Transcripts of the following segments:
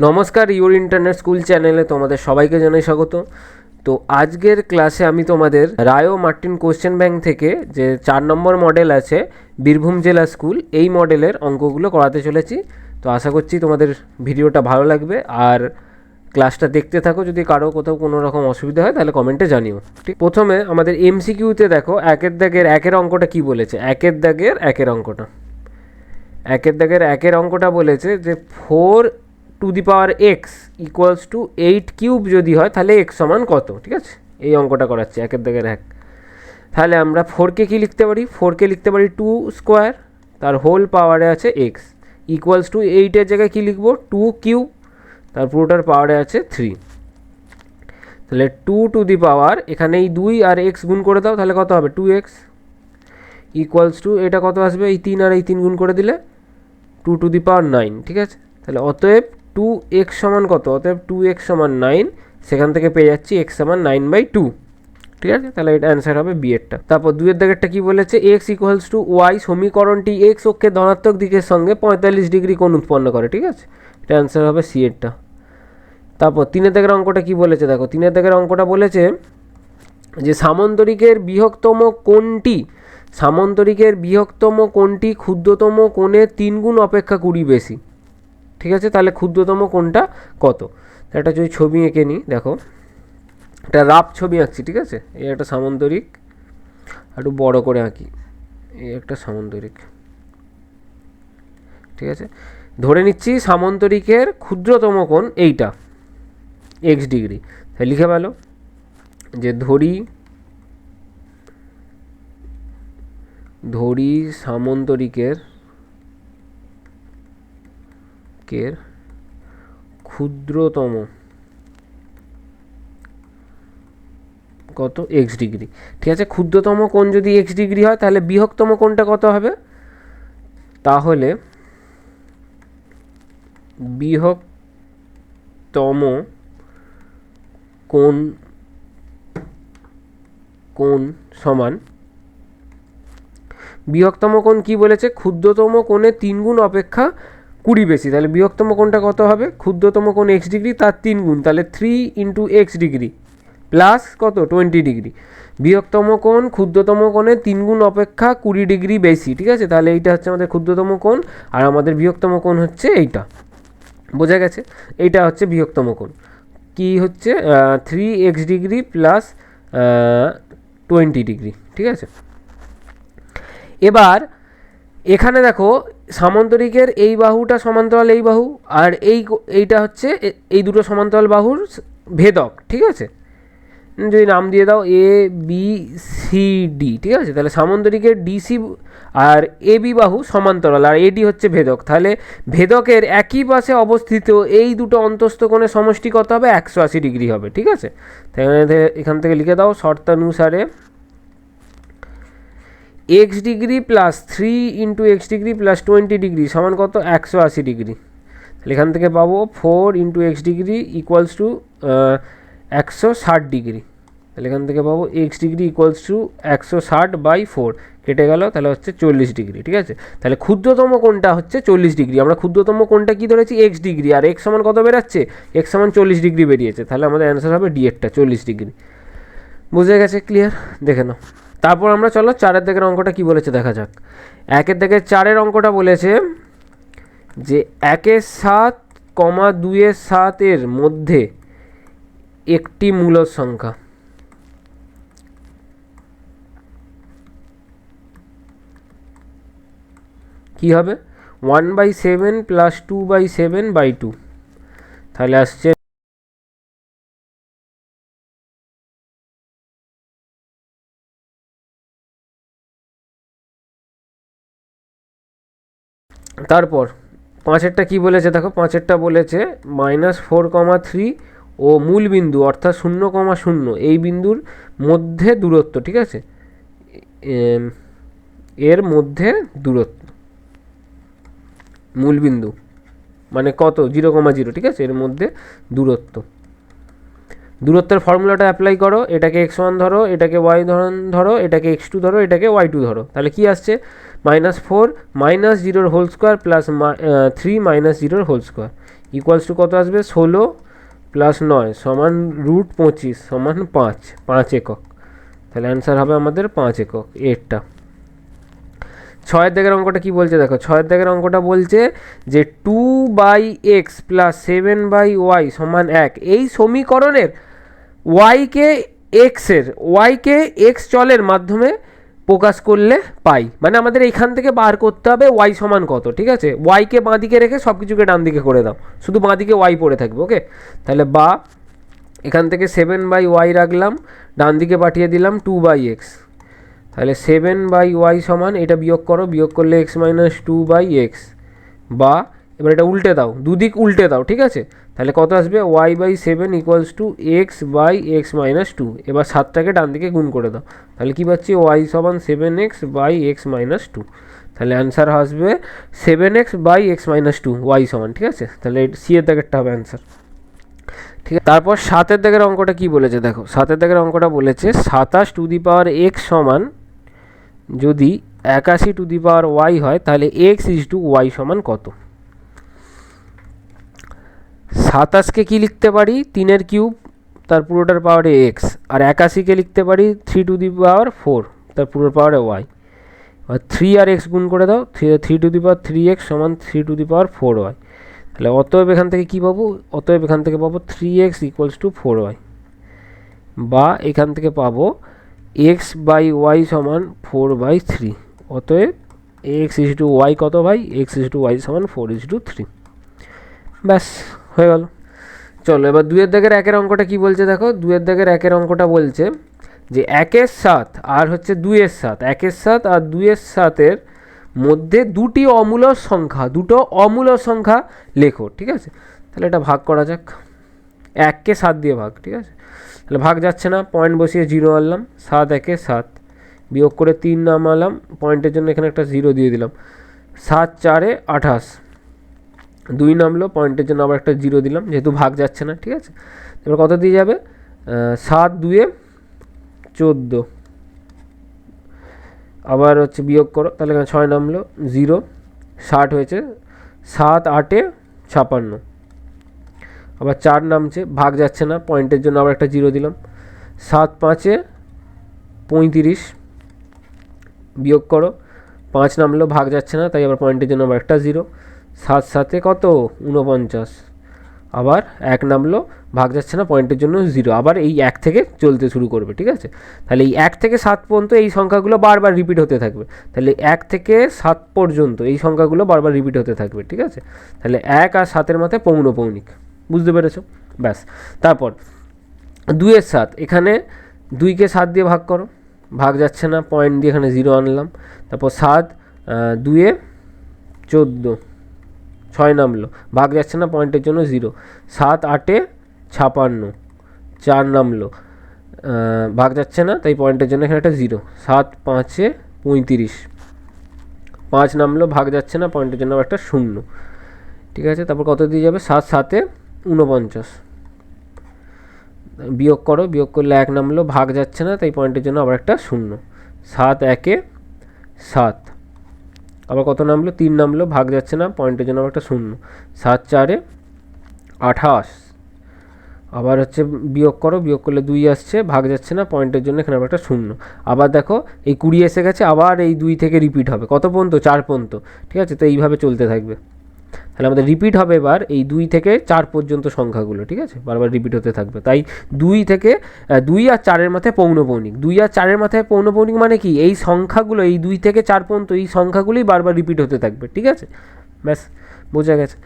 নমস্কার, your internet school চ্যানেলে তোমাদের সবাইকে জানাই স্বাগত। তো আজকের ক্লাসে আমি তোমাদের রায়ো মার্টিন কোশ্চেন ব্যাংক থেকে যে 4 নম্বর মডেল আছে বীরভূম জেলা স্কুল, এই মডেলের অঙ্কগুলো করাতে চলেছি। তো আশা করছি তোমাদের ভিডিওটা ভালো লাগবে, আর ক্লাসটা দেখতে থাকো। যদি কারো কোথাও কোনো রকম অসুবিধা হয় তাহলে কমেন্টে জানিও। ঠিক, প্রথমে আমাদের এমসিকিউতে দেখো একের দাগের একের অঙ্কটা কি বলেছে। একের দাগের একের অঙ্কটা বলেছে যে 4x ইকুয়ালস টু 8 কিউব যদি হয় তাহলে x সমান কত। ঠিক আছে, এই অঙ্কটা করাচ্ছি একের দাগের এক। তাহলে আমরা 4কে কি লিখতে পারি, 4কে লিখতে পারি 2 স্কোয়ার, তার হোল পাওয়ারে আছে x, ইকুয়ালস টু 8-এর জায়গায় কী লিখবো 2 কিউব, তার পুরোটার পাওয়ারে আছে 3। তাহলে 2 টু দি পাওয়ার, এখানে এই 2 আর x গুণ করে দাও, তাহলে কত হবে 2x, ইকুয়ালস টু এটা কত আসবে, এই 3 আর এই 3 গুণ করে দিলে 2 টু দি পাওয়ার 9। ঠিক আছে, তাহলে অতএব 2x সমান কত, অতএব 2x সমান 9, সেখান থেকে পেয়ে যাচ্ছি x সমান 9/2। ঠিক আছে, তাহলে এটা অ্যান্সার হবে বি এরটা। তারপর দুইয়ের দাগেরটা কি বলেছে, x ইকুয়ালস টু y, সমীকরণটি x অক্ষের ধনাত্মক দিকের সঙ্গে 45 ডিগ্রি কোণ উৎপন্ন করে। ঠিক আছে, এটা অ্যান্সার হবে সি এরটা। তারপর তিনের দাগের অঙ্কটা কি বলেছে দেখো, তিনের দাগের অঙ্কটা বলেছে যে সামান্তরিকের বৃহত্তম কোণটি ক্ষুদ্রতম কোণের 3 গুণ অপেক্ষা 20 বেশি। ঠিক আছে, তাহলে ক্ষুদ্রতম কোণটা কত। একটা যদি ছবি এঁকে নিই, দেখো একটা রাফ ছবি আঁকছি। ঠিক আছে, এই একটা সামান্তরিক, একটু বড় করে আঁকি, এই একটা সামান্তরিক। ঠিক আছে, ধরে নিচ্ছি সামান্তরিকের ক্ষুদ্রতম কোণ এইটা x ডিগ্রি। তাহলে লিখে পেলো যে ধরি সামান্তরিকের ক্ষুদ্রতম কত, x ডিগ্রি। ঠিক আছে, ক্ষুদ্রতম কোণ যদি x ডিগ্রি হয় তাহলে বৃহত্তম কোণটা কত হবে, তাহলে বৃহত্তম কোণ সমান, বৃহত্তম কোণ কি বলেছে, ক্ষুদ্রতম কোণের 3 গুণ অপেক্ষা 20 বেশি। তাহলে বৃহত্তম কোণটা কত হবে, ক্ষুদ্রতম কোণ x ডিগ্রি তার 3 গুণ, তাহলে 3 ইন্টু x ডিগ্রি প্লাস কত 20 ডিগ্রি। বৃহত্তম কোণ ক্ষুদ্রতম কোণের 3 গুণ অপেক্ষা 20 ডিগ্রি বেশি। ঠিক আছে, তাহলে এইটা হচ্ছে আমাদের ক্ষুদ্রতম কোণ, আর আমাদের বৃহত্তম কোণ হচ্ছে এইটা। বোঝা গেছে, এইটা হচ্ছে বৃহত্তম কোণ, কি হচ্ছে 3x ডিগ্রি প্লাস 20 ডিগ্রি। ঠিক আছে, এবার এখানে দেখো সামান্তরিকের এই বাহুটা সমান্তরাল এই বাহু, আর এইটা হচ্ছে এই দুটো সমান্তরাল বাহুর ভেদক। ঠিক আছে, যদি নাম দিয়ে দাও এ বি সি ডি। ঠিক আছে, তাহলে সামান্তরিকের ডিসি আর এ বি বাহু সমান্তরাল, আর এডি হচ্ছে ভেদক। তাহলে ভেদকের একই পাশে অবস্থিত এই দুটো অন্তস্থ কোণের সমষ্টি কত হবে, 180 ডিগ্রি হবে। ঠিক আছে, তাহলে এখান থেকে লিখে দাও শর্তানুসারে x degree plus 3 into x degree plus 20 degree সমান কত, 180 ডিগ্রি। তাহলে এখান থেকে পাবো 4 into x degree equals to 160 degree. তাহলে এখান থেকে পাবো x ডিগ্রি ইকুয়ালস টু 160/4, কেটে গেল, তাহলে হচ্ছে 40 ডিগ্রি। ঠিক আছে, তাহলে ক্ষুদ্রতম কোণটা হচ্ছে 40 ডিগ্রি। আমরা ক্ষুদ্রতম কোণটা কি ধরেছি, x ডিগ্রি, আর x সমান কত বেরাচ্ছে, x সমান 40 ডিগ্রি বেরিয়েছে। তাহলে আমাদের অ্যান্সার হবে ডি এরটা, 40 ডিগ্রি। বুঝে গেছে, ক্লিয়ার, দেখে নাও। তারপর আমরা চলো 4-এর দাগের অঙ্কটা কি বলেছে দেখা যাক। 1-এর দাগের 4-এর অঙ্কটা বলেছে যে 1-7, 2-7 মধ্যে একটি মূলদ সংখ্যা। কি হবে, 1/7 প্লাস 2/7/2। তাহলে আসছে তারপর 5-এরটা কি বলেছে দেখো, 5-এরটা বলেছে -4,3 ও মূল বিন্দু অর্থাৎ 0,0 এই বিন্দুর মধ্যে দূরত্ব। ঠিক আছে, এর মধ্যে দূরত্ব, মূল বিন্দু মানে কত, 0,0। ঠিক আছে, এর মধ্যে দূরত্বের ফর্মুলাটা অ্যাপ্লাই করো, এটাকে x1 ধরো, এটাকে y ধরো, এটাকে x2 ধরো, এটাকে y2 ধরো। তাহলে কি আসছে, -4 -0 whole square plus 3 -0 whole square equals to কত আসবে 16 প্লাস 9 সমান √25 সমান 5 একক। তাহলে অ্যান্সার হবে আমাদের 5 একক এরটা। 6 দাগের অঙ্কটা কি বলছে দেখো, 6 দাগের অঙ্কটা বলছে যে 2/x প্লাস 7/y সমান 1। এই সমীকরণের ওয়াইকে এক্স চলের মাধ্যমে প্রকাশ করলে পাই, মানে আমাদের এইখান থেকে বার করতে হবে ওয়াই সমান কত। ঠিক আছে, ওয়াইকে বাঁ দিকে রেখে সব কিছুকে ডান দিকে করে দাও, শুধু বাঁ দিকে ওয়াই পড়ে থাকবে। ওকে, তাহলে বা এখান থেকে 7/y রাখলাম, ডান দিকে পাঠিয়ে দিলাম 2/x। তাহলে 7/y সমান, এটা বিয়োগ করো, বিয়োগ করলে x - 2/x, বা এবার এটা উল্টে দাও, দুদিক উল্টে দাও। ঠিক আছে, তাহলে কত আসবে y/7 = x/x - 2। এবার 7টাকে ডান দিকে গুণ করে দাও, তাহলে কি পাচ্ছি y সমান 7x/x - 2। তাহলে অ্যান্সার আসবে 7x/x - 2 y সমান। ঠিক আছে, তাহলে সি এর দাগেরটা হবে অ্যান্সার। ঠিক আছে, তারপর 7 দাগের অঙ্কটা কি বলেছে দেখো, 7 দাগের অঙ্কটা বলেছে 27 সমান যদি 81 হয় তাহলে x/y সমান কত। 27কে কি লিখতে পারি 3 কিউব তার পুরোটার পাওয়ারে x, আর 81কে লিখতে পারি 3/4 তার পুরোর পাওয়ারে y। আর 3 আর x গুণ করে দাও, 3/3x সমান 3/4y। তাহলে অতএব এখান থেকে কি পাবো, অতএব এখান থেকে পাবো 3x = 4y, বা এখান থেকে পাবো x/y সমান 4/3। অতএব x/y কত ভাই, x/y সমান 4/3। ব্যাস হয়ে গেল। চলো এবার 2 দাগের 1 অঙ্কটা কি বলছে দেখো, 2 দাগের 1 অঙ্কটা বলছে যে 1/7 আর হচ্ছে 2/7, 1/7 আর 2/7 মধ্যে দুটো অমূলক সংখ্যা লেখো। ঠিক আছে, তাহলে এটা ভাগ করা যাক, 1কে 7 দিয়ে ভাগ। ঠিক আছে, তাহলে ভাগ যাচ্ছে না, পয়েন্ট বসিয়ে 0 আনলাম, 7 1 7, বিয়োগ করে 3 নামালাম, পয়েন্টের জন্য এখানে একটা 0 দিয়ে দিলাম, 7 4 28, 2 নামলো, পয়েন্টের জন্য আবার একটা 0 দিলাম, যেহেতু ভাগ যাচ্ছে না। ঠিক আছে, এবার কত দিয়ে যাবে, 7 2 14, আবার হচ্ছে বিয়োগ করো, তাহলে এখানে 6 নামলো, 0, 60 হয়েছে, 7 8 56, আবার 4 নামছে, ভাগ যাচ্ছে না, পয়েন্টের জন্য আবার একটা 0 দিলাম, 7 5 35, বিয়োগ করো, 5 নামলো, ভাগ যাচ্ছে না, তাই আবার পয়েন্টের জন্য আবার একটা 0, 7 7 কত 49, আবার 1 নামলো, ভাগ যাচ্ছে না, পয়েন্টের জন্য 0, আবার এই 1 থেকে চলতে শুরু করবে। ঠিক আছে, তাহলে এই 1 থেকে 7 পর্যন্ত এই সংখ্যাগুলো বারবার রিপিট হতে থাকবে। তাহলে 1 থেকে 7 পর্যন্ত এই সংখ্যাগুলো বারবার রিপিট হতে থাকবে। ঠিক আছে, তাহলে 1 আর 7-এর মাথায় পৌনঃপৌনিক, বুঝতে পেরেছো? ব্যাস, তারপর 2/7, এখানে 2কে 7 দিয়ে ভাগ করো, ভাগ যাচ্ছে না, পয়েন্ট দিয়ে এখানে 0 আনলাম, তারপর 7 2 14, 6 নামলো, ভাগ যাচ্ছে না, পয়েন্টের জন্য 0, 7 8 56, 4 নামলো, ভাগ যাচ্ছে না, তাই পয়েন্টের জন্য এখানে একটা 0, 7 5 35, 5 নামলো, ভাগ যাচ্ছে না, পয়েন্টের জন্য আবার একটা 0। ঠিক আছে, তারপর কত দিয়ে যাবে, 7 7 49, বিয়োগ করো, বিয়োগ করলে 1 নামলো, ভাগ যাচ্ছে না, তাই পয়েন্টের জন্য আবার একটা 0, 7 1 7, আবার কত নামলো, 3 নামলো, ভাগ যাচ্ছে না, পয়েন্টের জন্য আবার একটা 0, 7 4 28, আবার হচ্ছে বিয়োগ করো, বিয়োগ করলে 2 আসছে, ভাগ যাচ্ছে না, পয়েন্টের জন্য এখানে আবার একটা 0, আবার দেখো এই 20 এসে গেছে, আবার এই 2 থেকে রিপিট হবে কত পর্যন্ত, 4 পর্যন্ত। ঠিক আছে, তো এইভাবে চলতে থাকবে। তাহলে আমাদের রিপিট হবে এবার এই 2 থেকে 4 পর্যন্ত সংখ্যাগুলো। ঠিক আছে, বারবার রিপিট হতে থাকবে, তাই 2 থেকে 2 আর 4-এর মাথায় পৌনঃপৌনিক, 2 আর 4-এর মাথায় পৌনঃপৌনিক মানে কি, এই সংখ্যাগুলো এই 2 থেকে 4 পর্যন্ত এই সংখ্যাগুলোই বারবার রিপিট হতে থাকবে। ঠিক আছে, ব্যাস বোঝা গেছে।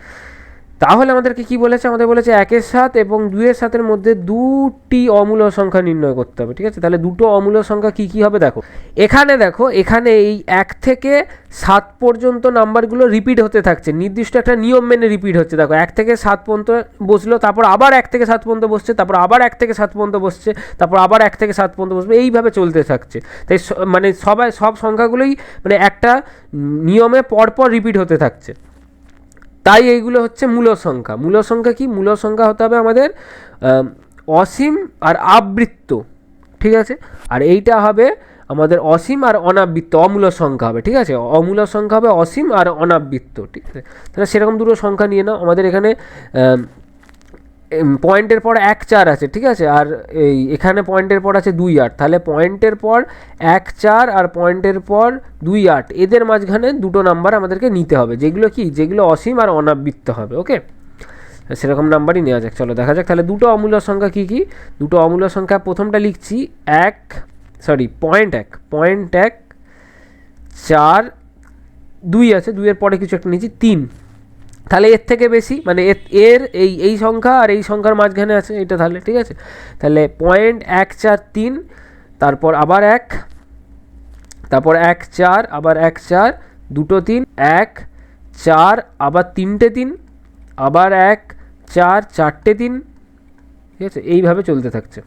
তাহলে আমাদেরকে কি বলেছে, আমাদের বলেছে 1/7 এবং 2/7-এর মধ্যে দুটি অমূলক সংখ্যা নির্ণয় করতে হবে। ঠিক আছে, তাহলে দুটো অমূলক সংখ্যা কি কি হবে দেখো, এখানে এই 1 থেকে 7 পর্যন্ত নাম্বারগুলো রিপিট হতে থাকছে, নির্দিষ্ট একটা নিয়ম মেনে রিপিট হচ্ছে। দেখো 1 থেকে 7 পর্যন্ত বসলো, তারপর আবার 1 থেকে 7 পর্যন্ত বসছে, তারপর আবার 1 থেকে 7 পর্যন্ত বসছে, তারপর আবার 1 থেকে 7 পর্যন্ত বসবে, এইভাবে চলতে থাকছে। তাই মানে সব সংখ্যাগুলোই মানে একটা নিয়মে পরপর রিপিট হতে থাকছে, তাই এইগুলো হচ্ছে মূলক সংখ্যা। মূলক সংখ্যা কি, মূলক সংখ্যা হতে হবে আমাদের অসীম আর আবৃত্ত। ঠিক আছে, আর এইটা হবে আমাদের অসীম আর অনাবৃত্ত অমূলক সংখ্যা হবে, ঠিক আছে, অমূলক সংখ্যা হবে অসীম আর অনাবৃত্ত, ঠিক আছে। তাহলে সেরকম দুটো সংখ্যা নিয়ে নাও। আমাদের এখানে পয়েন্টের পর 1 4 আছে, ঠিক আছে, আর এখানে পয়েন্টের পর আছে 2 8। তাহলে পয়েন্টের পর 1 4 আর পয়েন্টের পর 2 8, এদের মাঝখানে দুটো নাম্বার আমাদেরকে নিতে হবে, যেগুলো অসীম আর অনাবৃত্ত হবে। ওকে, সেরকম নাম্বারই নেওয়া যাক। চলো দেখা যাক তাহলে দুটো অমূলক সংখ্যা কী কী। দুটো অমূলক সংখ্যা, প্রথমটা লিখছি পয়েন্ট 1 4 2 আছে, 2-এর পরে কিছু একটা নিয়েছি 3। তাহলে এর থেকে বেশি মানে এর এই সংখ্যা আর এই সংখ্যার মাঝখানে আছে এটা, তাহলে ঠিক আছে। তাহলে 1 4 3, তারপর আবার 1, তারপর 1 4, আবার 1 4, দুটো 3, 1 4, আবার 3টে 3, আবার 1 4 4টে 3, ঠিক আছে, এইভাবে চলতে থাকছে।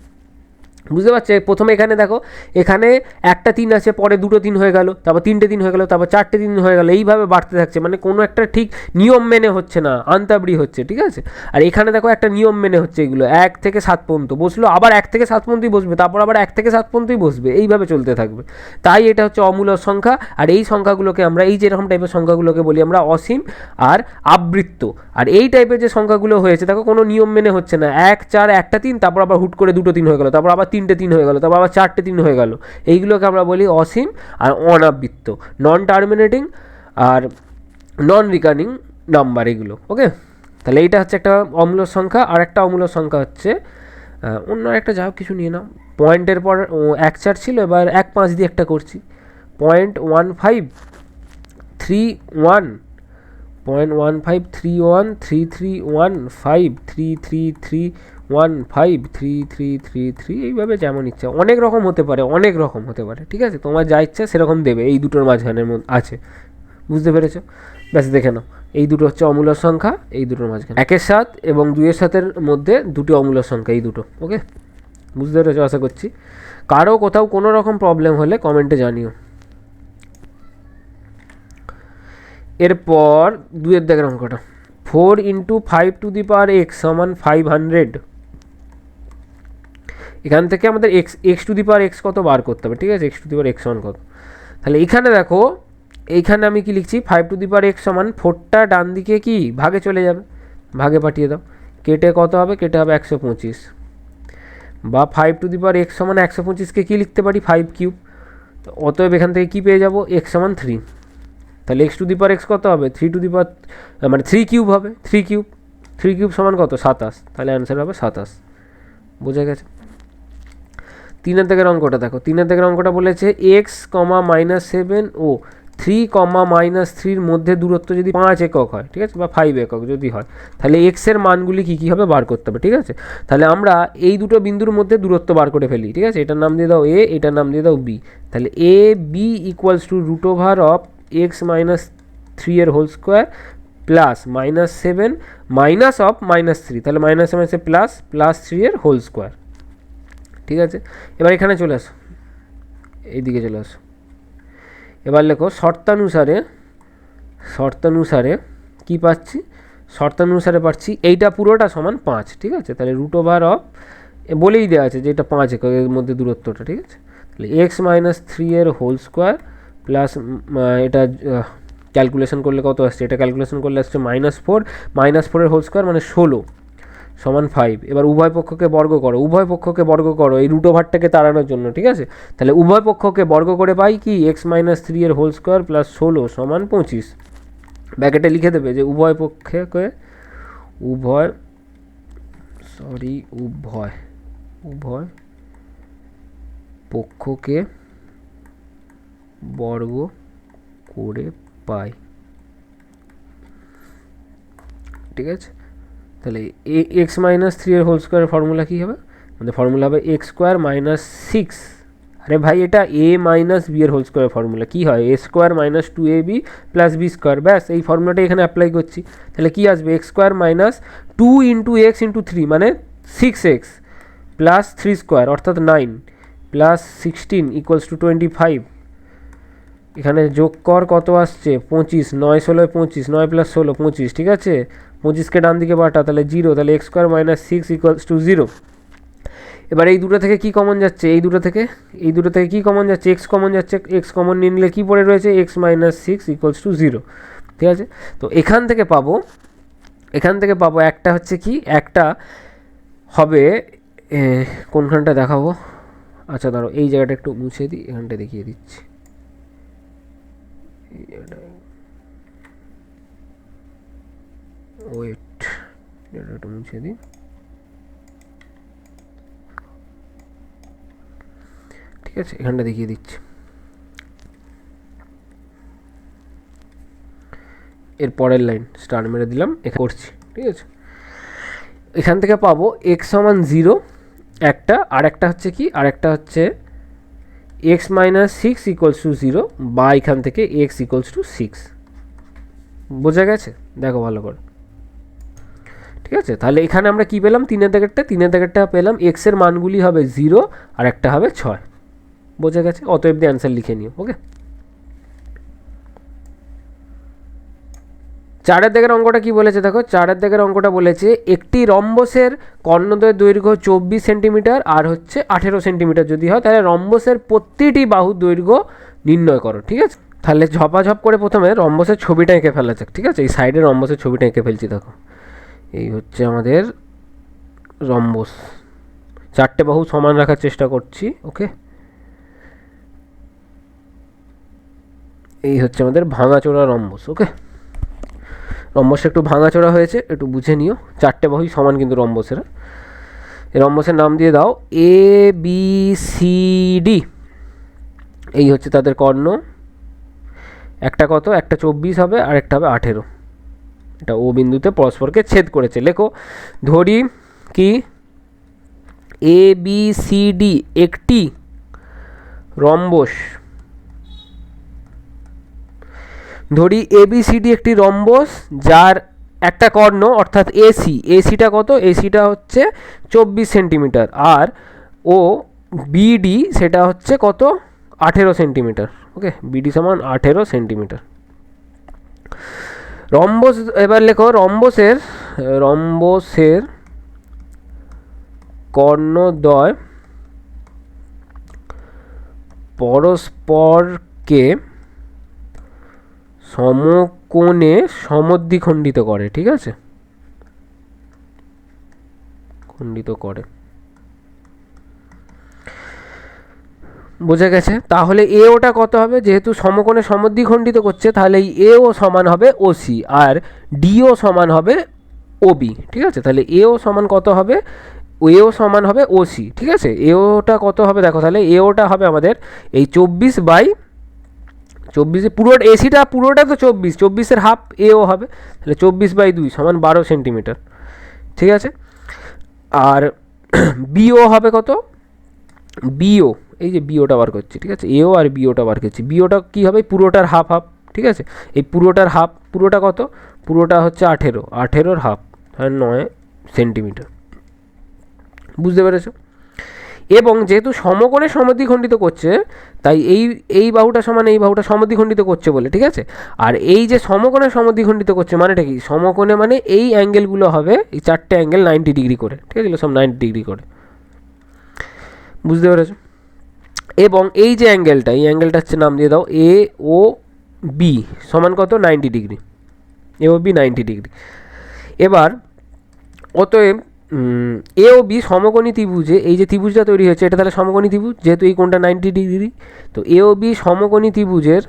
বুঝতে পারছো? প্রথমে এখানে দেখো, এখানে একটা 3 আছে, পরে দুটো 3 হয়ে গেল, তারপর 3টে 3 হয়ে গেল, তারপর 4টে 3 হয়ে গেল, এইভাবে বাড়তে থাকছে। মানে কোনো একটা ঠিক নিয়ম মেনে হচ্ছে না, আন্তাবড়ি হচ্ছে, ঠিক আছে। আর এখানে দেখো একটা নিয়ম মেনে হচ্ছে, এগুলো 1 থেকে 7 পর্যন্ত বসলো, আবার 1 থেকে 7 পর্যন্তই বসবে, তারপর আবার 1 থেকে 7 পর্যন্তই বসবে, এইভাবে চলতে থাকবে। তাই এটা হচ্ছে অমূলক সংখ্যা। আর এই সংখ্যাগুলোকে আমরা, এই যেরকম টাইপের সংখ্যাগুলোকে বলি আমরা অসীম আর আবৃত্ত। আর এই টাইপের যে সংখ্যাগুলো হয়েছে দেখো, কোনো নিয়ম মেনে হচ্ছে না, 1 4 একটা 3, তারপর আবার হুট করে দুটো 3 হয়ে গেল, তারপর আবার 3টে 3 হয়ে গেল, তারপর আবার 4টে 3 হয়ে গেল। এইগুলোকে আমরা বলি অসীম আর অনাবৃত্ত, নন টার্মিনেটিং আর নন রিকার্নিং নাম্বার এগুলো। ওকে, তাহলে এইটা হচ্ছে একটা অমূলক সংখ্যা। আর একটা অমূলক সংখ্যা হচ্ছে অন্য একটা, যা কিছু নিয়ে নাও। পয়েন্টের পর 1 4 ছিল, এবার 1 5 দিয়ে একটা করছি। 0.1531, 0.1531 3315 3315 3333, এইভাবে যেমন ইচ্ছা, অনেক রকম হতে পারে, ঠিক আছে। তোমার যা ইচ্ছা সেরকম দেবে, এই দুটোর মাঝখানের মধ্যে আছে। বুঝতে পেরেছো? ব্যাস, দেখে নাও, এই দুটো হচ্ছে অমূলক সংখ্যা, এই দুটোর মাঝখানে 1-এর 7 এবং 2-এর 7-এর মধ্যে দুটো অমূলক সংখ্যা, এই দুটো। ওকে, বুঝতে পেরেছো আশা করছি। কারো কোথাও কোনো রকম প্রবলেম হলে কমেন্টে জানিও। এরপর 2-এর দাগের অঙ্কটা, 4 × 5⁵ সমান 500। এখান থেকে আমাদের x⁵ কত বার করতে হবে, ঠিক আছে, x⁵ সমান কত। তাহলে এখানে দেখো, এইখানে আমি কি লিখছি, 5⁵ সমান 4টা ডান দিকে কি ভাগে চলে যাবে, ভাগে পাঠিয়ে দাও, কেটে কত হবে, কেটে হবে 125, বা 5⁵ সমান 125কে কি লিখতে পারি, 5³ অতএব এখান থেকে কি পেয়ে যাব, x সমান 3। তাহলে x⁵ কত হবে, 3 মানে 3³ হবে, 3³ সমান কত, 27। তাহলে অ্যান্সার হবে 27। বোঝা গেছে? 3-এর দাগের অঙ্কটা দেখো, 3-এর দাগের অঙ্কটা বলেছে x, -7 ও 3, -3-র মধ্যে দূরত্ব যদি 5 একক হয়, ঠিক আছে, বা 5 একক যদি হয়, তাহলে x এর মানগুলি কী কী হবে বার করতে হবে, ঠিক আছে। তাহলে আমরা এই দুটো বিন্দুর মধ্যে দূরত্ব বার করে ফেলি, ঠিক আছে। এটার নাম দিয়ে দাও a, এটার নাম দিয়ে দাও b। তাহলে ab = x - 3 whole square plus -7 -3, তাহলে -7 প্লাস 3 হোল স্কোয়ার, ঠিক আছে। এবার এখানে চলে আসো, এইদিকে চলে আসো। এবার লেখো শর্তানুসারে কি পাচ্ছি, শর্তানুসারে পাচ্ছি এইটা পুরোটা সমান 5, ঠিক আছে। তাহলে বলেই দেওয়া আছে যে এটা 5 এককের মধ্যে দূরত্বটা, ঠিক আছে। তাহলে x - 3 হোল স্কোয়ার প্লাস এটা ক্যালকুলেশন করলে কত আসছে, এটা ক্যালকুলেশন করলে আসছে -4, -4 হোল স্কোয়ার মানে 16 সমান 5। এবার উভয় পক্ষকে বর্গ করো এই রুট ওভারটাকে তাড়ানোর জন্য, ঠিক আছে। তাহলে উভয় পক্ষকে বর্গ করে পাই কি, x - 3 হোল স্কোয়ার প্লাস 16 সমান 25। ব্র্যাকেটে লিখে দেবে যে উভয় পক্ষকে বর্গ করে পাই, ঠিক আছে। তাহলে x - 3 হোল স্কোয়ারের ফর্মুলা কী হবে, আমাদের ফর্মুলা হবে x² - 6। আরে ভাই, এটা a - b হোল স্কোয়ারের ফর্মুলা কী হয়, a² - 2ab + b²। ব্যাস, এই ফর্মুলাটা এখানে অ্যাপ্লাই করছি। তাহলে কী আসবে, x² - 2 × x × 3 মানে 6x প্লাস 3² অর্থাৎ 9 প্লাস 16 = 25। এখানে যোগ কর, কত আসছে 25, 9 16 25, 9 + 16 25, ঠিক আছে। 25কে ডান দিকে বাটা, তাহলে 0, তাহলে x² - 6 = 0। এবার এই দুটো থেকে কি কমন যাচ্ছে, এই দুটো থেকে কি কমন যাচ্ছে, এক্স কমন যাচ্ছে, এক্স কমন নিয়ে নিলে কী পড়ে রয়েছে, এক্স মাইনাস 6 ইকুয়ালস টু 0। ঠিক আছে, তো এখান থেকে পাবো একটা হচ্ছে কি, একটা হবে কোনখানটা দেখাবো, আচ্ছা ধরো এই জায়গাটা একটু মুছে দিই, এখানটা দেখিয়ে দিচ্ছি, ওয়েট এটা একটু মুছে দিই, ঠিক আছে এখানটা দেখিয়ে দিচ্ছি। এর পরের লাইন স্টার মেরে দিলাম, এখানে করছি, ঠিক আছে। এখান থেকে পাবো এক্স সমান 0 একটা, আর একটা হচ্ছে কি, আর একটা হচ্ছে এক্স মাইনাস 6 ইকুয়ালস টু 0, বা এখান থেকে এক্স ইকুয়ালস টু 6। বোঝা গেছে, দেখো ভালো করে, ঠিক আছে। তাহলে এখানে আমরা কি পেলাম, তিনের দাগেরটা পেলাম, এক্সের মানগুলি হবে 0 আর একটা হবে 6। বোঝা গেছে, অতএব দিয়ে অ্যান্সার লিখে নিও। ওকে, 4 দাগের অঙ্কটা কি বলেছে দেখো, 4 দাগের অঙ্কটা বলেছে একটি রম্বসের কর্ণদ্বয়ের দৈর্ঘ্য 24 সেন্টিমিটার আর হচ্ছে 18 সেন্টিমিটার যদি হয়, তাহলে রম্বসের প্রতিটি বাহুর দৈর্ঘ্য নির্ণয় করো। ঠিক আছে, তাহলে ঝপাঝপ করে প্রথমে রম্বসের ছবিটা এঁকে ফেলা যাক। ঠিক আছে, এই সাইডে রম্বসের ছবিটা এঁকে ফেলছি। দেখো, এই হচ্ছে আমাদের রম্বস, 4টে বাহু সমান রাখার চেষ্টা করছি। ওকে, এই হচ্ছে আমাদের ভাঙাচোরা রম্বস। ওকে, রম্বসটা একটু ভাঙাচোরা হয়েছে, একটু বুঝে নিও। 4টে বাহুই সমান কিন্তু রম্বসের। এই রম্বসের নাম দিয়ে দাও এ বি সি ডি। এই হচ্ছে তাদের কর্ণ, একটা কত, একটা 24 হবে আর একটা হবে 18। এটা ও বিন্দুতে পরস্পরকে ছেদ করেছে। লেখো, ধরি কি এ বি সি ডি একটি রম্বস, ধরি এবিসিডি একটি রম্বস যার একটা কর্ণ অর্থাৎ এসিটা কত, এসিটা হচ্ছে 24 সেন্টিমিটার, আর ও বিডি সেটা হচ্ছে কত, 18 সেন্টিমিটার। ওকে, বিডি সমান 18 সেন্টিমিটার। রম্বস, এবার লেখো রম্বসের কর্ণদ্বয় পরস্পরকে সমকোণে সমদ্বিখণ্ডিত করে। ঠিক আছে, খণ্ডিত করে। বোঝা গেছে? তাহলে এ ওটা কত হবে, যেহেতু সমকোণে সমদ্বিখণ্ডিত করছে, তাহলে এই এ ও সমান হবে ওসি আর ডিও সমান হবে ওবি। ঠিক আছে, তাহলে এও সমান কত হবে, এও সমান হবে ওসি। ঠিক আছে, এওটা কত হবে দেখো, তাহলে এওটা হবে আমাদের এই 24 পুরো এসিটা পুরোটা তো 24 হাফ এও হবে, তাহলে 24/2 সমান 12 সেন্টিমিটার। ঠিক আছে, আর বিও হবে কত, বিও, এই যে বিওটা বার করছি। ঠিক আছে, এও আর বিওটা বার করছি। বিওটা কী হবে, পুরোটার হাফ। ঠিক আছে, এই পুরোটার হাফ, পুরোটা কত, পুরোটা হচ্ছে 18 হাফ, তাহলে 9 সেন্টিমিটার। বুঝতে পেরেছো? এবং যেহেতু সমকোণে সমদ্বিখণ্ডিত করছে, তাই এই বাহুটা সমান এই বাহুটা সমদ্বিখণ্ডিত করছে বলে। ঠিক আছে, আর এই যে সমকোণে সমদ্বিখণ্ডিত করছে মানেটা কি, সমকোণে মানে এই অ্যাঙ্গেলগুলো হবে, এই 4টে অ্যাঙ্গেল 90 ডিগ্রি করে। ঠিক আছে, সব 90 ডিগ্রি করে। বুঝতে পেরেছো? এবং এই যে অ্যাঙ্গেলটা, এই অ্যাঙ্গেলটা হচ্ছে নাম দিয়ে দাও এ ও বি সমান কত, 90 ডিগ্রি। এ ও বি 90 ডিগ্রি। এবার অতএব এ ও বি সমকোণী ত্রিভুজে, এই যে ত্রিভুজটা তৈরি হয়েছে এটা তাহলে সমকোণী ত্রিভুজ, যেহেতু এই কোণটা 90 ডিগ্রি, তো এ ও বি সমকোণী ত্রিভুজের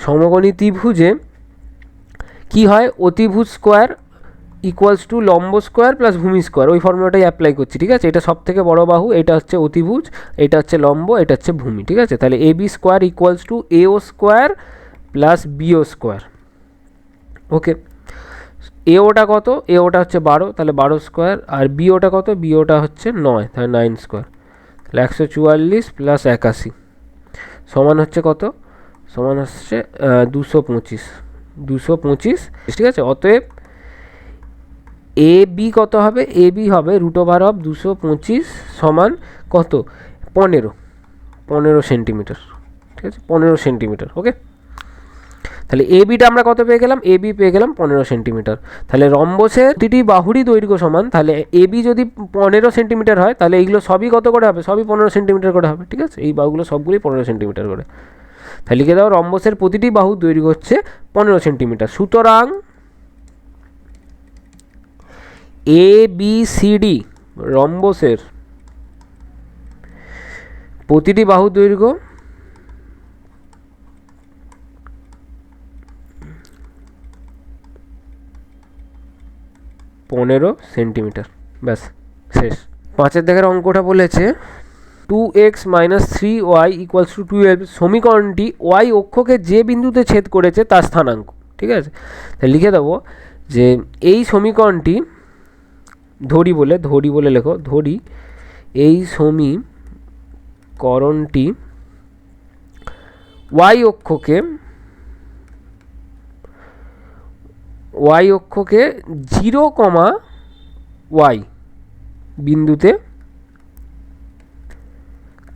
সমকোণী ত্রিভুজে কি হয়, অতিভুজ স্কোয়ার ইকুয়ালস টু লম্ব স্কোয়ার প্লাস ভূমি স্কোয়ার, ওই ফর্মুলাটাই অ্যাপ্লাই করছি। ঠিক আছে, এটা সব থেকে বড় বাহু, এটা হচ্ছে অতিভুজ, এটা হচ্ছে লম্ব, এটা হচ্ছে ভূমি। ঠিক আছে, তাহলে A B square equals two এও স্কোয়ার প্লাস বিও স্কোয়ার। ওকে, এওটা কত, এওটা হচ্ছে 12, তাহলে 12 স্কোয়ার, আর বিওটা কত, বিওটা হচ্ছে 9, তাহলে 9 স্কোয়ার, তাহলে 144 প্লাস 81 সমান হচ্ছে কত, সমান হচ্ছে 225। ঠিক আছে, অতএব এ বি কত হবে, এ বি হবে √225 সমান কত, 15 সেন্টিমিটার। ঠিক আছে, 15 সেন্টিমিটার। ওকে, তাহলে এ বিটা আমরা কত পেয়ে গেলাম, এ বি পেয়ে গেলাম 15 সেন্টিমিটার। তাহলে রম্বসের প্রতিটি বাহুরই দৈর্ঘ্য সমান, তাহলে এ বি যদি 15 সেন্টিমিটার হয় তাহলে এইগুলো সবই কত করে হবে, সবই 15 সেন্টিমিটার করে হবে, ঠিক আছে। এই বাহুগুলো সবগুলোই 15 সেন্টিমিটার করে। তাহলে লিখে দাও রম্বসের প্রতিটি বাহুর দৈর্ঘ্য হচ্ছে 15 সেন্টিমিটার। সুতরাং এ বি সি ডি রম্বসের প্রতিটি বাহুর দৈর্ঘ্য 15 সেন্টিমিটার। ব্যাস, শেষ। 5 দাগের অঙ্কটা বলেছে 2x - 3y = 12 সমীকরণটি y অক্ষকে যে বিন্দুতে ছেদ করেছে তার স্থানাঙ্ক, ঠিক আছে। তাহলে লিখে দেবো যে এই সমীকরণটি ধরি বলে লেখো, ধরি এই সমীকরণটি y অক্ষকে 0, y বিন্দুতে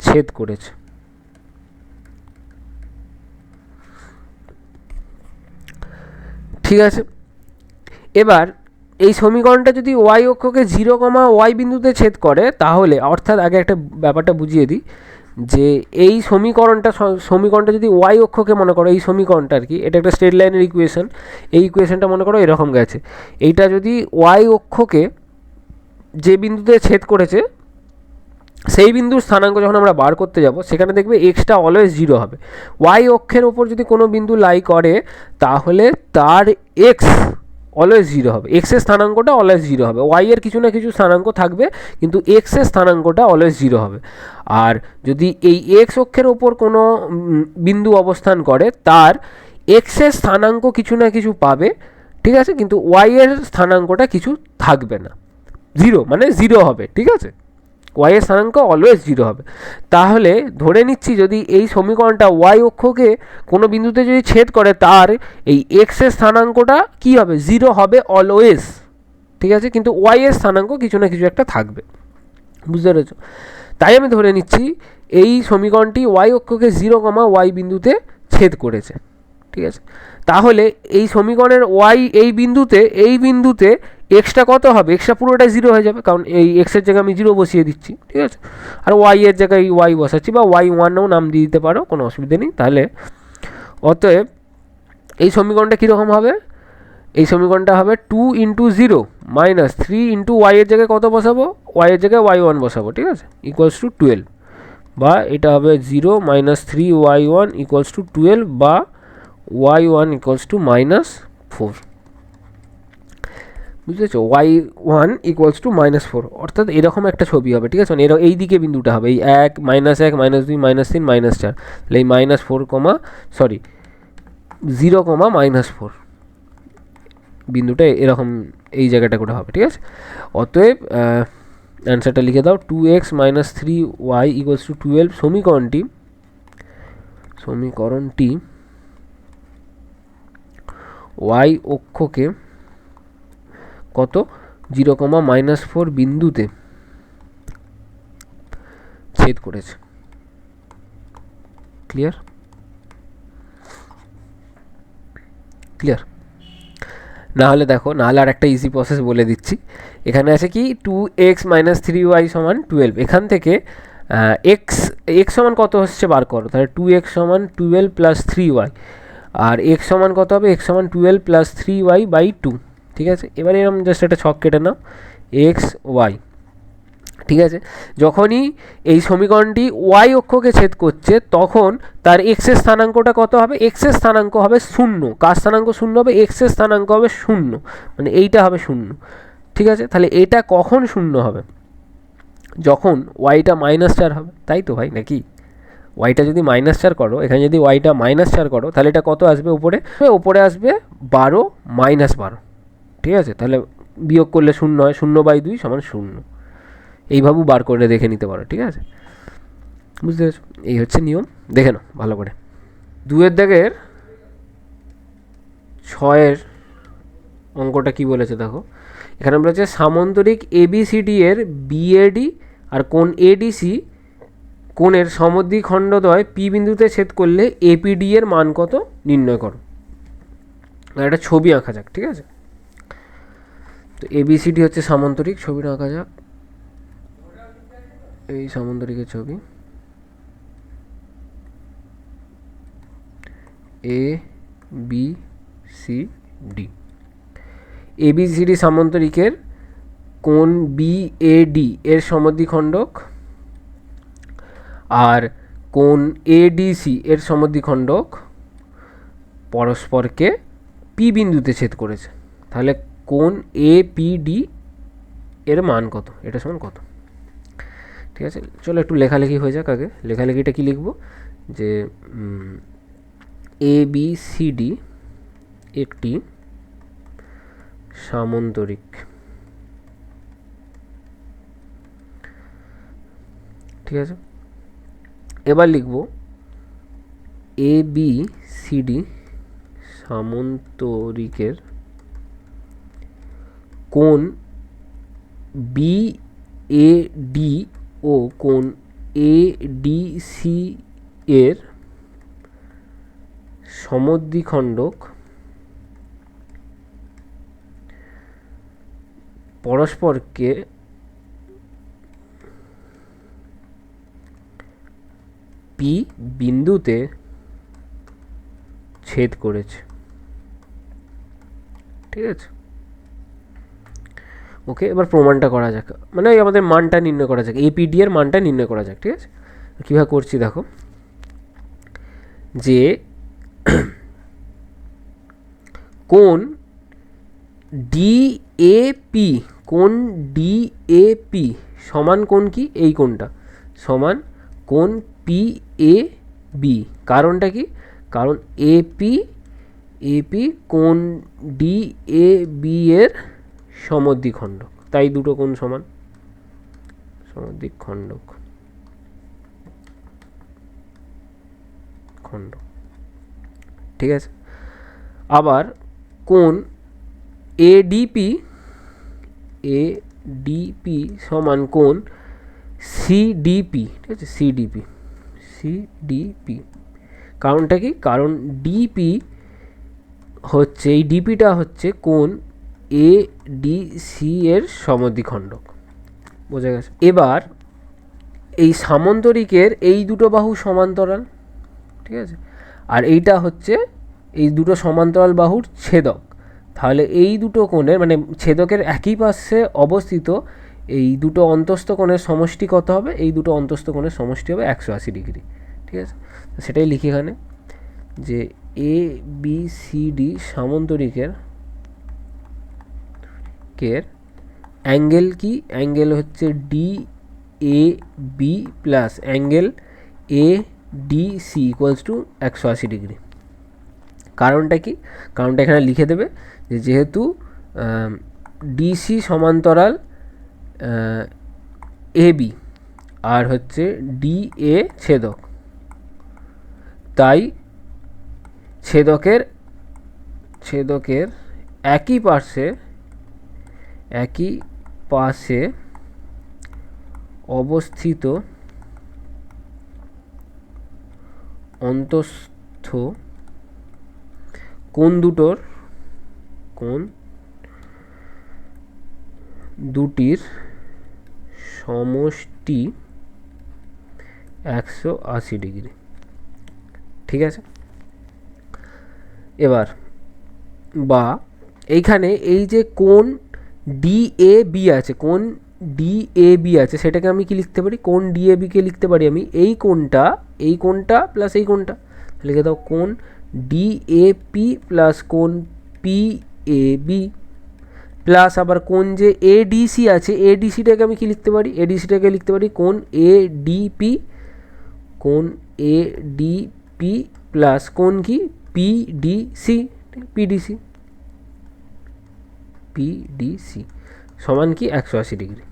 ছেদ করেছে। ঠিক আছে, এবার এই সমীকরণটা যদি y অক্ষকে 0, y বিন্দুতে ছেদ করে তাহলে, অর্থাৎ আগে একটা ব্যাপারটা বুঝিয়ে দিই যে এই সমীকরণটা যদি y অক্ষকে মনে করো, এই সমীকরণটা আর কি, এটা একটা স্ট্রেট লাইনের ইকুয়েশন। এই ইকুয়েশনটা মনে করো এরকম গেছে, এইটা যদি y অক্ষকে যে বিন্দুতে ছেদ করেছে সেই বিন্দুর স্থানাঙ্ক যখন আমরা বার করতে যাব সেখানে দেখবে এক্সটা অলওয়েজ 0 হবে। y অক্ষের ওপর যদি কোনো বিন্দু লাই করে তাহলে তার এক্স অলওয়েজ 0 হবে, এক্সের স্থানাঙ্কটা অলওয়েজ 0 হবে। y এর কিছু না কিছু স্থানাঙ্ক থাকবে কিন্তু এক্সের স্থানাঙ্কটা অলওয়েজ 0 হবে। আর যদি এই এক্স অক্ষের ওপর কোনো বিন্দু অবস্থান করে তার এক্সের স্থানাঙ্ক কিছু না কিছু পাবে, ঠিক আছে, কিন্তু y এর স্থানাঙ্কটা কিছু থাকবে না, 0 মানে 0 হবে, ঠিক আছে। y এর স্থানাঙ্ক অলওয়েজ 0 হবে। তাহলে ধরে নিচ্ছি যদি এই সমীকরণটা y অক্ষকে কোনো বিন্দুতে যদি ছেদ করে তার এই x এর স্থানাঙ্কটা কি হবে, 0 হবে অলওয়েজ, ঠিক আছে, কিন্তু y এর স্থানাঙ্ক কিছু না কিছু একটা থাকবে, বুঝতে পেরেছো। তাই আমি ধরে নিচ্ছি এই সমীকরণটি y অক্ষকে 0, y বিন্দুতে ছেদ করেছে, ঠিক আছে। তাহলে এই সমীকরণের y এই বিন্দুতে এক্সটা কত হবে, এক্সটা পুরোটাই 0 হয়ে যাবে, কারণ এই এক্সের জায়গায় আমি 0 বসিয়ে দিচ্ছি, ঠিক আছে। আর y এর জায়গায় y বসাচ্ছি, বা y1ও নাম দিয়ে দিতে পারো, কোনো অসুবিধা নেই। তাহলে অতএব এই সমীকরণটা কীরকম হবে, এই সমীকরণটা হবে 2 × 0 - 3 × y এর জায়গায় কত বসাবো, y এর জায়গায় y1 বসাবো, ঠিক আছে, = 12, বা এটা হবে 0 - 3y1 = 12, বা y1 = -4, বুঝতেছো, y1 = -4, অর্থাৎ এরকম একটা ছবি হবে, ঠিক আছে। মানে এই দিকে বিন্দুটা হবে এই 1 - 1 - 2 - 3 - 4, তাহলে এই -4, 0, -4 বিন্দুটা এরকম এই জায়গাটা করে হবে, ঠিক আছে। অতএব অ্যান্সারটা লিখে দাও 2x - 3y = 12 সমীকরণটি y অক্ষকে কত 0, -4 বিন্দুতে ছেদ করেছে। ক্লিয়ার? না হলে দেখো, না হলে আর একটা ইজি প্রসেস বলে দিচ্ছি। এখানে আছে কি 2x - 3y = 12, এখান থেকে x সমান কত হচ্ছে বার করো, তাহলে 2x = 12 + 3y, আর x সমান কত হবে, x = 12 + 3y/2, ঠিক আছে। এবারে এরকম জাস্ট একটা ছক কেটে নাও, x y, ঠিক আছে। যখনই এই সমীকরণটি y অক্ষকে ছেদ করছে তখন তার x এর স্থানাঙ্কটা কত হবে, x এর স্থানাঙ্ক হবে 0, কার স্থানাঙ্ক 0 হবে, x এর স্থানাঙ্ক হবে 0, মানে এইটা হবে 0, ঠিক আছে। তাহলে এটা কখন 0 হবে, যখন yটা -4 হবে, তাই তো ভাই, নাকি? yটা যদি -4 করো, এখানে যদি yটা -4 করো তাহলে এটা কত আসবে, উপরে আসবে 12 - 12, ঠিক আছে। তাহলে বিয়োগ করলে 0 হয়, 0/2 = 0, এইভাবেও বার করে দেখে নিতে পারো, ঠিক আছে, বুঝতে পেরেছো। এই হচ্ছে নিয়ম, দেখে নাও ভালো করে। 2 দাগের 6 অঙ্কটা কি বলেছে দেখো, এখানে বলেছে সামান্তরিক ABCD এর BAD আর কোণ ADC কোণের সমদ্বিখণ্ডদ্বয় P বিন্দুতে ছেদ করলে APD এর মান কত নির্ণয় করো। একটা ছবি আঁকা যাক, ঠিক আছে? তো এবিসিডি হচ্ছে সামান্তরিক, ছবিটা আঁকা যাক। এই সামান্তরিকের ছবি, এ বি সি ডি। এবিসিডি সামান্তরিকের কোণ বিএডি এর সমদ্বিখণ্ডক আর কোণ এডিসি এর সমদ্বিখণ্ডক পরস্পরকে পি বিন্দুতে ছেদ করেছে। তাহলে কোণ এপিডি এর মান কত, এটা সমান কত? ঠিক আছে, চলো একটু লেখালেখি হয়ে যাক। আগে লেখালেখিটা কি লিখব, যে এবিসিডি একটি সামান্তরিক। ঠিক আছে, এবার লিখব এবিসিডি সামান্তরিকের কোণ বিএডি ও কোণ এডিসি এর সমদ্বিখণ্ডক পরস্পরকে পি বিন্দুতে ছেদ করেছে। ঠিক আছে, ওকে, এবার প্রমাণটা করা যাক, মানে ওই আমাদের মানটা নির্ণয় করা যাক, এপিডি এর মানটা নির্ণয় করা যাক। ঠিক আছে, কীভাবে করছি দেখো, যে কোণ ডিএপি, কোণ ডিএপি সমান কোণ কি, এই কোণটা সমান কোণ পিএবি। কারণটা কি, কারণ এপি কোণ ডিএবি এর সমদ্বিখণ্ডক, তাই দুটো কোণ সমান, সমদ্বিখণ্ডক খণ্ড। ঠিক আছে, আবার কোণ এডিপি সমান কোণ সিডিপি। ঠিক আছে, সিডিপি কারণটা কি, কারণ ডিপি হচ্ছে, এই ডিপিটা হচ্ছে কোণ এডিসি এর সমদ্বিখণ্ডক। বোঝা গেছে? এবার এই সামান্তরিকের এই দুটো বাহু সমান্তরাল। ঠিক আছে, আর এইটা হচ্ছে এই দুটো সমান্তরাল বাহুর ছেদক। তাহলে এই দুটো কোণের, মানে ছেদকের একই পাশে অবস্থিত এই দুটো অন্তস্থ কোণের সমষ্টি কত হবে, এই দুটো অন্তস্থ কোণের সমষ্টি হবে 180 ডিগ্রি। ঠিক আছে, সেটাই লিখি এখানে, যে এ বি সি ডি সামান্তরিকের অ্যাঙ্গেল কি, অ্যাঙ্গেল হচ্ছে D A B plus angle A D C equals to 180 degree. কারণটা কি, কারণটা এখানে লিখে দেবে, যে যেহেতু ডিসি সমান্তরাল এবি আর হচ্ছে ডিএ ছেদক, তাই ছেদকের একই পাশে অবস্থিত অন্তস্থ কোণ দুটির সমষ্টি 180 ডিগ্রি। ঠিক আছে, এবার বা এইখানে এই যে কোণ ডিএবি আছে, কোণ ডিএবি আছে, সেটাকে আমি কি লিখতে পারি, কোণ ডিএবিকে লিখতে পারি আমি এই কোণটা প্লাস এই কোণটা, লিখে দাও কোণ ডিএপি প্লাস কোণ পিএবি প্লাস আবার কোণ যে এডিসি আছে, এডিসিটাকে আমি কি লিখতে পারি, এডিসিটাকে লিখতে পারি কোণ এডিপি, কোণ এডিপি প্লাস কোণ কি পিডিসি, পিডিসি সমান কি 180 ডিগ্রি।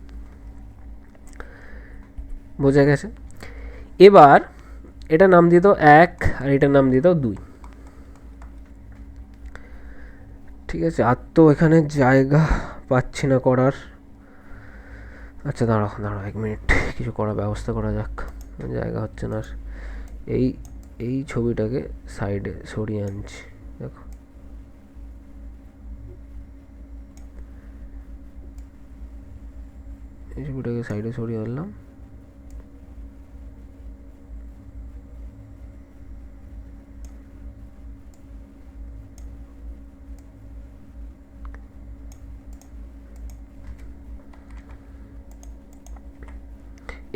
বোঝা গেছে? এবার এটা নাম দিয়ে দাও 1 আর এটার নাম দিয়ে দাও 2। ঠিক আছে, আর তো এখানে জায়গা পাচ্ছি না করার। আচ্ছা দাঁড়াও 1 মিনিট, কিছু করার ব্যবস্থা করা যাক, জায়গা হচ্ছে না। এই ছবিটাকে সাইডে সরিয়ে আনছি, দেখো এই ছবিটাকে সাইডে সরিয়ে আনলাম।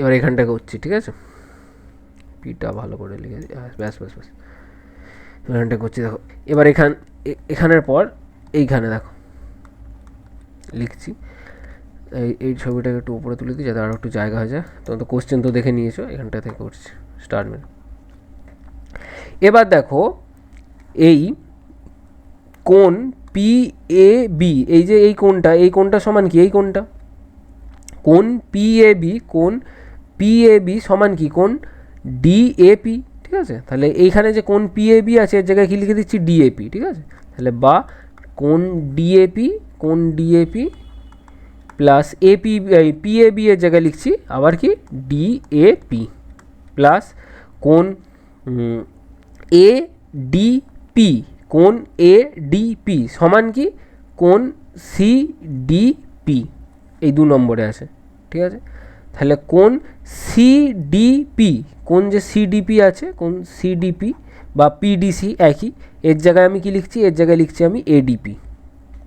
এবার এখানটা করছি, ঠিক আছে, পিটা ভালো করে লিখে দিই, ব্যাস ব্যাস ব্যাস, এখানটা করছি দেখো। এবার এখানের পর এইখানে দেখো লিখছি, এই ছবিটাকে একটু উপরে তুলে দিই যাতে আরও একটু জায়গা হয়ে যায়। তোমার তো কোশ্চেন তো দেখে নিয়েছো, এখানটা থেকে করছি স্টার মেনু। এবার দেখো এই কোণ পি এ বি, এই যে এই কোণটা সমান কি, এই কোণটা কোণ পি এ বি, কোণ পি এ বি সমান কি, কোণ ডি এ পি, ঠিক আছে। তাহলে এইখানে যে কোণ পি এ বি আছে এর জায়গায় কি লিখে দিচ্ছি, ডি এ পি, ঠিক আছে। তাহলে বা কোণ D A P plus AP, P A B এর জায়গায় লিখছি আবার কি ডি এ পি, প্লাস কোণ এ ডি পি, কোণ এ ডি পি সমান কি কোণ সি ডি পি, এই 2 নম্বরে আছে, ঠিক আছে। তাহলে কোণ সিডিপি, কোণ যে সিডিপি আছে, কোণ সিডিপি বা পিডিসি একই, এর জায়গায় আমি কি লিখছি, এর জায়গায় লিখছি আমি এডিপি,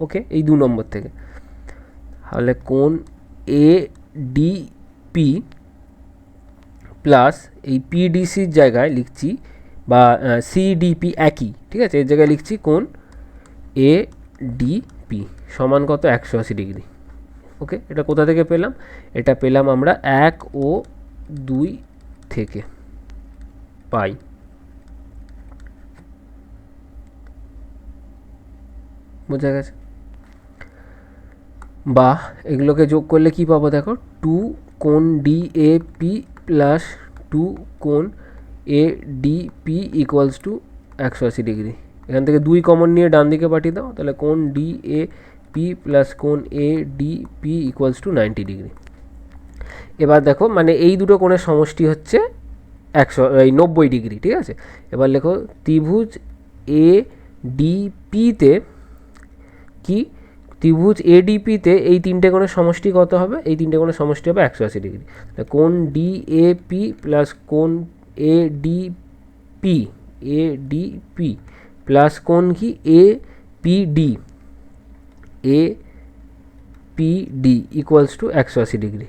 ওকে, এই 2 নম্বর থেকে। তাহলে কোণ এডিপি প্লাস এই পিডিসির জায়গায় লিখছি বা সিডিপি একই, ঠিক আছে, এর জায়গায় লিখছি কোণ এডিপি সমান কত, 180 ডিগ্রি। ওকে, এটা কোথা থেকে পেলাম, এটা পেলাম আমরা 1 ও 2 থেকে পাই। বোঝা গেছে? বা এগুলোকে যোগ করলে কি পাবো দেখো, 2 কোণ ডি এ পি প্লাস 2 কোণ A D P equals to 180 degree. এখান থেকে 2 কমন নিয়ে ডান দিকে পাঠিয়ে দাও, তাহলে কোণ ডি এ পি প্লাস কোণ A D P equals to 90 degree. এবার দেখো মানে এই দুটো কোণের সমষ্টি হচ্ছে 90 ডিগ্রি, ঠিক আছে। এবার লেখো ত্রিভুজ এ ডিপিতে কি, ত্রিভুজ এডিপিতে এই 3টে কোণের সমষ্টি কত হবে, এই 3টে কোণের সমষ্টি হবে 180 ডিগ্রি। কোণ ডি এ পি প্লাস কোণ এ ডিপি প্লাস কোণ কি এ পিডি ইকুয়ালস টু 180 ডিগ্রি।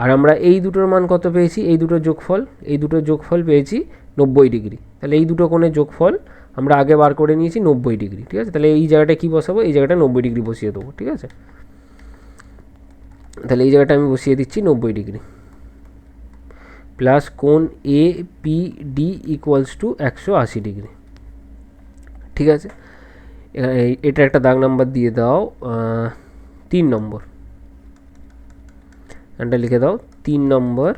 আর আমরা এই দুটোর মান কত পেয়েছি, এই দুটোর যোগফল পেয়েছি 90 ডিগ্রি। তাহলে এই দুটো কোণের যোগফল আমরা আগে বার করে নিয়েছি 90 ডিগ্রি, ঠিক আছে। তাহলে এই জায়গাটা কি বসাবো, এই জায়গাটা 90 ডিগ্রি বসিয়ে দেবো, ঠিক আছে। তাহলে এই জায়গাটা আমি বসিয়ে দিচ্ছি 90 ডিগ্রি প্লাস কোণ A P D equals to 180 degree, ঠিক আছে। এটা একটা দাগ নাম্বার দিয়ে দাও, 3 নম্বর, এটা লিখে দাও 3 নম্বর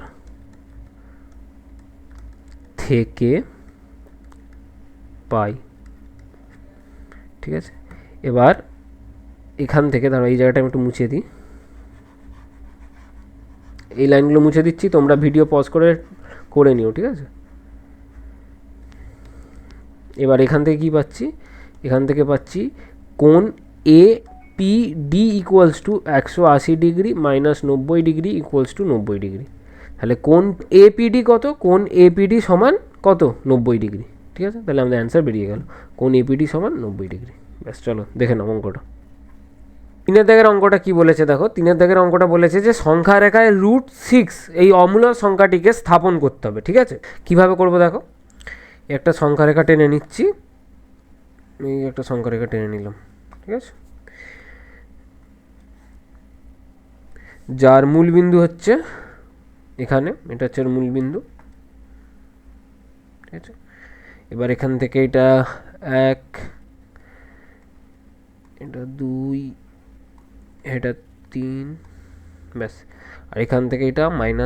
থেকে পাই, ঠিক আছে। এবার এখান থেকে ধরো এই জায়গাটা আমি একটু মুছে দিই, এই লাইনগুলো মুছে দিচ্ছি, তোমরা ভিডিও পজ করে নিও, ঠিক আছে। এবার এখান থেকে কি পাচ্ছি, এখান থেকে পাচ্ছি কোণ A P D equals to 180 degree minus 90 degree equals to 90 degree. তাহলে কোণ এপিডি কত, কোণ এপিডি সমান কত, 90 ডিগ্রি, ঠিক আছে। তাহলে আমাদের অ্যান্সার বেরিয়ে গেল, কোণ এপিডি সমান 90 ডিগ্রি। ব্যাস, চলো দেখে নাও অঙ্কটা। 3 দাগের অঙ্কটা কি বলেছে দেখো, 3 দাগের অঙ্কটা বলেছে যে সংখ্যা রেখায় √6 এই অমূলক সংখ্যাটিকে স্থাপন করতে হবে, ঠিক আছে। কিভাবে করব দেখো, একটা সংখ্যা রেখা টেনে নিচ্ছি, এই একটা সংখ্যা রেখা টেনে নিলাম, ঠিক আছে, যার মূল বিন্দু হচ্ছে এখানে, এটা হচ্ছে মূল বিন্দু, ঠিক আছে। এবার এখান থেকে এটা 1, এটা 2, এটা 3, ব্যাস। আর এখান থেকে এটা -1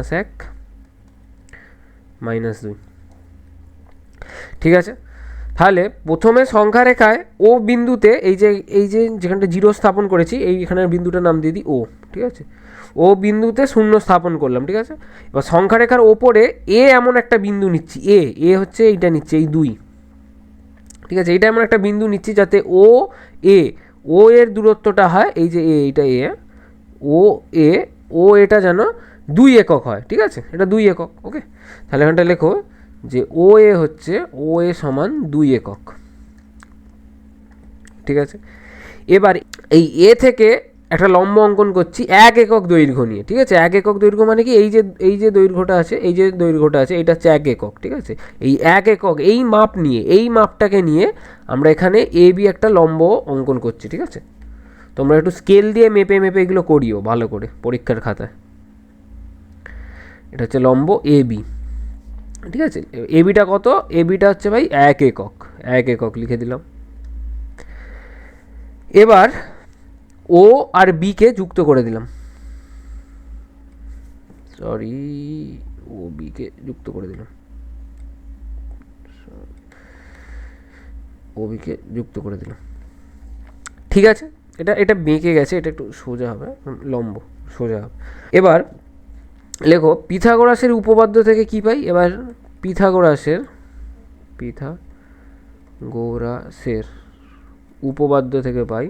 -2, ঠিক আছে। তাহলে প্রথমে সংখ্যা রেখায় ও বিন্দুতে এই যে যেখানটা 0 স্থাপন করেছি, এইখানের বিন্দুটার নাম দিয়ে দিই ও, ঠিক আছে। ও বিন্দুতে 0 স্থাপন করলাম, ঠিক আছে। এবার সংখ্যা রেখার ওপরে এ এমন একটা বিন্দু নিচ্ছি, এ হচ্ছে এইটা নিচ্ছি, এই 2, ঠিক আছে। এইটা এমন একটা বিন্দু নিচ্ছি যাতে ও এর দূরত্বটা হয় এই যে এইটা ও এ ও এটা যেন 2 একক হয়, ঠিক আছে, এটা 2 একক। ওকে, তাহলে এখানটা লেখো যে ও এ হচ্ছে ও এ সমান 2 একক, ঠিক আছে। এবার এই এ থেকে একটা লম্ব অঙ্কন করছি 1 একক দৈর্ঘ্য নিয়ে, ঠিক আছে। 1 একক দৈর্ঘ্য মানে কি, এই যে দৈর্ঘ্যটা আছে, এই যে দৈর্ঘ্যটা আছে, এটা হচ্ছে 1 একক, ঠিক আছে। এই 1 একক এই মাপ নিয়ে, এই মাপটাকে নিয়ে আমরা এখানে এ বি একটা লম্ব অঙ্কন করছি, ঠিক আছে। তোমরা একটু স্কেল দিয়ে মেপে মেপে এগুলো করিও ভালো করে পরীক্ষার খাতায়। এটা হচ্ছে লম্ব এ বি, ঠিক আছে। এ বিটা কত, এ বিটা হচ্ছে ভাই 1 একক, 1 একক লিখে দিলাম। এবার ও আর বিকে যুক্ত করে দিলাম, সরি, ও বিকে যুক্ত করে দিলাম, ও বিকে যুক্ত করে দিলাম, ঠিক আছে। এটা বেঁকে গেছে, এটা একটু সোজা হবে, লম্ব সোজা হবে। এবার লেখো পিথাগোরাসের উপপাদ্য থেকে কি পাই। এবার পিথাগোরাসের উপপাদ্য থেকে পাই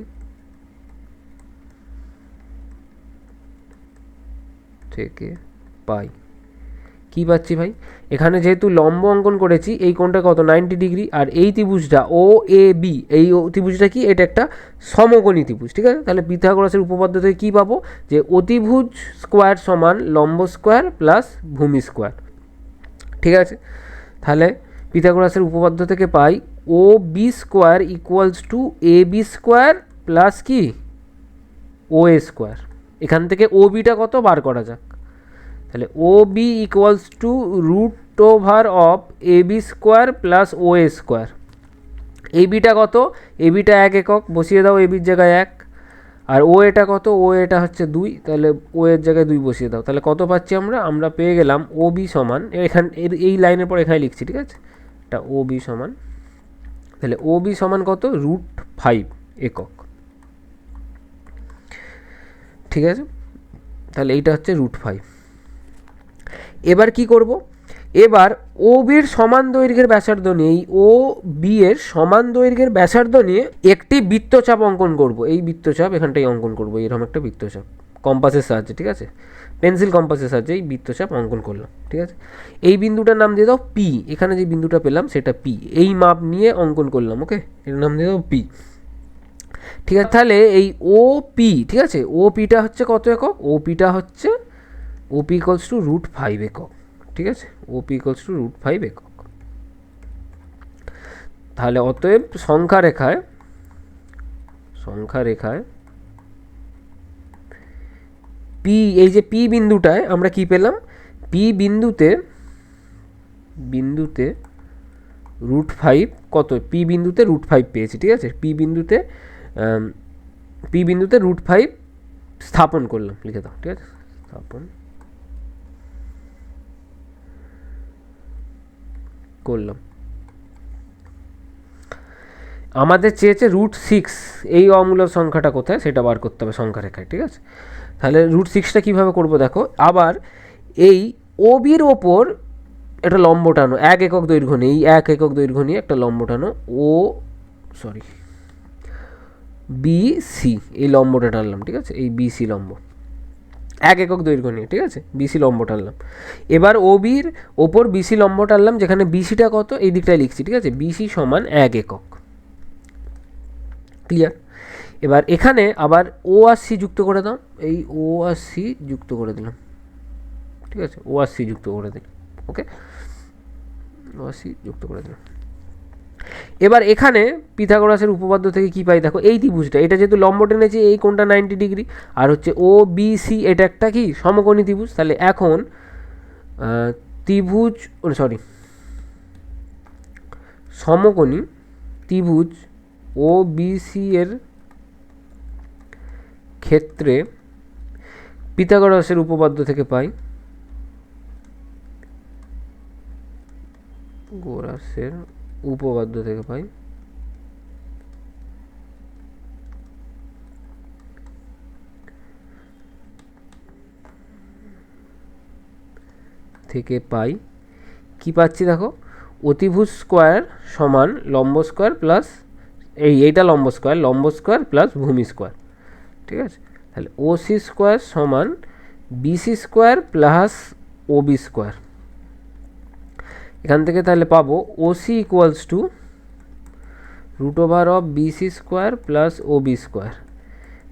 কি পাচ্ছি ভাই, এখানে যেহেতু লম্ব অঙ্কন করেছি, এই কোণটা কত 90 ডিগ্রি, আর এই ত্রিভুজটা ও এ বি, এই ত্রিভুজটা কি, এটা একটা সমকোণী ত্রিভুজ, ঠিক আছে। তাহলে পিথাগোরাসের উপপাদ্য থেকে কী পাবো, যে অতিভুজ স্কোয়ার সমান লম্ব স্কোয়ার প্লাস ভূমি স্কোয়ার, ঠিক আছে। তাহলে পিথাগোরাসের উপপাদ্য থেকে পাই O B square equals to A B square plus কি ও এ স্কোয়ার। এখান থেকে ও বিটা কত বার করা যাক, তাহলে O B equals to root over of A B square plus O A square. A বিটা কত, এ বিটা 1 একক, বসিয়ে দাও এ বির জায়গায় 1, আর ও এটা কত, ও এটা হচ্ছে 2, তাহলে ও এর জায়গায় 2 বসিয়ে দাও। তাহলে কত পাচ্ছি আমরা পেয়ে গেলাম ও বি সমান, এই লাইনের পর এখানে লিখছি, ঠিক আছে, এটা ও বি সমান, তাহলে ও বি সমান কত, √5 একক, ঠিক আছে। তাহলে এইটা হচ্ছে √5। এবার কি করব, এবার ও বির সমান দৈর্ঘ্যের ব্যাসার্ধ নিয়ে, এই ও বি এর সমান দৈর্ঘ্যের ব্যাসার্ধ নিয়ে একটি বৃত্তচাপ অঙ্কন করব। এই বৃত্তচাপ এখানটাই অঙ্কন করব, এরকম একটা বৃত্তচাপ কম্পাসের সাহায্যে, ঠিক আছে, পেন্সিল কম্পাসের সাহায্যে এই বৃত্তচাপ অঙ্কন করলাম, ঠিক আছে। এই বিন্দুটার নাম দিয়ে দাও পি, এখানে যে বিন্দুটা পেলাম সেটা পি, এই মাপ নিয়ে অঙ্কন করলাম, ওকে, এর নাম দিয়ে দাও পি, ঠিক আছে। তাহলে এই ও পি, ঠিক আছে, ও পিটা হচ্ছে কত একক, ও পিটা হচ্ছে ও পি ইকলস টু √5 একক, ঠিক আছে, ও পি ইকলস টু √5 একক। তাহলে অতএব সংখ্যা রেখায় পি, এই যে পি বিন্দুটায় আমরা কি পেলাম, পি বিন্দুতে √5 কত, পি বিন্দুতে √5 পেয়েছি, ঠিক আছে। পি বিন্দুতে √5 স্থাপন করলাম, লিখে দাও, ঠিক আছে, স্থাপন করলাম। আমাদের চেয়েছে √6, এই অমূলক সংখ্যাটা কোথায় সেটা বার করতে হবে সংখ্যা রেখায়, ঠিক আছে। তাহলে √6টা কীভাবে করবো দেখো, আবার এই ও বির ওপর একটা লম্ব টানো, 1 একক দৈর্ঘ্য নিয়ে, এই 1 একক দৈর্ঘ্য নিয়ে একটা লম্ব টানো, বিসি, এই লম্বটা টানলাম, ঠিক আছে, এই বিসি লম্ব 1 একক দৈর্ঘ্য নিয়ে, ঠিক আছে, বিসি লম্ব টানলাম। এবার ও বির ওপর বিসি লম্ব টানলাম, যেখানে বিসিটা কত এই দিকটায় লিখছি, ঠিক আছে, বিসি সমান 1 একক, ক্লিয়ার। এবার এখানে আবার ও আর সি যুক্ত করে দাও, এই ও আর সি যুক্ত করে দিলাম, ঠিক আছে, ও আর সি যুক্ত করে দিলাম, ওকে, ও আর সি যুক্ত করে দিলাম। এবার এখানে পিথাগোরাসের উপপাদ্য থেকে কি পাই দেখো, এই ত্রিভুজটা, এটা যেহেতু লম্ব টেনেছি, এই কোণটা 90 ডিগ্রি, আর হচ্ছে ও বি সি এটা একটা কি সমকোণী ত্রিভুজ। তাহলে এখন সমকোণী ত্রিভুজ ও বি সি এর ক্ষেত্রে পিথাগোরাসের উপপাদ্য থেকে পাই কি পাচ্ছি দেখো, অতিভুজ স্কোয়ার সমান লম্ব স্কোয়ার প্লাস এইটা লম্ব স্কোয়ার প্লাস ভূমি স্কোয়ার, ঠিক আছে। তাহলে ও সি স্কোয়ার সমান BC square plus OB square. এখান থেকে তাহলে পাবো OC equals to root over of BC square plus OB square.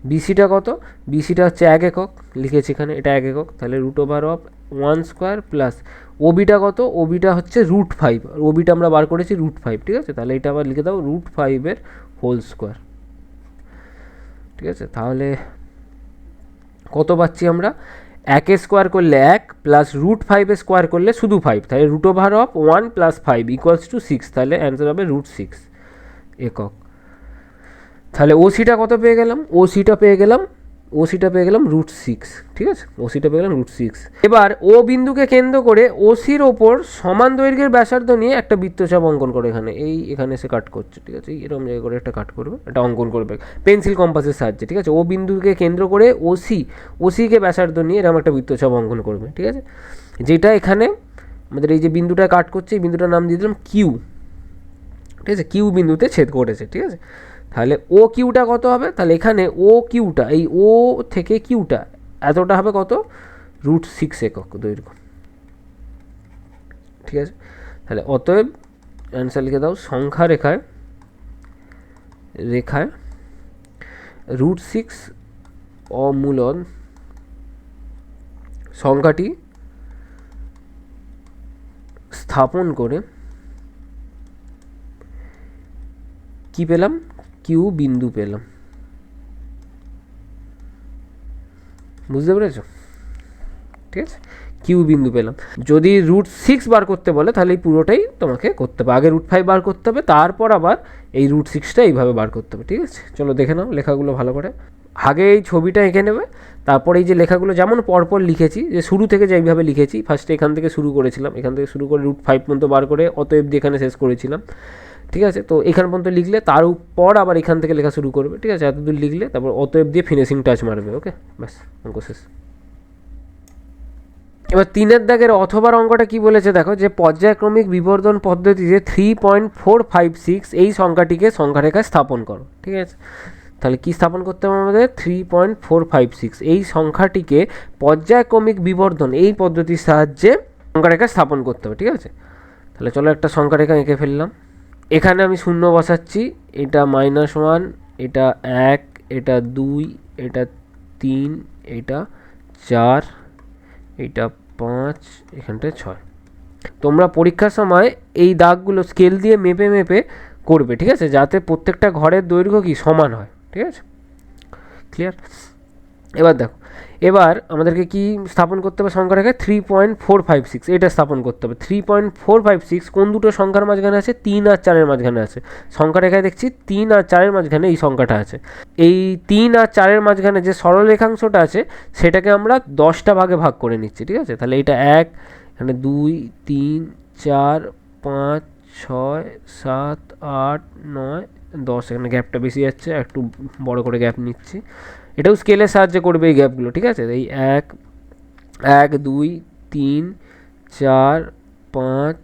বিসিটা কত? বিসিটা হচ্ছে 1 একক, লিখেছি এখানে, এটা 1 একক, তাহলে root over of 1 square plus ওবিটা কত? ওবিটা হচ্ছে √5, আর ওবিটা আমরা বার করেছি √5, ঠিক আছে? তাহলে এটা আবার লিখে দাও √5 হোল স্কোয়ার, ঠিক আছে? তাহলে কত পাচ্ছি আমরা? 1 স্কোয়ার করলে 1 প্লাস √5 স্কোয়ার করলে শুধু 5, তাহলে root over of 1 plus 5 equals to 6, তাহলে অ্যান্সার হবে √6 একক। তাহলে ওসিটা কত পেয়ে গেলাম? ওসিটা পেয়ে গেলাম √6, ঠিক আছে? ওসিটা পেয়ে গেলাম √6। এবার ও বিন্দুকে কেন্দ্র করে ওসির ওপর সমান দৈর্ঘ্যের ব্যাসার্ধ নিয়ে একটা বৃত্তচাপ অঙ্কন করে এখানে এসে কাট করছে, ঠিক আছে? এরকম জায়গায় করে একটা কাট করবে, একটা অঙ্কন করবে পেন্সিল কম্পাসের সাহায্যে, ঠিক আছে? ও বিন্দুকে কেন্দ্র করে ওসিকে ব্যাসার্ধ নিয়ে এরকম একটা বৃত্তচাপ অঙ্কন করবে, ঠিক আছে? যেটা এখানে আমাদের এই যে বিন্দুটা কাট করছে, এই বিন্দুটার নাম দিয়ে দিলাম কিউ, ঠিক আছে? কিউ বিন্দুতে ছেদ করেছে, ঠিক আছে? তাহলে ও কিউটা কত হবে? তাহলে এখানে ও কিউটা, এই ও থেকে কিউটা এতটা হবে কত? √6 একক দৈর্ঘ্য, ঠিক আছে? তাহলে অতএব অ্যান্সার লিখে দাও, সংখ্যা রেখায় √6 অমূলন সংখ্যাটি স্থাপন করে কি পেলাম? কিউ বিন্দু পেলাম। বুঝতে পেরেছ? ঠিক আছে, কিউ বিন্দু পেলাম। যদি √6 বার করতে বলে তাহলে এই পুরোটাই তোমাকে করতে হবে, আগে √5 বার করতে হবে, তারপর আবার এই √6টা এইভাবে বার করতে হবে, ঠিক আছে? চলো দেখে নাও লেখাগুলো ভালো করে। আগে এই ছবিটা এঁকে নেবে, তারপর এই যে লেখাগুলো যেমন পরপর লিখেছি, যে শুরু থেকে যেইভাবে লিখেছি, ফার্স্টে এখান থেকে শুরু করেছিলাম, এখান থেকে শুরু করে √5 পর্যন্ত বার করে অতএব দিয়ে এখানে শেষ করেছিলাম, ঠিক আছে? তো এখান পর্যন্ত লিখলে তার উপর আবার এখান থেকে লেখা শুরু করবে, ঠিক আছে? এতদূর লিখলে তারপর অতএব দিয়ে ফিনিশিং টাচ মারবে, ওকে? ব্যাস, অঙ্ক শেষ। এবার 3-এর দাগের অথবার অঙ্কটা কি বলেছে দেখো, যে পর্যায়ক্রমিক বিবর্ধন পদ্ধতিতে 3.456 এই সংখ্যাটিকে সংখ্যারেখায় স্থাপন করো, ঠিক আছে? তাহলে কি স্থাপন করতে হবে আমাদের? 3.456 এই সংখ্যাটিকে পর্যায়ক্রমিক বিবর্ধন এই পদ্ধতির সাহায্যে সংখ্যারেখায় স্থাপন করতে হবে, ঠিক আছে? তাহলে চলো একটা সংখ্যারেখা এঁকে ফেললাম। এখানে আমি শূন্য বসাচ্ছি, এটা -1, এটা 1, এটা 2, এটা 3, এটা 4, এটা 5, এখানটায় 6। তোমরা পরীক্ষার সময় এই দাগগুলো স্কেল দিয়ে মেপে মেপে করবে, ঠিক আছে? যাতে প্রত্যেকটা ঘরের দৈর্ঘ্য কি সমান হয়, ঠিক আছে? ক্লিয়ার? এবার দেখো, এবার আমাদেরকে কি স্থাপন করতে হবে সংখ্যারেখায়? 3.456 এটা স্থাপন করতে হবে। 3.456 কোন দুটো সংখ্যার মাঝখানে আছে? 3 আর 4-এর মাঝখানে আছে। সংখ্যারেখায় দেখছি 3 আর 4-এর মাঝখানে এই সংখ্যাটা আছে। এই 3 আর 4-এর মাঝখানে যে সরলরেখাংশটা আছে সেটাকে আমরা 10টা ভাগে ভাগ করে নিচ্ছি, ঠিক আছে? তাহলে এটা 1, এখানে 2, 3, 4, 5, 6, 7, 8, 9, 10, এখানে গ্যাপটা বেশি যাচ্ছে, একটু বড় করে গ্যাপ নিচ্ছি। এটাও স্কেলের সাহায্যে করবে এই গ্যাপগুলো, ঠিক আছে? এই 1, 2, 3, 4, 5,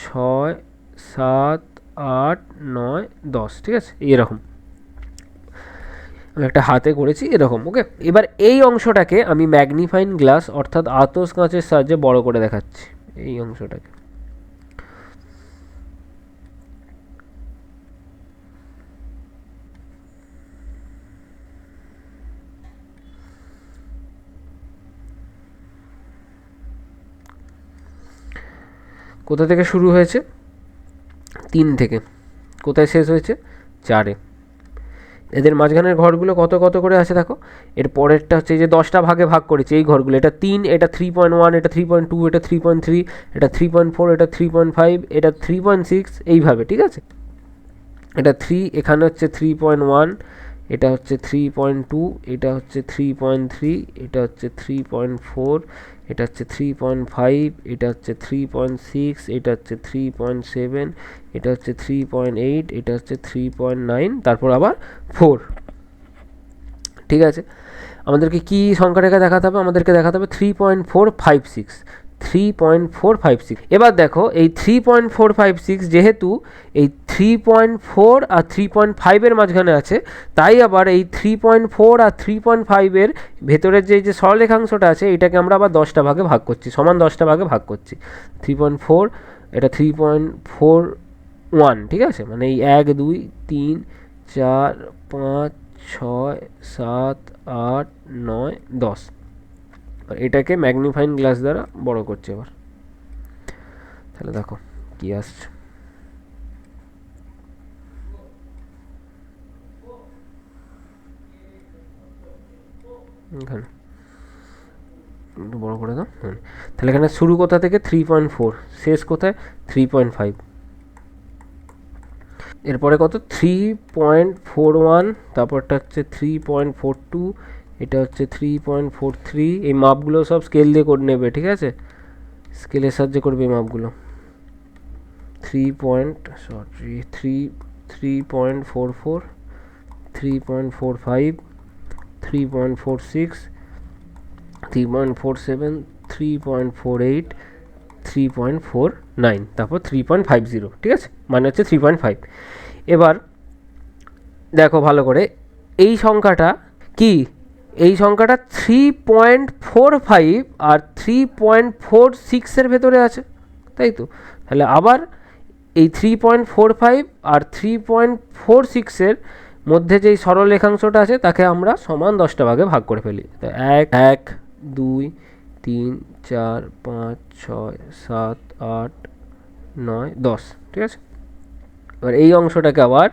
6, 7, 8, 9, 10, ঠিক আছে? এরকম আমি একটা হাতে করেছি এরকম, ওকে? এবার এই অংশটাকে আমি ম্যাগনিফাইং গ্লাস অর্থাৎ আতস কাঁচের সাহায্যে বড় করে দেখাচ্ছি, এই অংশটাকে। কোথা থেকে শুরু হয়েছে? 3 থেকে। কোথায় শেষ হয়েছে? 4-এ। এদের মাঝখানের ঘরগুলো কত কত করে আছে দেখো। এর পরেরটা হচ্ছে যে 10টা ভাগে ভাগ করেছে এই ঘরগুলো, এটা 3, এটা 3.1, এটা 3.2, এটা 3.3, এটা 3.4, এটা 3.5, এটা 3.6, এইভাবে, ঠিক আছে? এটা 3, এখানে হচ্ছে 3.1, এটা হচ্ছে 3.2, এটা হচ্ছে 3.3, এটা হচ্ছে 3.4, এটা হচ্ছে 3.5, এটা হচ্ছে 3.6, এটা হচ্ছে 3.7, এটা হচ্ছে 3.8, এটা হচ্ছে 3.9, তারপর আবার 4, ঠিক আছে? আমাদেরকে কি সংখ্যারেখা দেখাতে হবে? আমাদেরকে দেখাতে হবে 3.456। 3.456। এবার দেখো এই 3.456 যেহেতু এই 3.4 আর 3.5 মাঝখানে আছে, তাই আবার এই 3.4 আর 3.5 ভেতরের যে সরলরেখাংশটা আছে এটাকে আমরা আবার 10টা ভাগে ভাগ করছি, সমান 10টা ভাগে ভাগ করছি। 3.4 এটা 3.41, ঠিক আছে, মানে এই 1 2 3 4 5 6 7 8 9 10। এটাকে ম্যাগনিফাইং গ্লাস দ্বারা বড় করছে এবার। তাহলে দেখো কি আসছে, এখানে একটু বড় করে দাও। তাহলে এখানে শুরু কোথা থেকে 3.4, শেষ কোথায় 3.5, এরপরে কত 3.41, তারপরটা হচ্ছে 3.42, এটা হচ্ছে 3.43। এই মাপগুলো সব স্কেল দিয়ে করে নেবে, ঠিক আছে, স্কেলের সাহায্যে করবে এই মাপগুলো। 3.44, 3.45, 3.46, 3.47, 3.48, 3.49, তারপর 3.50, ঠিক আছে, মানে হচ্ছে 3.5। এবার দেখো ভালো করে, এই সংখ্যাটা কি, এই সংখ্যাটা 3.45 আর 3.46 ভেতরে আছে, তাই তো। তাহলে আবার এই 3.45 আর 3.46 মধ্যে যেই সরল রেখাংশটা আছে তাকে আমরা সমান 10টা ভাগে ভাগ করে ফেলি। 1 2 3 4 5 6 7 8 9 10, ঠিক আছে। এবার এই অংশটাকে আবার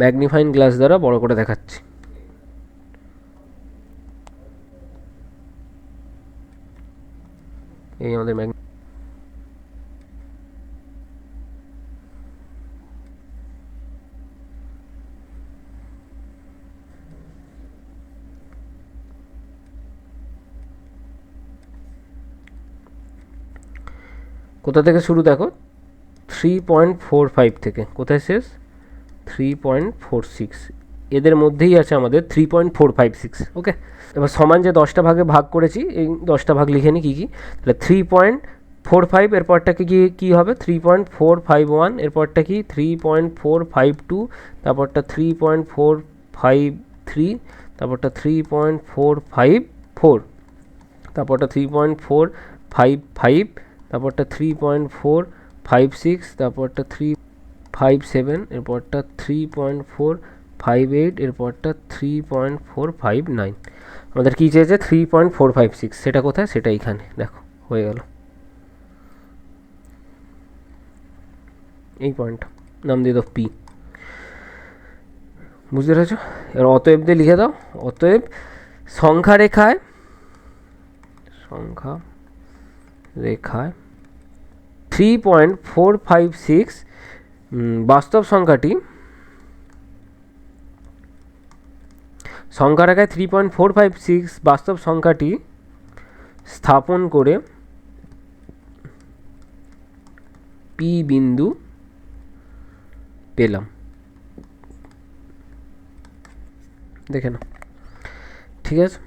ম্যাগনিফাইং গ্লাস দ্বারা বড় করে দেখাচ্ছি। এই আমাদের কোথা থেকে শুরু দেখো, 3.45 থেকে, কোথায় শেষ 3.46, এদের মধ্যেই আছে আমাদের 3.456। ওকে, এবার সমান যে 10টা ভাগে ভাগ করেছি, এই 10টা ভাগ লিখে নিই কী কী। তাহলে 3.45 এরপরটা কী হবে 3.451, এরপরটা কি 3.452, তারপরটা 3.453, তারপরটা 3.454, তারপরটা 3.455, তারপরটা 3.456, তারপরটা 3.57, এরপরটা 3.458, এরপরটা 3.459। আমাদের কী চেয়েছে 3.456, সেটা কোথায়, সেটা এইখানে দেখো হয়ে গেল। এই পয়েন্টটা নাম দিয়ে দাও পি, বুঝতে পেরেছ। এবার অতএব দিয়ে লিখে দাও, অতএব সংখ্যা রেখায় 3.456 বাস্তব সংখ্যাটি, সংখ্যা রেখায় 3.456 বাস্তব সংখ্যাটি স্থাপন করে পি বিন্দু পেলাম। দেখে নাও, ঠিক আছে।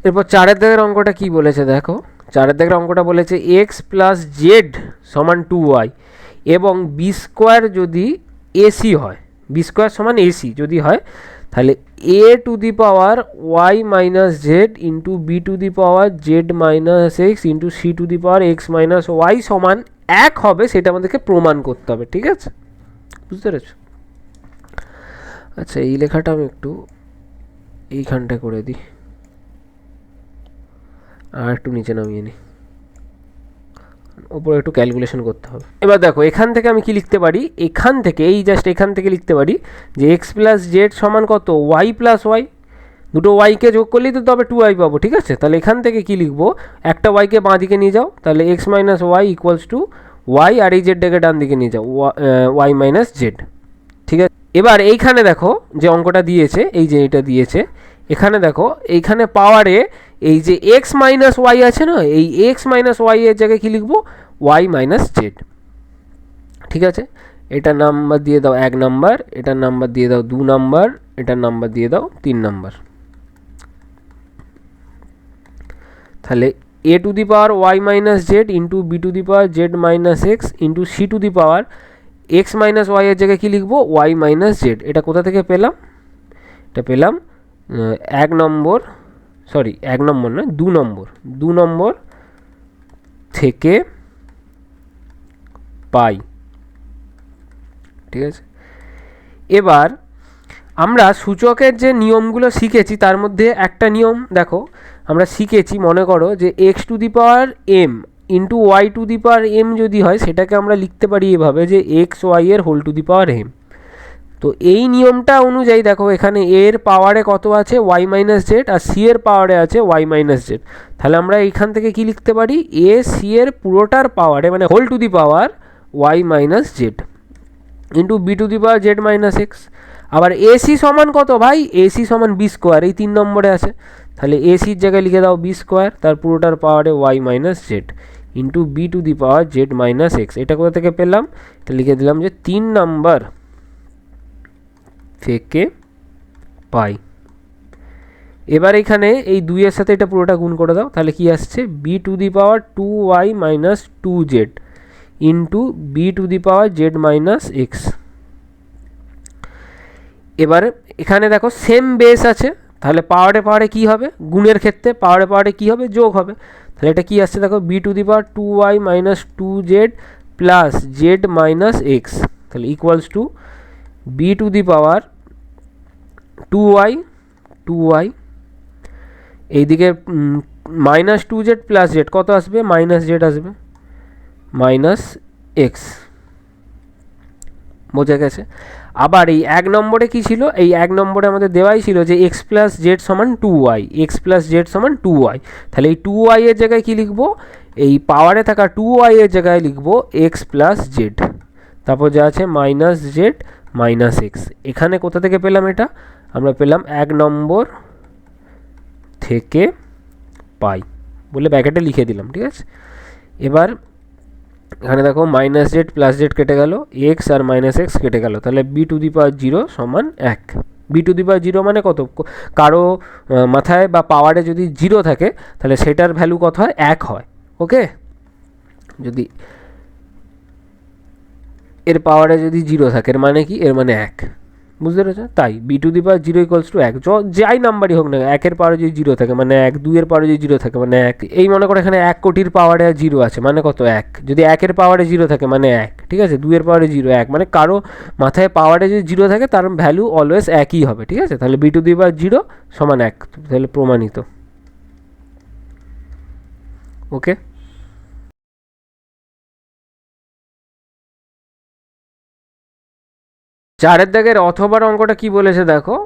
এরপর 4 দাগের অঙ্কটা কি বলেছে দেখো, 4 দাগের অঙ্কটা বলেছে x প্লাস জেড সমান 2y এবং বি স্কোয়ার যদি এসি হয়, বি স্কোয়ার সমান এসি যদি হয়, তাহলে a to the power y minus Z into B to the power Z minus X into C to the power X minus Y সমান 1 হবে, সেটা আমাদেরকে প্রমাণ করতে হবে, ঠিক আছে, বুঝতে পেরেছো। আচ্ছা, এই লেখাটা আমি একটু এইখানটা করে দিই, আর একটু নিচে নামিয়ে নিই, ওপরে একটু ক্যালকুলেশন করতে হবে। এবার দেখো এখান থেকে আমি কি লিখতে পারি, এখান থেকে এই জাস্ট এখান থেকে লিখতে পারি যে এক্স প্লাস জেড সমান কত ওয়াই প্লাস ওয়াই, দুটো ওয়াইকে যোগ করলেই তো তবে 2y পাবো, ঠিক আছে। তাহলে এখান থেকে কি লিখবো, একটা ওয়াইকে বাঁ দিকে নিয়ে যাও, তাহলে x minus y equals to y, আর এই জেডটাকে ডান দিকে নিয়ে যাও, ওয়াই মাইনাস জেড, ঠিক আছে। এবার এইখানে দেখো যে অঙ্কটা দিয়েছে, এই যে এটা দিয়েছে, এখানে দেখো এইখানে পাওয়ারে এই যে এক্স মাইনাস ওয়াই আছে না, এই এক্স মাইনাস ওয়াই এর জায়গায় কী লিখবো ওয়াই মাইনাস জেড, ঠিক আছে। এটার নাম্বার দিয়ে দাও 1 নাম্বার, এটার নাম্বার দিয়ে দাও 2 নাম্বার, এটার নাম্বার দিয়ে দাও 3 নাম্বার। তাহলে a to the power Y minus Z into B to the power Z minus X into C to the power X minus Y এর জায়গায় কী লিখবো, ওয়াই মাইনাস জেড। এটা কোথা থেকে পেলাম, এটা পেলাম 1 নম্বর, সরি 1 নম্বর নয় 2 নম্বর থেকে পাই। ঠিক আছে, এবার আমরা সূচকের যে নিয়মগুলো শিখেছি তার মধ্যে একটা নিয়ম দেখো আমরা শিখেছি, মনে করো যে X to the power M into Y to the power M যদি হয় সেটাকে আমরা লিখতে পারি এভাবে যে এক্স ওয়াই এর whole to the power M. তো এই নিয়মটা অনুযায়ী দেখো এখানে এর পাওয়ারে কত আছে, ওয়াই মাইনাস জেড, আর সি এর পাওয়ারে আছে ওয়াই মাইনাস জেড। তাহলে আমরা এইখান থেকে কি লিখতে পারি, এ সি এর পুরোটার পাওয়ারে মানে whole to the power Y minus Z into B to the power Z minus X. আবার এসি সমান কত ভাই, এসি সমান বি স্কোয়ার, এই 3 নম্বরে আছে। তাহলে এসির জায়গায় লিখে দাও বি স্কোয়ার, তার পুরোটার পাওয়ারে Y minus Z into B to the power Z minus X. এটা কোথা থেকে পেলাম, এটা লিখে দিলাম যে 3 নম্বর থেকে পাই। এবার এখানে এই 2 এর সাথে এটা পুরোটা গুণ করে দাও, তাহলে কি আসছে, B to the power 2y minus 2z into B to the power Z minus X. এবার এখানে দেখো সেম বেস আছে, তাহলে পাওয়ারে কী হবে, গুণের ক্ষেত্রে পাওয়ারে কী হবে, যোগ হবে। তাহলে এটা কি আসছে দেখো, b to the power 2y minus 2z plus z minus x, তাহলে equals to b to the power 2y এইদিকে মাইনাস 2z প্লাস জেড কত আসবে, মাইনাস জেড আসবে মাইনাস এক্স। বোঝা গেছে। আবার এই 1 নম্বরে কী ছিল, এই 1 নম্বরে আমাদের দেওয়াই ছিল যে এক্স প্লাস জেড সমান 2y, এক্স প্লাস জেড সমান 2y। তাহলে এই 2y এর জায়গায় কী লিখবো, এই পাওয়ারে থাকা 2y এর জায়গায় লিখবো এক্স প্লাস জেড, তারপর যা আছে মাইনাস জেড মাইনাস এক্স। এখানে কোথা থেকে পেলাম এটা, আমরা পেলাম 1 নম্বর থেকে পাই বলে ব্র্যাকেটে লিখে দিলাম। ঠিক আছে, এবার এখানে দেখো মাইনাস জেড প্লাস জেড কেটে গেল, এক্স আর মাইনাস এক্স কেটে গেল, তাহলে বি টু দি পাওয়ার 0 সমান 1। বি টু দি পাওয়ার 0 মানে কত, কারো মাথায় বা পাওয়ারে যদি 0 থাকে তাহলে সেটার ভ্যালু কত হয়, 1 হয়। ওকে, যদি এর পাওয়ারে যদি 0 থাকে এর মানে কি, এর মানে 1, বুঝতে পেরেছো। তাই B to the power 0 equals to 1, যাই নাম্বারই হোক না, 1 এর পাওয়ারে যদি 0 থাকে মানে 1, 2 এর পাওয়ারে যদি 0 থাকে মানে 1। এই মনে করো এখানে 1 কোটির পাওয়ারে 0 আছে মানে কত, 1। যদি 1 এর পাওয়ারে 0 থাকে মানে 1, ঠিক আছে। 2 এর পাওয়ারে 0, 1, মানে কারো মাথায় পাওয়ারে যদি 0 থাকে তার ভ্যালু অলওয়েজ একই হবে। ঠিক আছে, তাহলে বি টু দি পাওয়ার 0 সমান 1, তাহলে প্রমাণিত। ওকে, চারের দাগের অথবার অঙ্কটা কি বলেছে দেখো,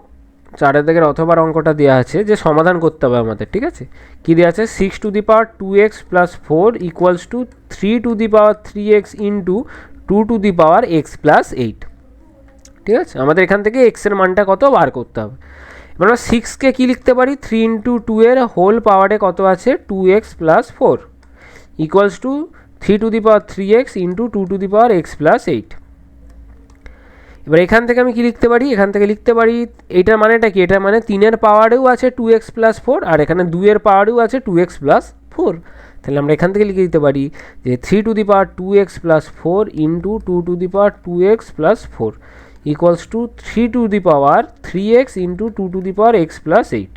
চারের দাগের অথবার অঙ্কটা দেওয়া আছে যে সমাধান করতে হবে আমাদের। ঠিক আছে, কি দেওয়া আছে, 6 two the power 2x plus 4 equals to 3 to the power 3x into 2 to the power x plus 8। ঠিক আছে, আমাদের এখান থেকে x এর মানটা কত বার করতে হবে। এবার আমরা 6কে কী লিখতে পারি, 3 ইন্টু 2 এর হোল পাওয়ারে কত আছে, 2x plus 4 equals to 3 to the power 3x into 2 to the power x plus 8। এবার এখান থেকে আমি কি লিখতে পারি, এখান থেকে লিখতে পারি এইটার মানেটা কি, এটার মানে 3 এর পাওয়ারেও আছে 2x প্লাস 4 আর এখানে 2 এর পাওয়ারেও আছে 2x প্লাস 4। তাহলে আমরা এখান থেকে লিখে দিতে পারি যে 3 to the power 2x plus 4 into 2 to the power 2x plus 4 equals to 3 to the power 3x into 2 to the power x plus 8।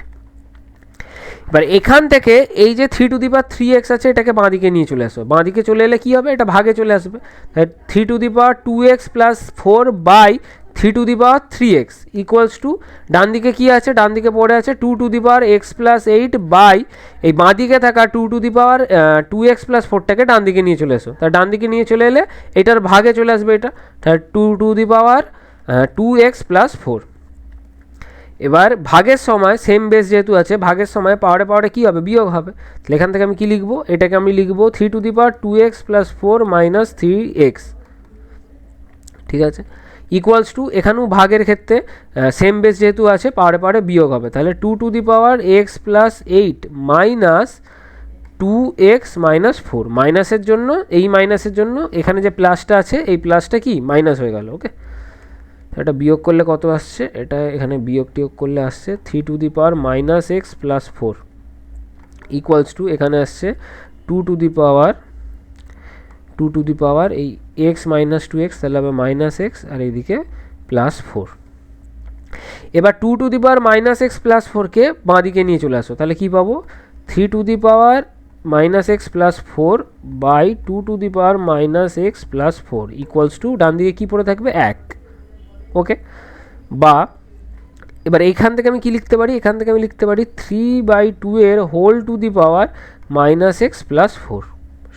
এবার এখান থেকে এই যে 3 টু দি পাওয়ার 3x আছে এটাকে বাঁদিকে নিয়ে চলে আসবে, বাঁদিকে চলে এলে কী হবে, এটা ভাগে চলে আসবে। তাই 3 to the power 2x plus 4 by 3 to the power 3x equals to ডান দিকে কী আছে, ডান দিকে পড়ে আছে 2 to the power x plus 8 by এই বাঁদিকে থাকা 2 to the power 2x plus 4টাকে ডান দিকে নিয়ে চলে এসো। তাই ডান দিকে নিয়ে চলে এলে এটার ভাগে চলে আসবে এটা, তাই 2 to the power 2x plus 4। এবার ভাগের সময় সেম বেস যেহেতু আছে, ভাগের সময় পাওয়ারে কী হবে, বিয়োগ হবে। তাহলে এখান থেকে আমি কী লিখবো, এটাকে আমি লিখবো 3 to the power 2x plus 4 minus 3x। ঠিক আছে, ইকুয়ালস টু এখানেও ভাগের ক্ষেত্রে সেম বেস যেহেতু আছে পাওয়ারে বিয়োগ হবে, তাহলে 2 to the power x plus 8 minus 2x minus 4। মাইনাসের জন্য এই মাইনাসের জন্য এখানে যে প্লাসটা আছে এই প্লাসটা কি মাইনাস হয়ে গেল। ওকে, এটা বিয়োগ করলে কত আসছে, এটা এখানে বিয়োগ টিয়োগ করলে আসছে 3 to the power minus x plus 4 equals two এখানে আসছে 2 এই এক্স মাইনাস 2x, তাহলে হবে মাইনাস এক্স, আর এইদিকে +4। এবার 2 - x + 4কে বাঁ দিকে নিয়ে চলে আসো, তাহলে কি পাবো 3 - x + 4 by 2 - x + 4 equals to ডান দিকে কী পড়ে থাকবে 1। ওকে, বা এবার এইখান থেকে আমি কি লিখতে পারি, এখান থেকে আমি লিখতে পারি 3/2 এর whole to the power -x + 4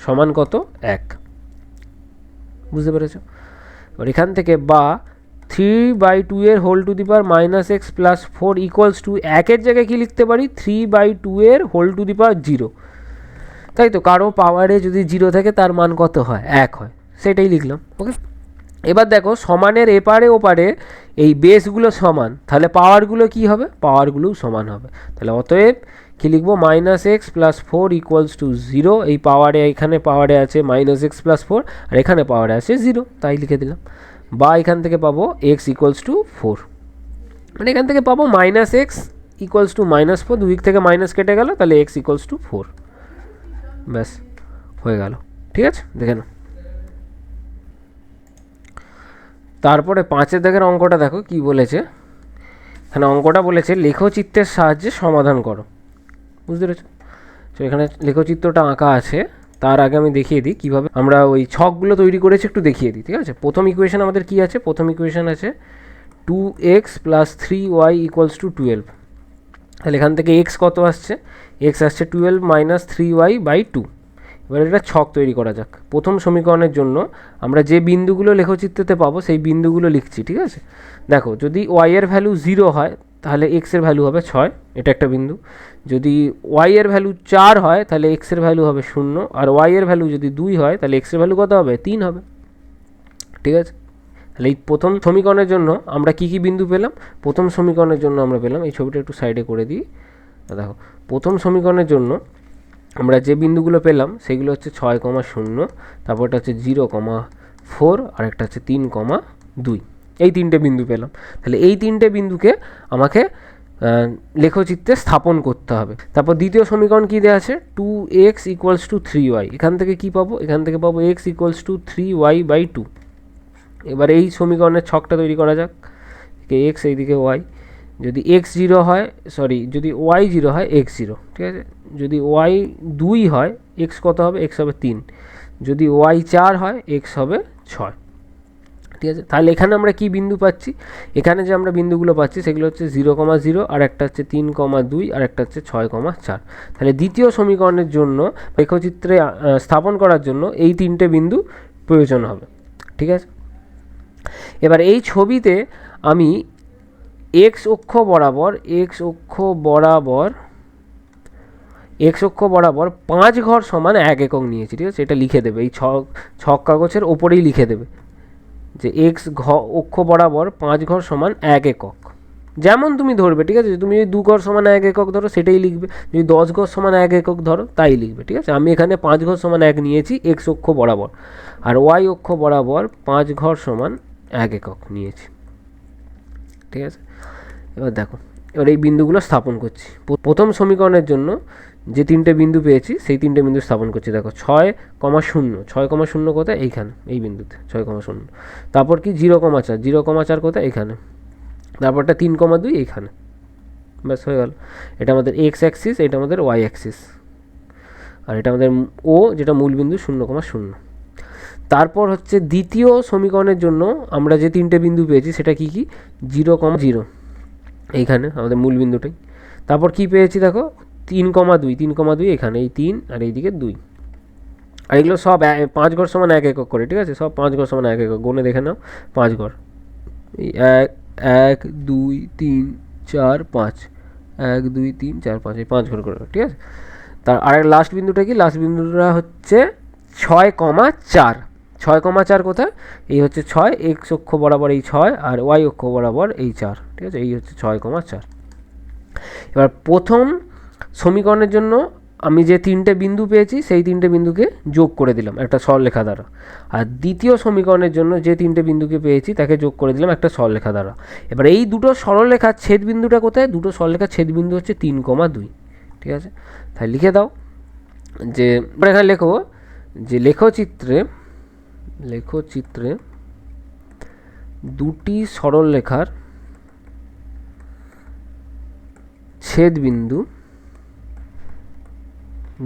সমান কত 1। বুঝতে পেরেছ? এবার এখান থেকে বা 3/2 এর whole to the power -x + 4 equals to 1-এর জায়গায় কি লিখতে পারি 3/2 এর হোল টু দি পাওয়ার 0, তাই তো? কারো পাওয়ারে যদি 0 থাকে তার মান কত হয় 1 হয়, সেটাই লিখলাম। ওকে, এবার দেখো সমানের এপারে ওপারে এই বেসগুলো সমান, তাহলে পাওয়ারগুলো কি হবে, পাওয়ারগুলোও সমান হবে। তাহলে অতএব কি লিখবো -x + 4 ইকুয়ালস টু 0। এই পাওয়ারে এখানে পাওয়ারে আছে -x + 4 আর এখানে পাওয়ারে আছে 0, তাই লিখে দিলাম। বা এখান থেকে পাবো x ইকুয়ালস টু 4, মানে এখান থেকে পাবো -x ইকুয়ালস টু -4, দুই দিক থেকে মাইনাস কেটে গেল, তাহলে x ইকুয়ালস টু 4। ব্যাস হয়ে গেল। ঠিক আছে, দেখে নাও। তারপরে 5-এর দাগের অঙ্কটা দেখো কি বলেছে। এখানে অঙ্কটা বলেছে লেখচিত্রের সাহায্যে সমাধান করো। বুঝতে পেরেছো? তো এখানে লেখচিত্রটা আঁকা আছে, তার আগে আমি দেখিয়ে দিই কীভাবে আমরা ওই ছকগুলো তৈরি করেছি, একটু দেখিয়ে দিই। ঠিক আছে, প্রথম ইকুয়েশন আমাদের কি আছে, প্রথম ইকুয়েশন আছে 2x + 3y ইকুয়ালস টু 12। তাহলে এখান থেকে x কত আসছে, x আসছে 12 - 3y/2। এবার এটা ছক তৈরি করা যাক। প্রথম সমীকরণের জন্য আমরা যে বিন্দুগুলো লেখচিত্রতে পাবো সেই বিন্দুগুলো লিখছি। ঠিক আছে, দেখো যদি y এর ভ্যালু 0 হয় তাহলে x এর ভ্যালু হবে 6, এটা একটা বিন্দু। যদি y এর ভ্যালু 4 হয় তাহলে x এর ভ্যালু হবে 0, আর y এর ভ্যালু যদি 2 হয় তাহলে x এর ভ্যালু কত হবে 3 হবে। ঠিক আছে, তাহলে এই প্রথম সমীকরণের জন্য আমরা কি কি বিন্দু পেলাম, প্রথম সমীকরণের জন্য আমরা পেলাম, এই ছবিটা একটু সাইডে করে দিই। দেখো প্রথম সমীকরণের জন্য আমরা যে বিন্দুগুলো পেলাম সেগুলো হচ্ছে 6,0, তারপরটা হচ্ছে 0,4 আর একটা হচ্ছে 3,2, এই তিনটে বিন্দু পেলাম। তাহলে এই তিনটে বিন্দুকে আমাকে লেখচিত্রে স্থাপন করতে হবে। তারপর দ্বিতীয় সমীকরণ কী দেওয়া আছে 2x ইকুয়ালস টু 3y, এখান থেকে কি পাবো, এখান থেকে পাবো x ইকুয়ালস টু 3y/2। এবার এই সমীকরণের ছকটা তৈরি করা যাক, x এইদিকে y, যদি x 0 হয়, যদি y 0 হয় x 0। ঠিক আছে, যদি y 2 হয় x কত হবে, x হবে 3, যদি y 4 হয় x হবে 6। ঠিক আছে, তাহলে এখানে আমরা কি বিন্দু পাচ্ছি, এখানে যে আমরা বিন্দুগুলো পাচ্ছি সেগুলো হচ্ছে 0,0 আর একটা হচ্ছে 3,2 আর একটা হচ্ছে 6,4। তাহলে দ্বিতীয় সমীকরণের জন্য লেখচিত্রে স্থাপন করার জন্য এই তিনটে বিন্দু প্রয়োজন হবে। ঠিক আছে, এবার এই ছবিতে আমি x অক্ষ বরাবর 5 ঘর সমান 1 একক নিয়েছি। ঠিক আছে, এটা লিখে দেবে, এই ছক কাগজের ওপরেই লিখে দেবে যে x অক্ষ বরাবর 5 ঘর সমান 1 একক, যেমন তুমি ধরবে। ঠিক আছে, তুমি যদি 2 ঘর সমান 1 একক ধরো সেটাই লিখবে, যদি 10 ঘর সমান 1 একক ধরো তাই লিখবে। ঠিক আছে, আমি এখানে 5 ঘর সমান 1 নিয়েছি x অক্ষ বরাবর, আর y অক্ষ বরাবর 5 ঘর সমান 1 একক নিয়েছি। ঠিক আছে, এবার দেখো, এবার এই বিন্দুগুলো স্থাপন করছি। প্রথম সমীকরণের জন্য যে তিনটে বিন্দু পেয়েছি সেই তিনটে বিন্দু স্থাপন করছি। দেখো 6,0 কোথায়, এইখানে এই বিন্দুতে 6,0। তারপর কি 0,4 কোথায়, এইখানে। তারপরটা 3,2 এইখানে। ব্যাস হয়ে গেল। এটা আমাদের এক্স অ্যাক্সিস, এটা আমাদের ওয়াই অ্যাক্সিস, আর এটা আমাদের ও যেটা মূল বিন্দু 0,0। তারপর হচ্ছে দ্বিতীয় সমীকরণের জন্য আমরা যে তিনটে বিন্দু পেয়েছি সেটা কি কি 0,0 এইখানে আমাদের মূল বিন্দুটাই। তারপর কি পেয়েছি দেখো 3,2 এখানে, এই 3 আর এইদিকে 2, আর এগুলো সব 5 ঘর সমান 1 একক করে। ঠিক আছে, সব 5 ঘর সমান 1 একক, গুণে দেখে নাও 5 ঘর, এই 1 2 3 4 5, 1 2 3 4 5, এই 5 ঘর করে। ঠিক আছে, তার আর লাস্ট বিন্দুটা কি, লাস্ট বিন্দুটা হচ্ছে 6,4 কোথায়, এই হচ্ছে 6, এক্স অক্ষ বরাবর এই 6 আর ওয়াই অক্ষ বরাবর এই 4। ঠিক আছে, এই হচ্ছে 6,4। এবার প্রথম সমীকরণের জন্য আমি যে তিনটে বিন্দু পেয়েছি সেই তিনটে বিন্দুকে যোগ করে দিলাম একটা সরলরেখা দ্বারা, আর দ্বিতীয় সমীকরণের জন্য যে তিনটে বিন্দুকে পেয়েছি তাকে যোগ করে দিলাম একটা সরলরেখা দ্বারা। এবার এই দুটো সরলরেখার ছেদ বিন্দুটা কোথায়, দুটো সরলরেখার ছেদ বিন্দু হচ্ছে 3,2। ঠিক আছে, তাই লিখে দাও যে এখানে লেখো যে লেখচিত্রে দুটি সরল রেখার ছেদ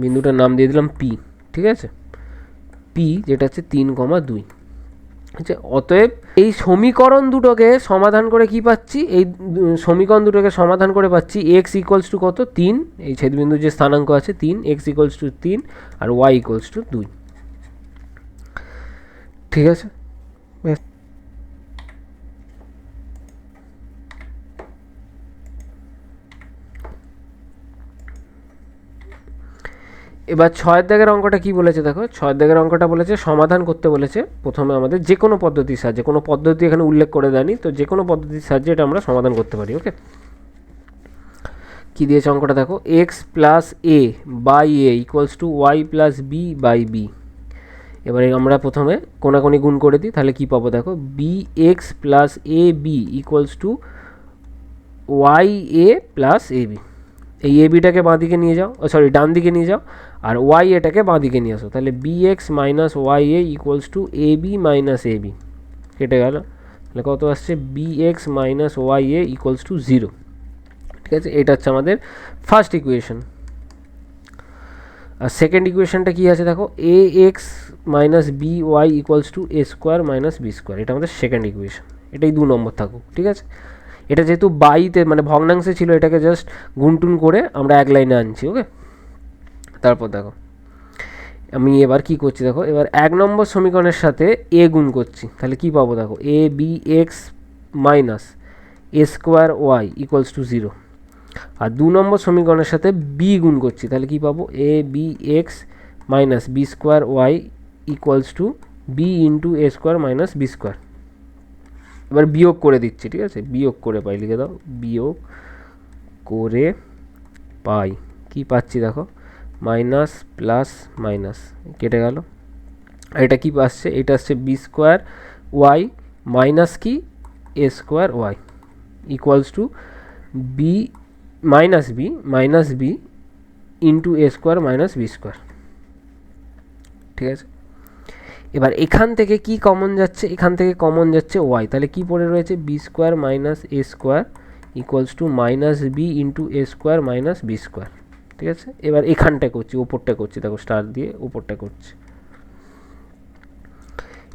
বিন্দুটার নাম দিয়ে দিলাম পি। ঠিক আছে, পি যেটা হচ্ছে 3,2। আচ্ছা, অতএব এই সমীকরণ দুটোকে সমাধান করে কি পাচ্ছি, এই সমীকরণ দুটোকে সমাধান করে পাচ্ছি এক্স ইকুয়ালস টু কত 3, এই ছেদবিন্দুর যে স্থানাঙ্ক আছে 3, এক্স ইকুয়ালস টু 3 আর ওয়াই ইকুয়ালস টু 2। ঠিক আছে, এবার 6 দাগের অঙ্কটা কি বলেছে দেখো, 6 দাগের অঙ্কটা বলেছে সমাধান করতে বলেছে। প্রথমে আমাদের যে কোনো পদ্ধতির সাহায্যে, কোনো পদ্ধতি এখানে উল্লেখ করে দেয়নি, তো যে কোনো পদ্ধতির সাহায্যে এটা আমরা সমাধান করতে পারি। ওকে, কি দিয়েছে অঙ্কটা দেখো, X plus A by A equals to Y plus B by B. এবারে আমরা প্রথমে কোনাকুনি গুণ করে দিই, তাহলে কি পাবো দেখো, B X plus A B equals to Y A plus A B. এই এ বিটাকে বাঁ দিকে নিয়ে যাও, সরি ডান দিকে নিয়ে যাও, আর ওয়াই এটাকে বাঁ দিকে নিয়ে আসো, তাহলে b x minus y a equals to A b minus a b. কেটে গেল, তাহলে কত আসছে, b x minus y a equals to 0। ঠিক আছে, এটা হচ্ছে আমাদের ফার্স্ট ইকুয়েশন। আর সেকেন্ড ইকুয়েশনটা কী আছে দেখো, a x minus b y equals to a square minus B square. এটা আমাদের সেকেন্ড ইকুয়েশন, এটাই 2 নম্বর থাকুক। ঠিক আছে, এটা যেহেতু বাইতে মানে ভগ্নাংশে ছিল, এটাকে জাস্ট গুনটুন করে আমরা এক লাইনে আনছি। ওকে, তারপর দেখো আমি এবার কি করছি দেখো, এবার 1 নম্বর সমীকরণের সাথে এ গুণ করছি, তাহলে কি পাবো দেখো, a b x minus A square y equals to 0। আর 2 নম্বর সমীকরণের সাথে বি গুণ করছি, তাহলে কি পাবো, a b x minus B square y equals to b into A square minus B square. এবার বিয়োগ করে দিচ্ছি। ঠিক আছে, বিয়োগ করে পাই, লিখে দাও, বিয়োগ করে পাই কি পাচ্ছি দেখো, মাইনাস প্লাস মাইনাস কেটে গেল। আর এটা কী আসছে, এটা আসছে বি স্কোয়ার ওয়াই মাইনাস কি a square y equals to b minus B into A square minus B square. ঠিক আছে, এবার এখান থেকে কি কমন যাচ্ছে, এখান থেকে কমন যাচ্ছে ওয়াই, তাহলে কি পড়ে রয়েছে, B square minus A square equals to minus B into A square minus B square. ঠিক আছে, এবার এখানটা করছি, ওপরটা করছি, দেখো স্টার দিয়ে ওপরটা করছি।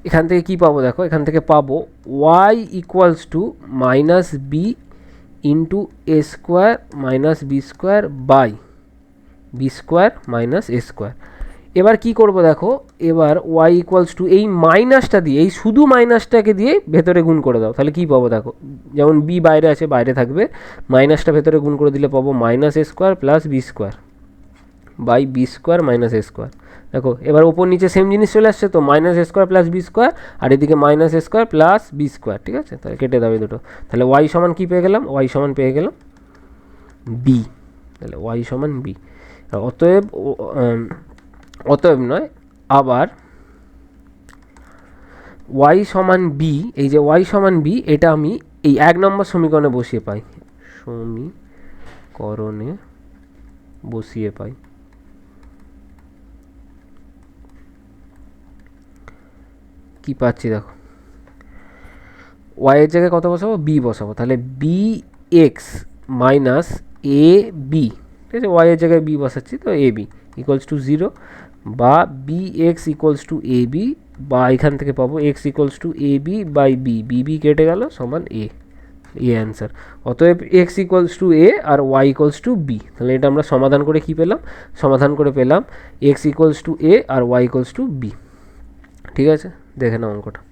এখান থেকে কি পাবো দেখো, এখান থেকে পাবো Y equals to minus B into A square minus B square by B square minus A square. এবার কি করব দেখো, এবার ওয়াই ইকুয়ালস টু এই মাইনাসটা দিয়ে, এই শুধু মাইনাসটাকে দিয়ে ভেতরে গুণ করে দাও, তাহলে কি পাবো দেখো, যেমন বি বাইরে আছে বাইরে থাকবে, মাইনাসটা ভেতরে গুণ করে দিলে পাবো minus A square plus B square by B square minus A square. দেখো এবার ওপর নিচে সেম জিনিস চলে আসছে, তো মাইনাস এ স্কোয়ার প্লাস বি স্কোয়ার, আর এদিকে মাইনাস এ স্কোয়ার প্লাস বি স্কোয়ার। ঠিক আছে, তাহলে কেটে দাও এই দুটো, তাহলে ওয়াই সমান কী পেয়ে গেলাম, ওয়াই সমান পেয়ে গেলাম বি। তাহলে ওয়াই সমান বি। অতএব নয়, আবার ওয়াই সমান বি, এই যে ওয়াই সমান বি, এটা আমি এই 1 নম্বর সমীকরণে বসিয়ে পাই, কি পাচ্ছি দেখো, ওয়াই এর জায়গায় কত বসাবো, বি বসাবো, তাহলে b x minus a B. ঠিক আছে, ওয়াই এর জায়গায় বি বসাচ্ছি, তো এ বি ইকুয়ালস টু 0 বা B X equals to A B, বা এখান থেকে পাবো X equals to A B by B, B কেটে গেল সমান এ, অ্যান্সার। অতএব এক্স ইকুয়ালস টু এ আর ওয়াই ইকুয়ালস টু বি। তাহলে এটা আমরা সমাধান করে কি পেলাম, সমাধান করে পেলাম এক্স ইকুয়ালস টু এ আর ওয়াই ইকুয়ালস টু বি। ঠিক আছে, দেখে নাও অঙ্কটা।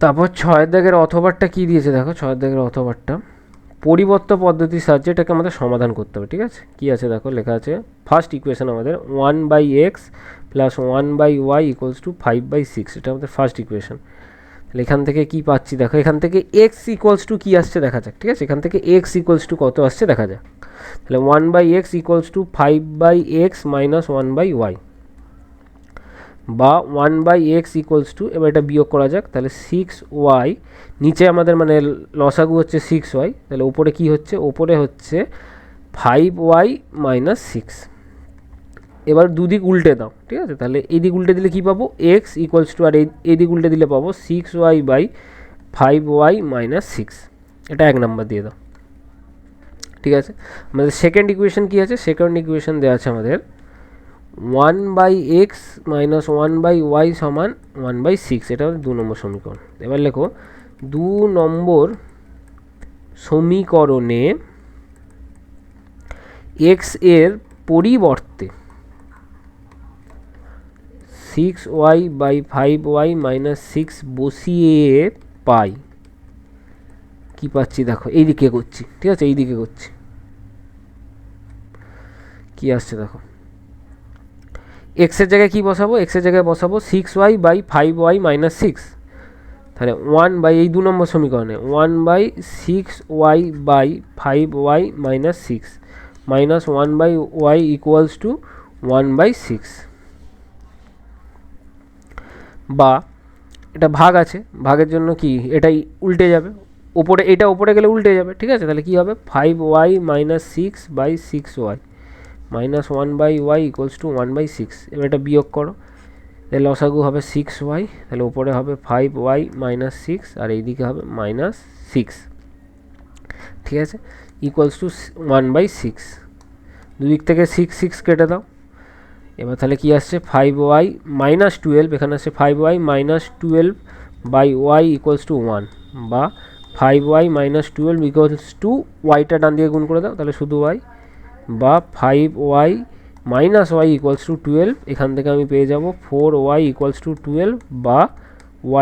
তারপর 6 দাগের অথবারটা কী দিয়েছে দেখো, 6 দাগের অথবারটা পরিবর্ত পদ্ধতির সাহায্যে এটাকে আমাদের সমাধান করতে হবে। ঠিক আছে, কী আছে দেখো, লেখা আছে ফার্স্ট ইকুয়েশন আমাদের 1/x plus 1/y equals to 5/6, এটা আমাদের ফার্স্ট ইকুয়েশন। তাহলে এখান থেকে কি পাচ্ছি দেখো, এখান থেকে এক্স ইকুয়ালস টু কী আসছে দেখা যাক, ঠিক আছে, এখান থেকে এক্স ইকুয়ালস টু কত আসছে দেখা যাক। তাহলে 1/x equals to 5/x minus 1/y, বা 1/x ইকুয়ালস টু, এবার এটা বিয়োগ করা যাক, তাহলে 6y, নিচে আমাদের মানে লসাগু হচ্ছে 6y, তাহলে ওপরে কি হচ্ছে, ওপরে হচ্ছে 5y মাইনাস 6। এবার দুদিক উল্টে দাও, ঠিক আছে, তাহলে এই দিক উল্টে দিলে কী পাবো, এক্স ইকুয়ালস টু, আর এই দিক উল্টে দিলে পাবো 6y/5y মাইনাস 6। এটা 1 নাম্বার দিয়ে দাও, ঠিক আছে। আমাদের সেকেন্ড ইকুয়েশন কী আছে, সেকেন্ড ইকুয়েশন দেওয়া আছে আমাদের 1/x মাইনাস 1/y সমান 1/6, এটা আমাদের 2 নম্বর সমীকরণ। এবার লেখো 2 নম্বর সমীকরণে x এর পরিবর্তে 6y/5y মাইনাস 6 বসিয়ে পাই, কি পাচ্ছি দেখো, এই দিকে করছি, ঠিক আছে, এই দিকে করছি, কি আসছে দেখো, এক্সের জায়গায় কি বসাবো, এক্সের জায়গায় বসাবো 6y/5y মাইনাস 6, তাহলে 1 এই 2 নম্বর সমীকরণে 1/6y/5y minus 6 minus 1/y equals to 1/6, বা এটা ভাগ আছে, ভাগের জন্য কি এটাই উল্টে যাবে, ওপরে এটা ওপরে গেলে উল্টে যাবে, ঠিক আছে, তাহলে কী হবে 5y minus 6/6y minus 1/y equals to 1/6। এবার এটা বিয়োগ করো, তাহলে লসাগু হবে 6y, তাহলে ওপরে হবে 5y মাইনাস 6, আর এইদিকে হবে মাইনাস 6, ঠিক আছে, ইকুয়ালস টু 1/6। দুদিক থেকে 6 কেটে দাও, এবার তাহলে কি আসছে 5y মাইনাস 12, এখানে আসছে 5y minus 12/y equals to 1, বা 5y মাইনাস 12 ইকুয়ালস টু ওয়াইটা ডান দিকে গুণ করে দাও, তাহলে শুধু y, বা 5y minus y equals to 12, এখান থেকে আমি পেয়ে যাব 4y ইকুয়ালস টু 12, বা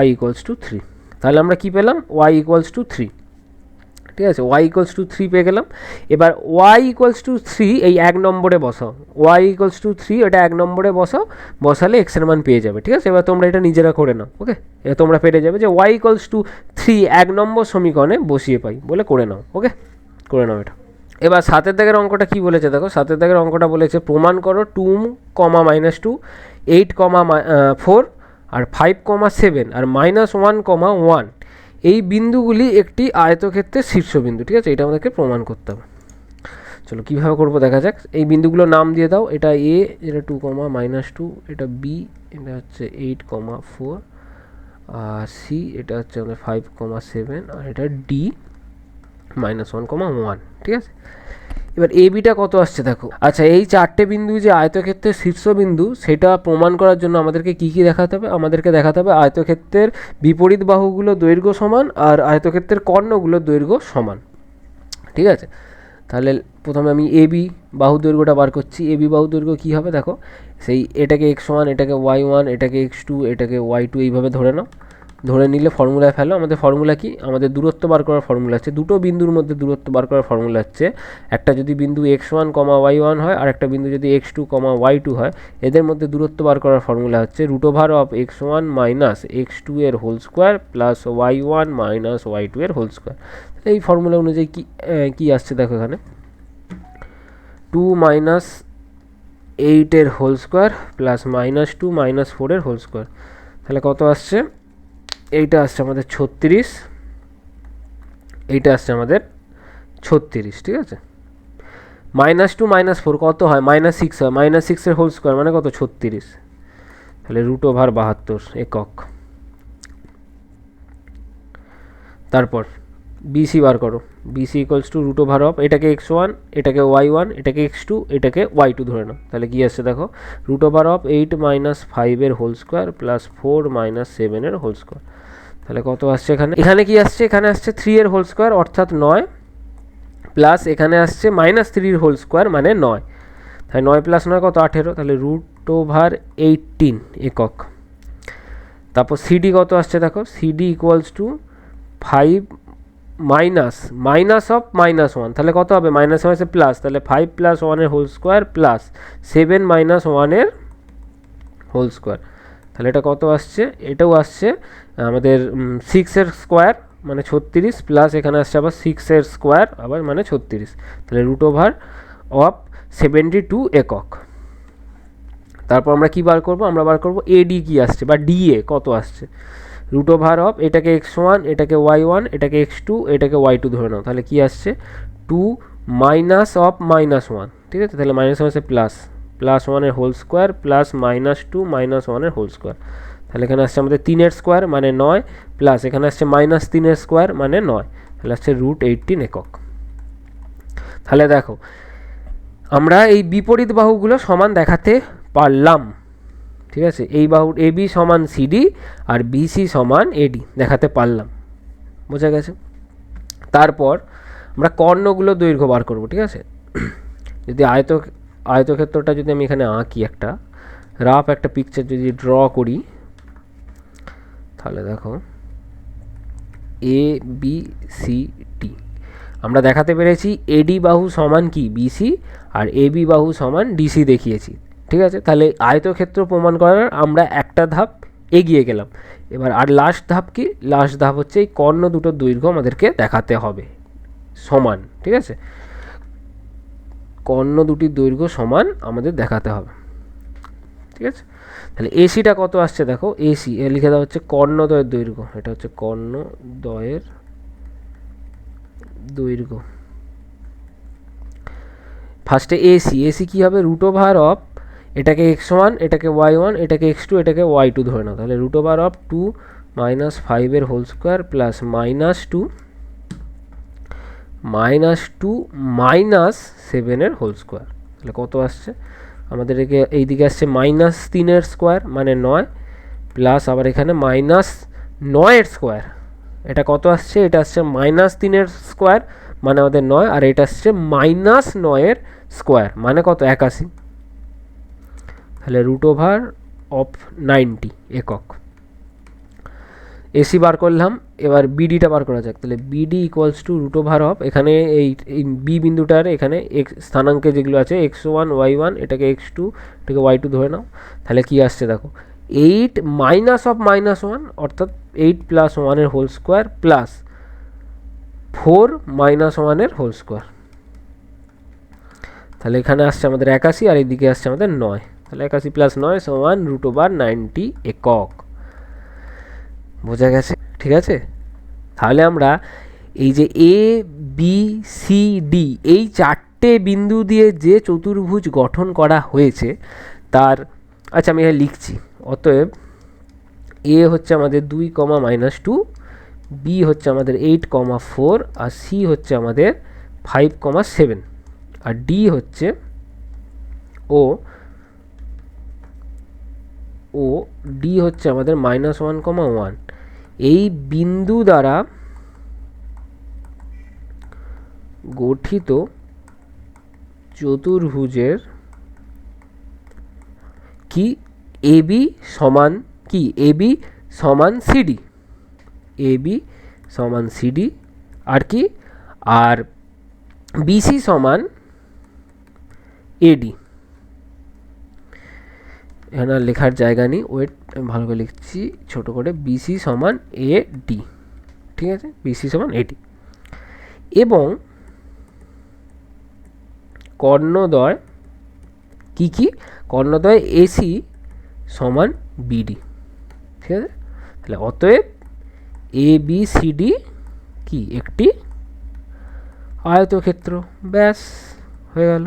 y ইকুয়ালস টু 3। তাহলে আমরা কি পেলাম, y ইকুয়ালস টু 3, ঠিক আছে, y ইকুয়ালস টু 3 পেয়ে গেলাম। এবার y ইকুয়ালস টু 3 এই 1 নম্বরে বসাও, y ইকুয়ালস টু 3 এটা 1 নম্বরে বসাও, বসালে x এর মান পেয়ে যাবে, ঠিক আছে। এবার তোমরা এটা নিজেরা করে নাও, ওকে, এটা তোমরা পেরে যাবে যে y ইকুয়ালস টু 3 1 নম্বর সমীকরণে বসিয়ে পাই বলে করে নাও, ওকে, করে নাও এটা। এবার 7 দাগের অঙ্কটা কি বলেছে দেখো, 7 দাগের অঙ্কটা বলেছে প্রমাণ করো 2, -2, 8, 4 আর 5, 7 আর -1, 1 এই বিন্দুগুলি একটি আয়তক্ষেত্রের শীর্ষবিন্দু, ঠিক আছে, এটা আমাদেরকে প্রমাণ করতে হবে। চলো কীভাবে করবো দেখা যাক। এই বিন্দুগুলোর নাম দিয়ে দাও, এটা এ, এটা 2, -2, এটা বি, এটা হচ্ছে 8, 4, আর সি, এটা হচ্ছে আমাদের 5, 7, আর এটা ডি -1, 1, ঠিক আছে। এবার এ বিটা কত আসছে দেখো। আচ্ছা, এই 4টে বিন্দু যে আয়তক্ষেত্রের শীর্ষবিন্দু, সেটা প্রমাণ করার জন্য আমাদেরকে কি দেখাতে হবে, আমাদেরকে দেখাতে হবে আয়তক্ষেত্রের বিপরীত বাহুগুলো দৈর্ঘ্য সমান আর আয়তক্ষেত্রের কর্ণগুলোর দৈর্ঘ্য সমান, ঠিক আছে। তাহলে প্রথমে আমি এ বি বাহু দৈর্ঘ্যটা বার করছি। এ বি বাহু দৈর্ঘ্য কী হবে দেখো, সেই এটাকে x1, এটাকে y1, এটাকে x2, এটাকে y2 এইভাবে ধরে নাও। ধরে নিলে ফর্মুলায় ফেলো। আমাদের ফর্মুলা কি, আমাদের দূরত্ব বার করার ফর্মুলা হচ্ছে, দুটো বিন্দুর মধ্যে দূরত্ব বার করার ফর্মুলা হচ্ছে, একটা যদি বিন্দু x1, y1 হয় আর একটা বিন্দু যদি x2, y2 হয়, এদের মধ্যে দূরত্ব বার করার ফর্মুলা হচ্ছে √(x1 - x2) এর whole square plus y1 - y2 এর হোল স্কোয়ার। এই ফর্মুলা অনুযায়ী কি আসছে দেখো, এখানে 2 - 8 এর হোল স্কোয়ার প্লাস -2 - 4 এর হোল স্কোয়ার, তাহলে কত আসছে, এইটা আসছে আমাদের 36, এইটা আসছে আমাদের 36, ঠিক আছে। -2 - 4 কত হয়, -6 হয়, -6 এর হোল স্কোয়ার মানে কত 36, তাহলে √72 একক। তারপর বিসি বার করো, বিসি ইকুয়ালস টু √(, এটাকে x1, এটাকে y1, এটাকে x2, এটাকে y2 ধরে নাও, তাহলে কি আসছে দেখো, √8 - 5 এর হোল স্কোয়ার প্লাস 4 - 7 এর হোল স্কোয়ার, তাহলে কত আসছে এখানে, এখানে কি আসছে, এখানে আসছে 3 এর হোল স্কোয়ার অর্থাৎ 9, প্লাস এখানে আসছে -3 এর হোল স্কোয়ার মানে 9, তাহলে 9 + 9 কত 18, তাহলে √18 একক। তারপর সিডি কত আসছে দেখো, CD equals to 5 minus of -1, তাহলে কত হবে, মাইনাস হয়েছে প্লাস, তাহলে 5 + 1 এর হোল স্কোয়ার প্লাস 7 - 1 এর হোল স্কোয়ার, তাহলে এটা কত আসছে, এটাও আসছে আমাদের 6 স্কোয়ার মানে 36 প্লাস এখানে আসছে আবার 6 স্কোয়ার আবার মানে 36, তাহলে রুট ওভার অফ 72 একক। তারপর আমরা কি বার করব, আমরা বার করব এডি কি আসছে বা ডিএ কত আসছে, রুট ওভার অফ এটাকে x1 এটাকে y1 এটাকে x2 এটাকে y2 ধরে নাও, তাহলে কি আসছে 2 মাইনাস অফ -1, ঠিক আছে, তাহলে মাইনাস আছে plus, +1 whole square plus -2 -1 whole square, তাহলে এখানে আসছে আমাদের 3 স্কোয়ার মানে 9 প্লাস এখানে আসছে -3 স্কোয়ার মানে 9, তাহলে আসছে √18 একক। তাহলে দেখো আমরা এই বিপরীত বাহুগুলো সমান দেখাতে পারলাম, ঠিক আছে, এই বাহু এবি সমান সিডি আর বিসি সমান এডি দেখাতে পারলাম, বোঝা গেছে। তারপর আমরা কর্ণগুলো দৈর্ঘ্য বার করব, ঠিক আছে। যদি আয়তক্ষেত্রটা যদি আমি এখানে আঁকি, একটা রাফ একটা পিকচার যদি ড্র করি, তাহলে দেখো এ বি সি ডি আমরা দেখাতে পেরেছি এডি বাহু সমান কি বিসি আর এবি বাহু সমান ডিসি দেখিয়েছি, ঠিক আছে। তাহলে আয়তক্ষেত্র প্রমাণ করার আমরা একটা ধাপ এগিয়ে গেলাম। এবার আর লাস্ট ধাপ কি, লাস্ট ধাপ হচ্ছে এই কর্ণ দুটোর দৈর্ঘ্য আমাদেরকে দেখাতে হবে সমান, ঠিক আছে, কর্ণ দুটির দৈর্ঘ্য সমান আমাদের দেখাতে হবে, ঠিক আছে। তাহলে এসিটা কত আসছে দেখো, এসি লিখে দেওয়া হচ্ছে কর্ণদ্বয়ের দৈর্ঘ্য, এটা হচ্ছে কর্ণদ্বয়ের দৈর্ঘ্য। ফার্স্টে এসি কী হবে, রুট ওভার অফ এটাকে x1 এটাকে y1 এটাকে x2 এটাকে y2 ধরে নাও, তাহলে root over of 2 - 5 whole square plus -2 -7 whole square, তাহলে কত আসছে আমাদের এইদিকে আসছে -3 স্কোয়ার মানে 9 প্লাস আবার এখানে -9 স্কোয়ার, এটা কত আসছে, এটা আসছে -3 স্কোয়ার মানে আমাদের 9 আর এটা আসছে -9 স্কোয়ার মানে কত 81, তাহলে √ অফ 90 একক। এসি বার করলাম, এবার বিডিটা বার করা যাক, তাহলে বিডি ইকুয়ালস টু √ অফ এখানে এই বি বিন্দুটার এখানে স্থানাঙ্কে যেগুলো আছে x1 y1 এটাকে x2 এটাকে y2 ধরে নাও, তাহলে কি আসছে দেখো 8 মাইনাস অফ -1 অর্থাৎ 8 + 1 whole square plus 4 - 1 whole square, তাহলে এখানে আসছে আমাদের 81 আর এইদিকে আসছে আমাদের 9, তাহলে 81 + 9 সমান √90 একক, বোঝা গেছে, ঠিক আছে। তাহলে আমরা এই যে এ বি সি ডি এই চারটে বিন্দু দিয়ে যে চতুর্ভুজ গঠন করা হয়েছে তার, আচ্ছা আমি এখানে লিখছি, অতএব এ হচ্ছে আমাদের 2, -2, বি হচ্ছে আমাদের 8, 4 আর সি হচ্ছে আমাদের 5, 7 আর ডি হচ্ছে ডি হচ্ছে আমাদের -1, 1 এই বিন্দু দ্বারা গঠিত চতুর্ভুজের কি এবি সমান কি, এবি সমান সিডি, এবি সমান সিডি আর কি, আর বিসি সমান এডি, এখানে লেখার জায়গা নেই, ওয়েট ভালো করে লিখছি ছোট করে, বিসি সমান এডি, ঠিক আছে, বিসি সমান এডি, এবং কর্ণদ্বয় কি কি, কর্ণদ্বয় এসি সমান বিডি, ঠিক আছে। তাহলে অতএব এ বি সি ডি কি একটি আয়তক্ষেত্র, ব্যাস হয়ে গেল,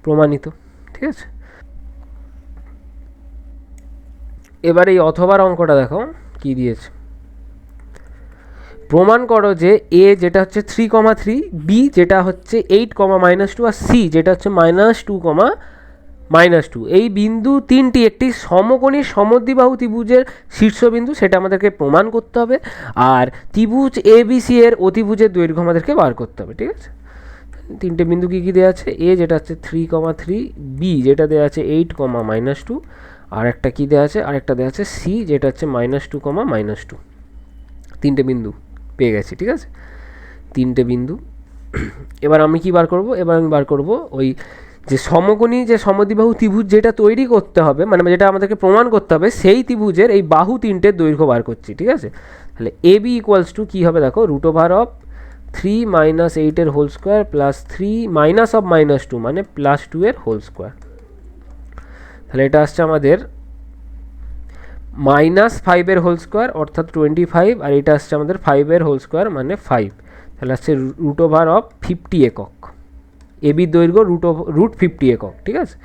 প্রমাণিত, ঠিক আছে। এবার এই অথবার অঙ্কটা দেখো কি দিয়েছে, প্রমাণ করো যে এ যেটা হচ্ছে 3, 3, বি যেটা হচ্ছে 8, -2 আর সি যেটা হচ্ছে -2, -2 এই বিন্দু তিনটি একটি সমকোণী সমদ্বিবাহু ত্রিভুজের শীর্ষবিন্দু, সেটা আমাদেরকে প্রমাণ করতে হবে, আর ত্রিভুজ এ বি সি এর অতিভুজের দৈর্ঘ্য আমাদেরকে বার করতে হবে, ঠিক আছে। তিনটে বিন্দু কী কী দেওয়া আছে, এ যেটা হচ্ছে 3, 3, বি যেটা দেওয়া আছে 8, -2 আর একটা কী দেওয়া আছে, আরেকটা দেওয়া আছে সি যেটা হচ্ছে -2, -2, তিনটে বিন্দু পেয়ে গেছি, ঠিক আছে, তিনটে বিন্দু। এবার আমি কি বার করব, এবার আমি বার করব ওই যে সমকোণী যে সমদ্বিবাহু ত্রিভুজ যেটা তৈরি করতে হবে, মানে যেটা আমাদেরকে প্রমাণ করতে হবে, সেই ত্রিভুজের এই বাহু তিনটের দৈর্ঘ্য বার করছি, ঠিক আছে। তাহলে এ বি ইকুয়ালস টু কী হবে দেখো, root over of 3 minus 8 whole square plus 3 minus of -2 মানে +2 হোল স্কোয়ার। তাহলে এটা আসছে আমাদের -5 হোল স্কোয়ার অর্থাৎ 25, আর এটা আসছে আমাদের 5 হোল স্কোয়ার মানে 5। তাহলে আসছে রুট ওভার অফ 50 একক। এ বির দৈর্ঘ্য রুট 50 একক, ঠিক আছে।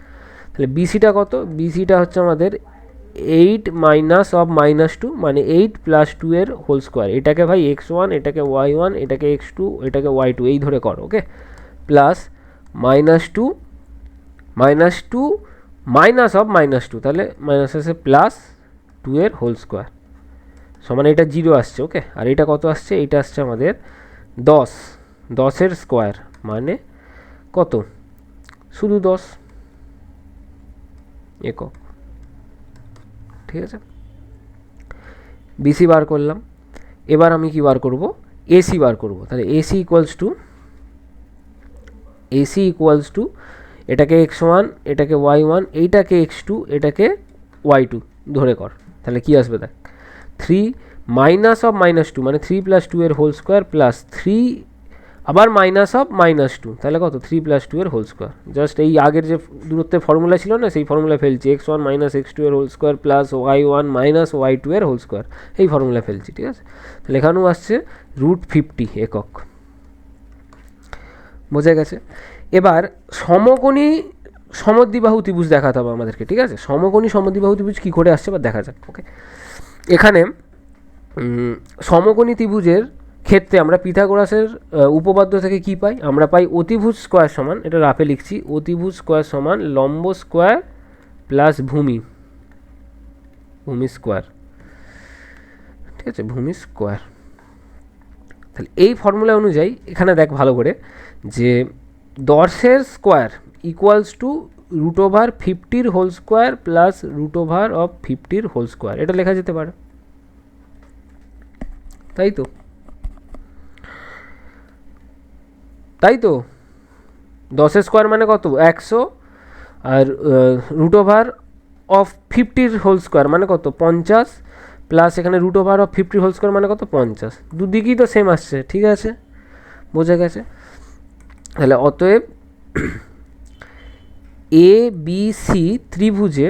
তাহলে বিসিটা কত, বিসিটা হচ্ছে আমাদের 8 মাইনাস অফ -2 মানে 8 + 2 হোল স্কোয়ার। এটাকে ভাই x1, এটাকে y1, এটাকে x2, এটাকে y2 এই ধরে কর, ওকে। প্লাস -2 মাইনাস অফ -2, তাহলে মাইনাস আসে +2 হোল স্কোয়ার সমান এটা 0 আসছে, ওকে। আর এটা কত আসছে, এটা আসছে আমাদের 10 স্কোয়ার মানে কত, শুধু 10 একক, ঠিক আছে। বিসি বার করলাম। এবার আমি কি বার করব, এসি বার করব। তাহলে এসি ইকুয়ালস টু এটাকে x1, এটাকে y1, এইটাকে x2, এটাকে y2 ধরে কর। তাহলে কি আসবে দেখ, 3 মাইনাস অফ -2 মানে 3 + 2 হোল স্কোয়ার প্লাস 3 আবার মাইনাস অফ -2, তাহলে কত, 3 + 2 হোল স্কোয়ার। জাস্ট এই আগের যে দূরত্বের ফর্মুলা ছিল না, সেই ফর্মুলা ফেলছি, x1 minus x2 whole square plus y1 minus y2 whole square, এই ফর্মুলা ফেলছি, ঠিক আছে। তাহলে এখানেও আসছে রুট 50 একক, বোঝা গেছে। এবার সমকোণী সমদ্বিবাহু ত্রিভুজ দেখাতে হবে আমাদেরকে, ঠিক আছে। সমকোণী সমদ্বিবাহু ত্রিভুজ কী করে আসছে বা দেখা যাক, ওকে। এখানে সমকোণী ত্রিভুজের ক্ষেত্রে আমরা পিথাগোরাসের উপপাদ্য থেকে কি পাই, আমরা পাই অতিভুজ স্কোয়ার সমান, এটা রাফে লিখছি, অতিভুজ স্কোয়ার সমান লম্ব স্কোয়ার প্লাস ভূমি স্কোয়ার, ঠিক আছে, ভূমি স্কোয়ার। তাহলে এই ফর্মুলা অনুযায়ী এখানে দেখ ভালো করে যে দর্শের square equals to root over 50 whole square plus root over of 50 whole square, এটা লেখা যেতে পারে, তাই তো 10 স্কোয়ার মানে কত, 100, আর root over of 50 whole square মানে কত, 50, প্লাস এখানে root over of 50 whole square মানে কত, 50। দুদিকেই তো সেম আসছে, ঠিক আছে, বোঝা গেছে। তাহলে অতএব এ বি সি ত্রিভুজে,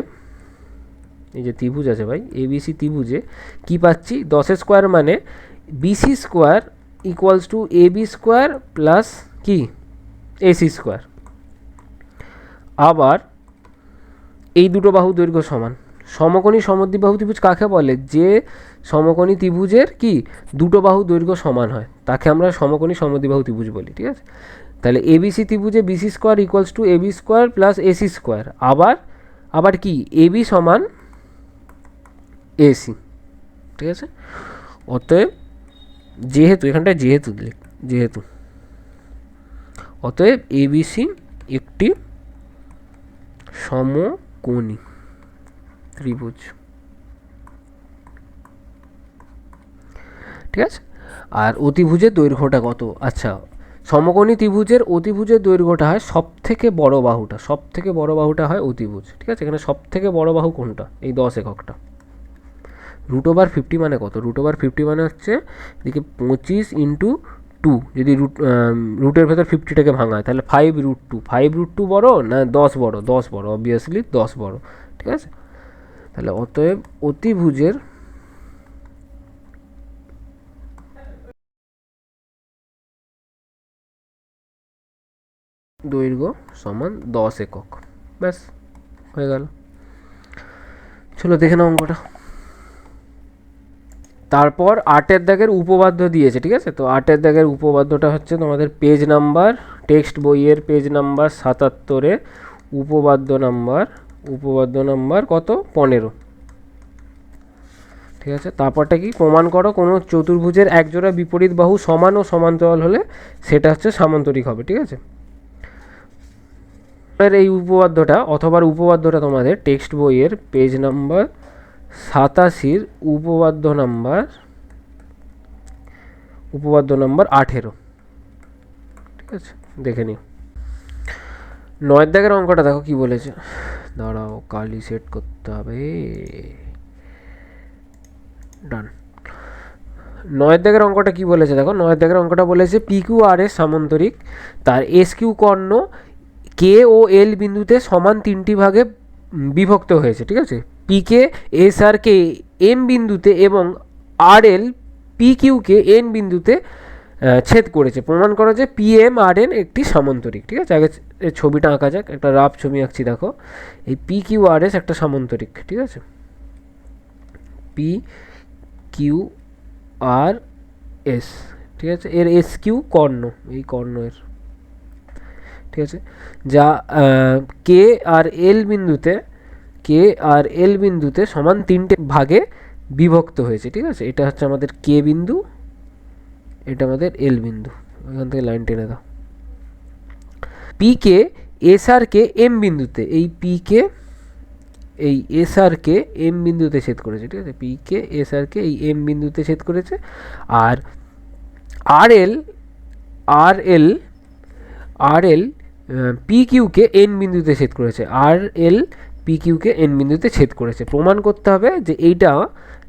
এই যে ত্রিভুজ আছে ভাই, এ বি সি ত্রিভুজে কী পাচ্ছি, 10 স্কোয়ার মানে BC square equals to A B square plus কি এসি স্কোয়ার। আবার এই দুটো বাহু দৈর্ঘ্য সমান। সমকোণী সমদ্বিবাহু ত্রিভুজ কাকে বলে, যে সমকোণী ত্রিভুজের কি দুটো বাহু দৈর্ঘ্য সমান হয় তাকে আমরা সমকোণী সমদ্বিবাহু ত্রিভুজ বলি, ঠিক আছে। তাহলে এবিসি ত্রিভুজে BC square equals to AB square plus AC square, আবার কি এবি সমান এসি, ঠিক আছে। অতএব যেহেতু এখানটায় যেহেতু অতএব এবিসি একটি সমকোণী ত্রিভুজ, ঠিক আছে। আর অতিভুজের দৈর্ঘ্যটা কত, আচ্ছা, সমকোণী ত্রিভুজের অতিভুজের দৈর্ঘ্যটা হয় সব থেকে বড় বাহুটা হয় অতিভুজ, ঠিক আছে। এখানে সব থেকে বড় বাহু কোনটা, এই 10 এককটা। রুট ওভার 50 মানে কত, রুট ওভার 50 মানে হচ্ছে এদিকে 25 × 2, যদি রুটের ভেতর 50টাকে ভাঙা হয় তাহলে 5√2 বড় না 10 বড়, 10 বড়, অবভিয়াসলি 10 বড়, ঠিক আছে। তাহলে অতএব অতিভুজের দৈর্ঘ্য সমান 10 একক, ব্যাস হয়ে গেল। চলো দেখে নাও অঙ্কটা। তারপর 8 দাগের উপপাদ্য দিয়েছে, ঠিক আছে। তো 8 দাগের উপপাদ্যটা হচ্ছে তোমাদের পেজ নাম্বার, টেক্সট বইয়ের পেজ নাম্বার 77-এ উপপাদ্য নাম্বার কত, 15, ঠিক আছে। তারপরটা কি, প্রমাণ করো কোনো চতুর্ভুজের একজোড়া বিপরীত বাহু সমান ও সমান্তরাল হলে সেটা হচ্ছে সামান্তরিক হবে, ঠিক আছে। এই উপপাদ্যটা তোমাদের টেক্সট বইয়ের পেজ নাম্বার 87-র উপপাদ্য নাম্বার 18, ঠিক আছে, দেখে নিও। নয়ের দাগের অঙ্কটা দেখো কি বলেছে, দাঁড়াও কালি সেট করতে হবে, ডান। নয়ের দাগের অঙ্কটা কি বলেছে দেখো, নয়ের দাগের অঙ্কটা বলেছে পি কিউ আর এর সামান্তরিক তার এস কিউ কর্ণ কে ও এল বিন্দুতে সমান তিনটি ভাগে বিভক্ত হয়েছে, ঠিক আছে। পি কে এস আর কে এম বিন্দুতে এবং আর এল পি কিউকে এন বিন্দুতে ছেদ করেছে। প্রমাণ করা যে পি এম আর এন একটি সামান্তরিক, ঠিক আছে। আগে ছবিটা আঁকা যাক, একটা রাফ ছবি আঁকছি দেখো। এই পি কিউ আর এস একটা সামান্তরিক, ঠিক আছে। পি কিউ আর এস, ঠিক আছে। এর এস কিউ কর্ণ, এই কর্ণ এর, ঠিক আছে, যা কে আর এল বিন্দুতে সমান তিনটে ভাগে বিভক্ত হয়েছে, ঠিক আছে। এটা হচ্ছে আমাদের কে বিন্দু, এটা আমাদের এল বিন্দু, ওইখান থেকে লাইন টেনে দাও। পি কে এস আর কে এম বিন্দুতে, এই পি কে এই এস আর কে এম বিন্দুতে ছেদ করেছে, ঠিক আছে। পি কে এস আর কে এই এম বিন্দুতে ছেদ করেছে। আর আর এল আর এল আর এল পি কিউকে এন বিন্দুতে ছেদ করেছে, আর এল পি কিউকে এন বিন্দুতে ছেদ করেছে। প্রমাণ করতে হবে যে এইটা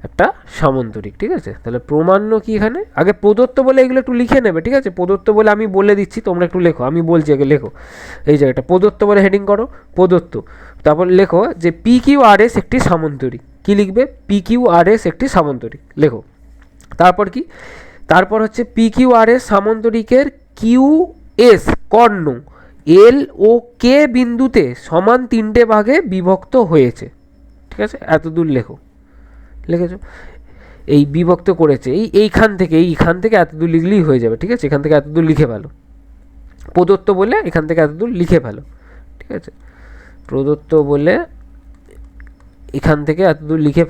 একটা সামান্তরিক, ঠিক আছে। তাহলে প্রমাণ্য কি, এখানে আগে প্রদত্ত বলে এগুলো একটু লিখে নেবে, ঠিক আছে। প্রদত্ত বলে আমি বলে দিচ্ছি, তোমরা একটু লেখো, আমি বলছি আগে লেখো। এই জায়গাটা প্রদত্ত বলে হেডিং করো, প্রদত্ত, তারপর লেখো যে পি কিউ আর এস একটি সামান্তরিক। কি লিখবে? পি কিউ আর এস একটি সামান্তরিক লেখো। তারপর কি, তারপর হচ্ছে P Q R S সামান্তরিকের Q S কর্ণ এল ও কে বিন্দুতে সমান তিনটে ভাগে বিভক্ত হয়েছে, ঠিক আছে। এত দূর লেখো, লিখেছো। এই বিভক্ত করেছে এইখান থেকে এত দূর লিখলেই হয়ে যাবে, ঠিক আছে। এখান থেকে এত দূর লিখে ফেলো, প্রদত্ত বলে এখান থেকে এত দূর লিখে ফেলো, ঠিক আছে। প্রদত্ত বলে এখান থেকে এত দূর লিখে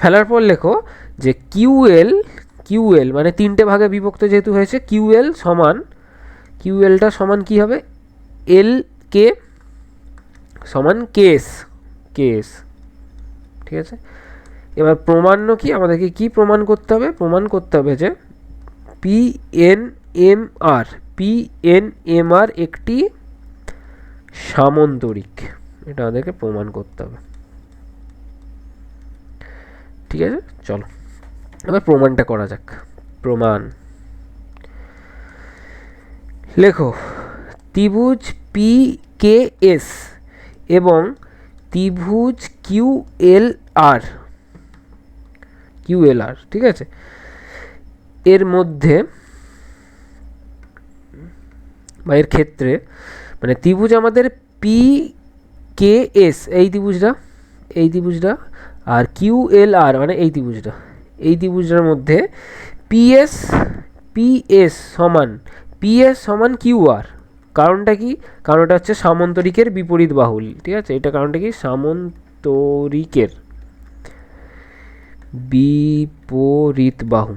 ফেলার পর লেখো যে কিউএল মানে তিনটে ভাগে বিভক্ত যেহেতু হয়েছে, কিউএলটা সমান কি হবে, এল কে সমান কেএস, ঠিক আছে। এবার প্রমাণ্য কি, আমাদেরকে কি প্রমাণ করতে হবে? প্রমাণ করতে হবে যে পি এন এম আর একটি সামান্তরিক, এটা আমাদেরকে প্রমাণ করতে হবে, ঠিক আছে। চলো এবার প্রমাণটা করা যাক। প্রমাণ লেখো, ত্রিভুজ পি কে এস এবং ত্রিভুজ কিউ এল আর, ঠিক আছে, এর মধ্যে বা এর ক্ষেত্রে, মানে ত্রিভুজ আমাদের পি কে এস এই ত্রিভুজটা আর কিউ এল আর মানে এই ত্রিভুজটার মধ্যে পিএস সমান কিউ আর। কারণটা কি? কারণটা হচ্ছে সামান্তরিকের বিপরীত বাহু, ঠিক আছে। এটা কারণটা কি? সামান্তরিকের বিপরীত বাহু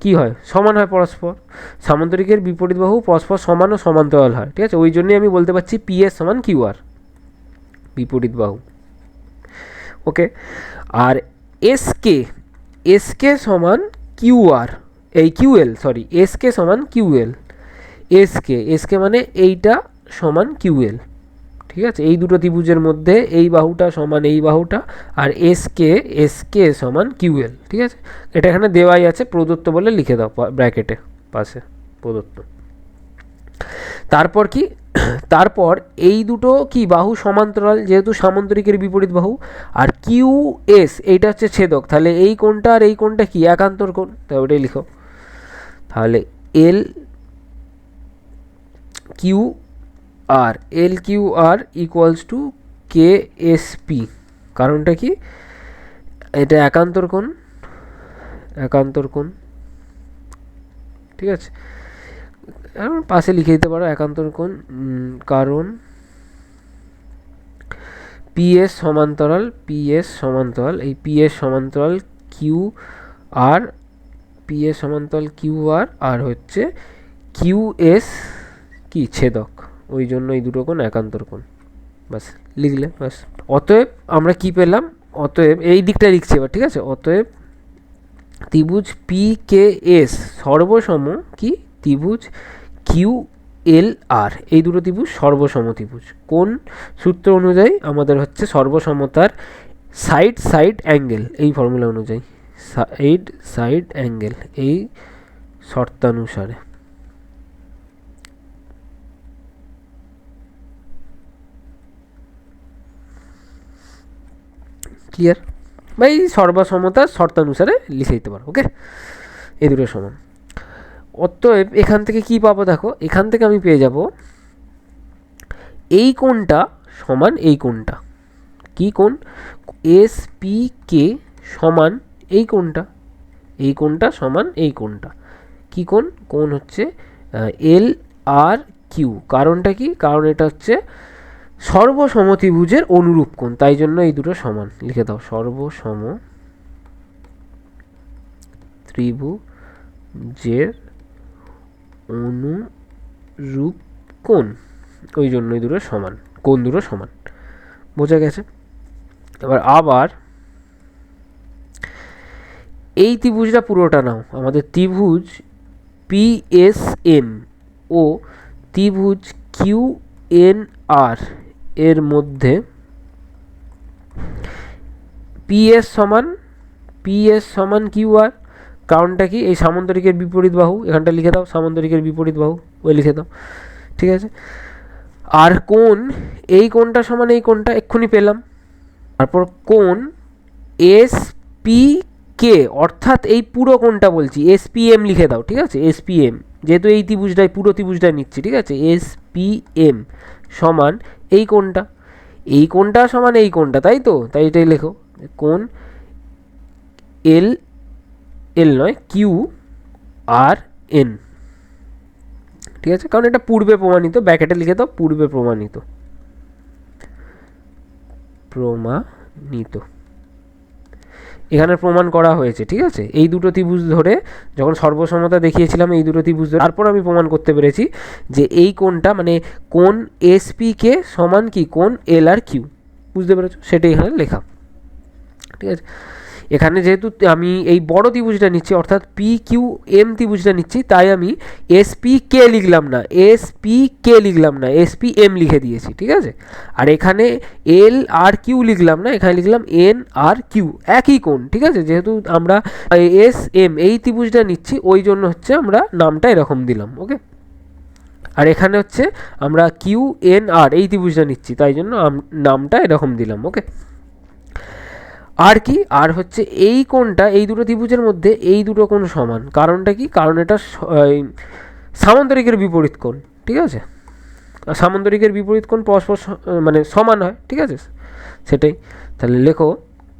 কি হয়? সমান হয় পরস্পর। সামান্তরিকের বিপরীত বাহু পরস্পর সমান ও সমান্তরাল হয়, ঠিক আছে। ওই জন্যই আমি বলতে পারছি পিএস সমান কিউ আর, বিপরীত বাহু, ওকে। আর এসকে সমান কিউ আর, এই কিউএল এসকে সমান কিউএল, এসকে মানে এইটা সমান কিউএল, ঠিক আছে। এই দুটো ত্রিভুজের মধ্যে এই বাহুটা সমান এই বাহুটা, আর এসকে সমান কিউএল, ঠিক আছে। এটা এখানে দেওয়াই আছে, প্রদত্ত বলে লিখে দাও ব্র্যাকেটে পাশে, প্রদত্ত। তারপর কি, তারপর এই দুটো কি বাহু সমান্তরাল, যেহেতু সামান্তরিকের বিপরীত বাহু। আর কিউ এস এইটা হচ্ছে ছেদক, তাহলে এই কোণটা আর এই কোণটা কি? একান্তর কোণ, তাই ওটাই লিখো। তাহলে L Q R equals to K S P. কারণটা কি? এটা একান্তর কোণ, ঠিক আছে। পাশে লিখে দিতে পারো একান্তর কোণ, কারণ পিএস সমান্তরাল এই পিএস সমান্তরাল কিউ আর আর হচ্ছে কিউ এস কি? ছেদক, ওই জন্য এই দুটো কোণ একান্তর কোণ, বাস লিখলে বাস। অতএব আমরা কি পেলাম? অতএব এই দিকটা লিখছি এবার, ঠিক আছে। অতএব ত্রিভুজ পি কে এস সর্বসম কি? ত্রিভুজ কিউ এল আর, এই দুটো ত্রিভুজ সর্বসমত্রিভুজ। কোন সূত্র অনুযায়ী? আমাদের হচ্ছে সর্বসমতার সাইড সাইড অ্যাঙ্গেল, এই ফর্মুলা অনুযায়ী, সাইড সাইড অ্যাঙ্গেল, এই শর্তানুসারে। ক্লিয়ার? বা এই সর্বসমতার শর্তানুসারে লিখে দিতে পারো। ওকে, এই দুটো সমান। অতএব এখান থেকে কি পাবো দেখো, এখান থেকে আমি পেয়ে যাব এই কোণটা সমান এই কোণটা। কি কোণ? এস পি কে সমান এই কোণটা, এই কোণটা সমান এই কোণটা। কি কোণ? কোণ হচ্ছে এল আর কিউ। কারণটা কি? কারণ এটা হচ্ছে সর্বসমত্রিভুজের অনুরূপ কোণ, তাই জন্য এই দুটো সমান। লিখে দাও, সর্বসম ত্রিভুজের অনুরূপ কোণ, ওই জন্য এই দুটো সমান, কোণ দুটো সমান। বোঝা গেছে? এবার আবার এই ত্রিভুজটা পুরোটা নাও, আমাদের ত্রিভুজ পিএসএম ও ত্রিভুজ কিউএনআর এর মধ্যে পিএস সমান কিউআর। কারণটা কি? এই সামান্তরিকের বিপরীত বাহু, এখানটা লিখে দাও, সামান্তরিকের বিপরীত বাহু, ওই লিখে দাও। ঠিক আছে? আর কোণ, এই কোণটা সমান এই কোণটা, এক্ষুনি পেলাম। তারপর কোণ এস পি কে, অর্থাৎ এই পুরো কোণটা বলছি, এস পি এম লিখে দাও। ঠিক আছে? এস পি এম, যেহেতু এই ত্রিভুজটাই পুরো ত্রিভুজটা নিচ্ছি। ঠিক আছে? এস পি এম সমান এই কোণটা, এই কোণটা সমান এই কোণটা, তাই তো? তাই এটাই লেখো, কোণ এল, এল নয় কিউ আর এন। ঠিক আছে? কারণ এটা পূর্বে প্রমাণিত, ব্র্যাকেটে লিখে দাও, পূর্বে প্রমাণিত, এখানে প্রমাণ করা হয়েছে। ঠিক আছে? এই দুটো ত্রিভুজ ধরে যখন সর্বসমতা দেখিয়েছিলাম, এই দুটো ত্রিভুজ ধরে, তারপর আমি প্রমাণ করতে পেরেছি যে এই কোণটা মানে কোণ এস পি কে সমান কি? কোণ এল আর কিউ। বুঝতে পেরেছো? সেটাই এখানে লেখা। ঠিক আছে? এখানে যেহেতু আমি এই বড় ত্রিভুজটা নিচ্ছি, অর্থাৎ পি কিউ এম ত্রিভুজটা নিচ্ছি, তাই আমি এস পি কে লিখলাম না, এস পি কে লিখলাম না, এস পি এম লিখে দিয়েছি। ঠিক আছে? আর এখানে এল আর কিউ লিখলাম না, এখানে লিখলাম এন আর কিউ, একই কোণ। ঠিক আছে? যেহেতু আমরা এস এম এই ত্রিভুজটা নিচ্ছি, ওই জন্য হচ্ছে আমরা নামটা এরকম দিলাম। ওকে, আর এখানে হচ্ছে আমরা কিউ এন আর এই ত্রিভুজটা নিচ্ছি, তাই জন্য নামটা এরকম দিলাম। ওকে, আর কি? আর হচ্ছে এই কোণটা, এই দুটো ত্রিভুজের মধ্যে এই দুটো কোণ সমান। কারণটা কি? কারণ এটা সামান্তরিকের বিপরীত কোণ। ঠিক আছে? আর সামান্তরিকের বিপরীত কোণ পরস্পর মানে সমান হয়। ঠিক আছে? সেটাই। তাহলে লেখো,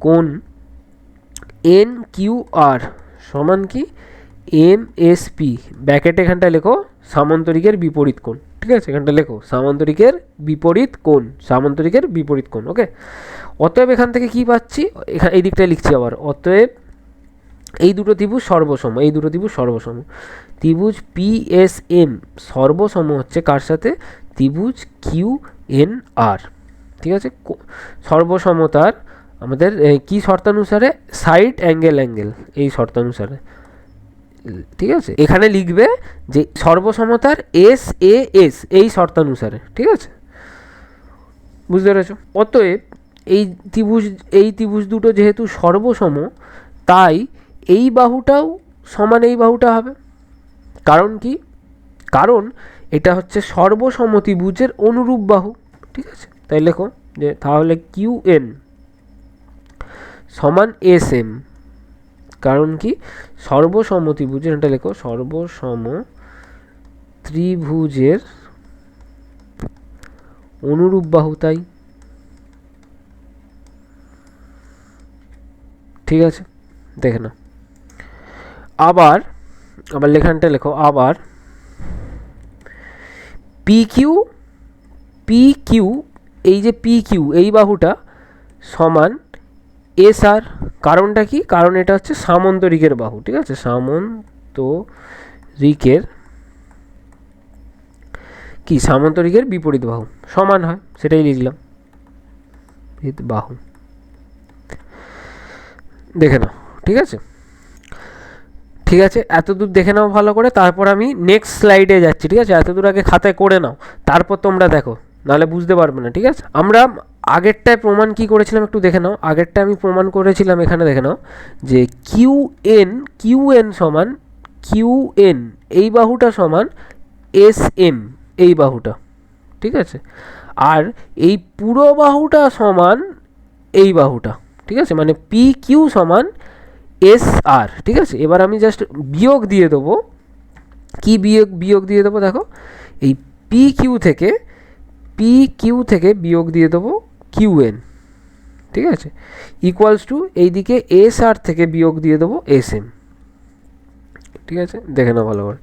কোণ এন কিউ আর সমান কি? এম এস পি, ব্র্যাকেটে এখানটা লেখো সামান্তরিকের বিপরীত কোণ। ঠিক আছে? এখানটা লেখো সামান্তরিকের বিপরীত কোণ, সামান্তরিকের বিপরীত কোণ। ওকে, অতএব এখান থেকে কি পাচ্ছি? এখানে এই দিকটায় লিখছি আবার, অতএব এই দুটো ত্রিভুজ সর্বসম, এই দুটো ত্রিভুজ সর্বসম। ত্রিভুজ পি এস এম সর্বসম হচ্ছে কার সাথে? ত্রিভুজ কিউ এন আর। ঠিক আছে? সর্বসমতার আমাদের কি শর্তানুসারে? সাইড অ্যাঙ্গেল এই শর্তানুসারে। ঠিক আছে? এখানে লিখবে যে সর্বসমতার এস এ এস এই শর্তানুসারে। ঠিক আছে? বুঝতে পেরেছো? অতএব এই ত্রিভুজ দুটো যেহেতু সর্বসম, তাই এই বাহুটাও সমান এই বাহুটা হবে। কারণ কি? কারণ এটা হচ্ছে সর্বসম ত্রিভুজের অনুরূপ বাহু। ঠিক আছে? তাই লেখো যে তাহলে কিউ এন সমান এস এম। কারণ কি? সর্বসম ত্রিভুজের, এটা লেখো সর্বসম ত্রিভুজের অনুরূপ বাহু, তাই। ঠিক আছে? দেখে না, আবার লেখানটা লেখো, আবার পি কিউ, এই যে পি কিউ এই বাহুটা সমান এস আর। কারণটা কি? কারণ এটা হচ্ছে সামান্তরিকের বাহু। ঠিক আছে? সামান্তরিকের বিপরীত বাহু সমান হয়, সেটাই লিখলাম, বাহু। দেখে নাও। ঠিক আছে? ঠিক আছে, এতদূর দেখে নাও ভালো করে, তারপর আমি নেক্সট স্লাইডে যাচ্ছি। ঠিক আছে, এতদূর আগে খাতায় করে নাও, তারপর তোমরা দেখো, নাহলে বুঝতে পারবে না। ঠিক আছে, আমরা আগেরটায় প্রমাণ কি করেছিলাম একটু দেখে নাও। আগেরটা আমি প্রমাণ করেছিলাম, এখানে দেখে নাও যে কিউ এন সমান কিউ এন এই বাহুটা সমান এস এম এই বাহুটা। ঠিক আছে, আর এই পুরো বাহুটা সমান এই বাহুটা। ঠিক আছে, মানে পি কিউ সমান এস আর। ঠিক আছে, এবার আমি জাস্ট বিয়োগ দিয়ে দেবো। কি বিয়োগ দিয়ে দেবো দেখো, এই পি কিউ থেকে বিয়োগ দিয়ে দেবো কিউ এন। ঠিক আছে, ইকুয়ালস টু এইদিকে এস আর থেকে বিয়োগ দিয়ে দেবো এস এম। ঠিক আছে, দেখে নাও ভালো করে,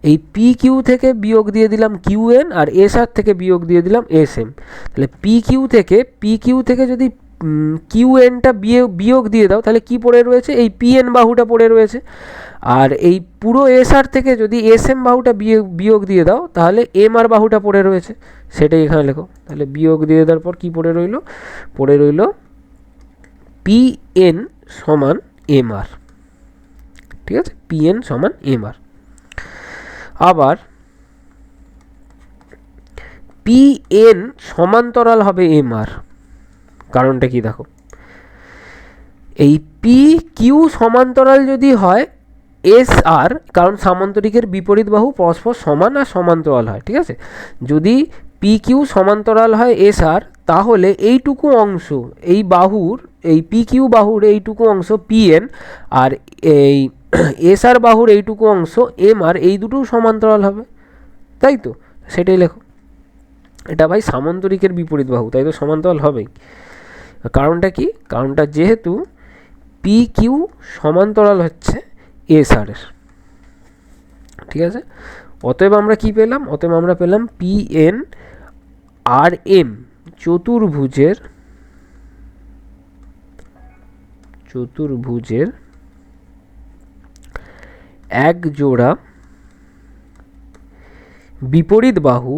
এই পি কিউ থেকে বিয়োগ দিয়ে দিলাম কিউ এন, আর এস আর থেকে বিয়োগ দিয়ে দিলাম এস এম। তাহলে পি কিউ থেকে যদি কিউ এনটা বিয়োগ দিয়ে দাও, তাহলে কি পড়ে রয়েছে, এই পি এন বাহুটা পড়ে রয়েছে। আর এই পুরো এস আর থেকে যদি এস এম বাহুটা বিয়োগ দিয়ে দাও, তাহলে এম আর বাহুটা পড়ে রয়েছে, সেটাই এখানে লেখো। তাহলে বিয়োগ দিয়ে দেওয়ার পর কী পড়ে রইল পি এন সমান এম আর। ঠিক আছে, পি এন সমান এম আর। আবার পি এন সমান্তরাল হবে এম আর। কারণটা কি দেখো, এই পি কিউ সমান্তরাল যদি হয় এস আর, কারণ সামান্তরিকের বিপরীত বাহু পরস্পর সমান আর সমান্তরাল হয়। ঠিক আছে, যদি পি কিউ সমান্তরাল হয় এস আর, তাহলে এইটুকু অংশ এই বাহুর, এই পি কিউ বাহুর এইটুকু অংশ পি এন, আর এই এস আর বাহুর এইটুকু অংশ এম আর, এই দুটোও সমান্তরাল হবে। তাই তো, সেটাই লেখো। এটা ভাই সামান্তরিকের বিপরীত বাহু, তাই তো সমান্তরাল হবেই। কারণটা কি, কারণটা যেহেতু পি কিউ সমান্তরাল হচ্ছে এস আর এর। ঠিক আছে, অতএব আমরা কি পেলাম, আমরা পেলাম পি এন আর এম চতুর্ভুজের এক জোড়া বিপরীত বাহু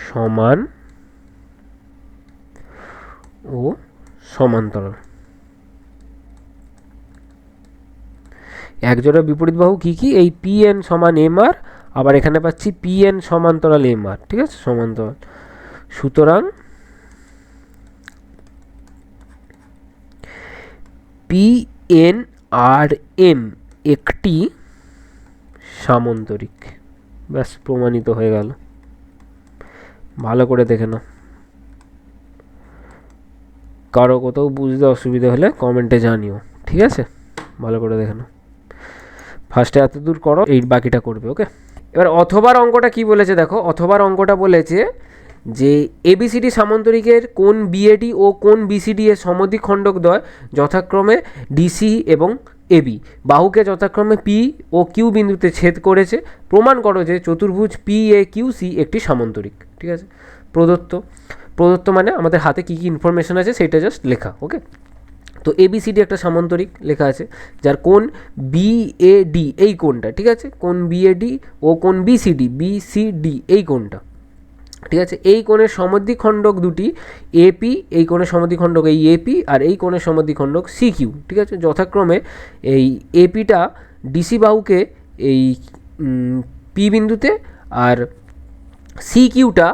সমান ও সমান্তরাল। একজোড়া বিপরীত বাহু কি কি, এই পি এন সমান এম আর, আবার এখানে পাচ্ছি পি এন সমান্তরাল এম আর। ঠিক আছে, সমান্তরাল। সুতরাং পি এন আর এম একটি সামান্তরিক। ব্যাস, প্রমাণিত হয়ে গেল। ভালো করে দেখে নাও, কারো কোথাও বুঝতে অসুবিধা হলে কমেন্টে জানিও। ঠিক আছে, ভালো করে দেখে নাও। ফার্স্টে এত দূর করো, এই বাকিটা করবে। ওকে, এবার অথবার অঙ্কটা কি বলেছে দেখো। অথবার অঙ্কটা বলেছে যে এবিসিডি সামান্তরিকের কোন বিএডি ও কোন বিসিডি এর সমদ্বিখণ্ডকদ্বয় যথাক্রমে ডিসি এবং এবি বাহুকে যথাক্রমে পি ও কিউ বিন্দুতে ছেদ করেছে। প্রমাণ করো যে চতুর্ভুজ পি এ কিউ সি একটি সামান্তরিক। ঠিক আছে, প্রদত্ত মানে আমাদের হাতে কী কী ইনফরমেশন আছে সেটা জাস্ট লেখা। ওকে, তো এবিসিডি একটা সামান্তরিক লেখা আছে, যার কোণ বিএডি এই কোণটা। ঠিক আছে, কোণ বিএডি ও কোণ বিসিডি এই কোণটা। ঠিক আছে, এই কোণের সমদ্বিখণ্ডক দুটি এপি, এই কোণের সমদ্বিখণ্ডক এই এপি, আর এই কোণের সমদ্বিখণ্ডক সি কিউ। ঠিক আছে, যথাক্রমে এই এপিটা ডিসি বাহুকে এই পি বিন্দুতে, আর সি কিউটা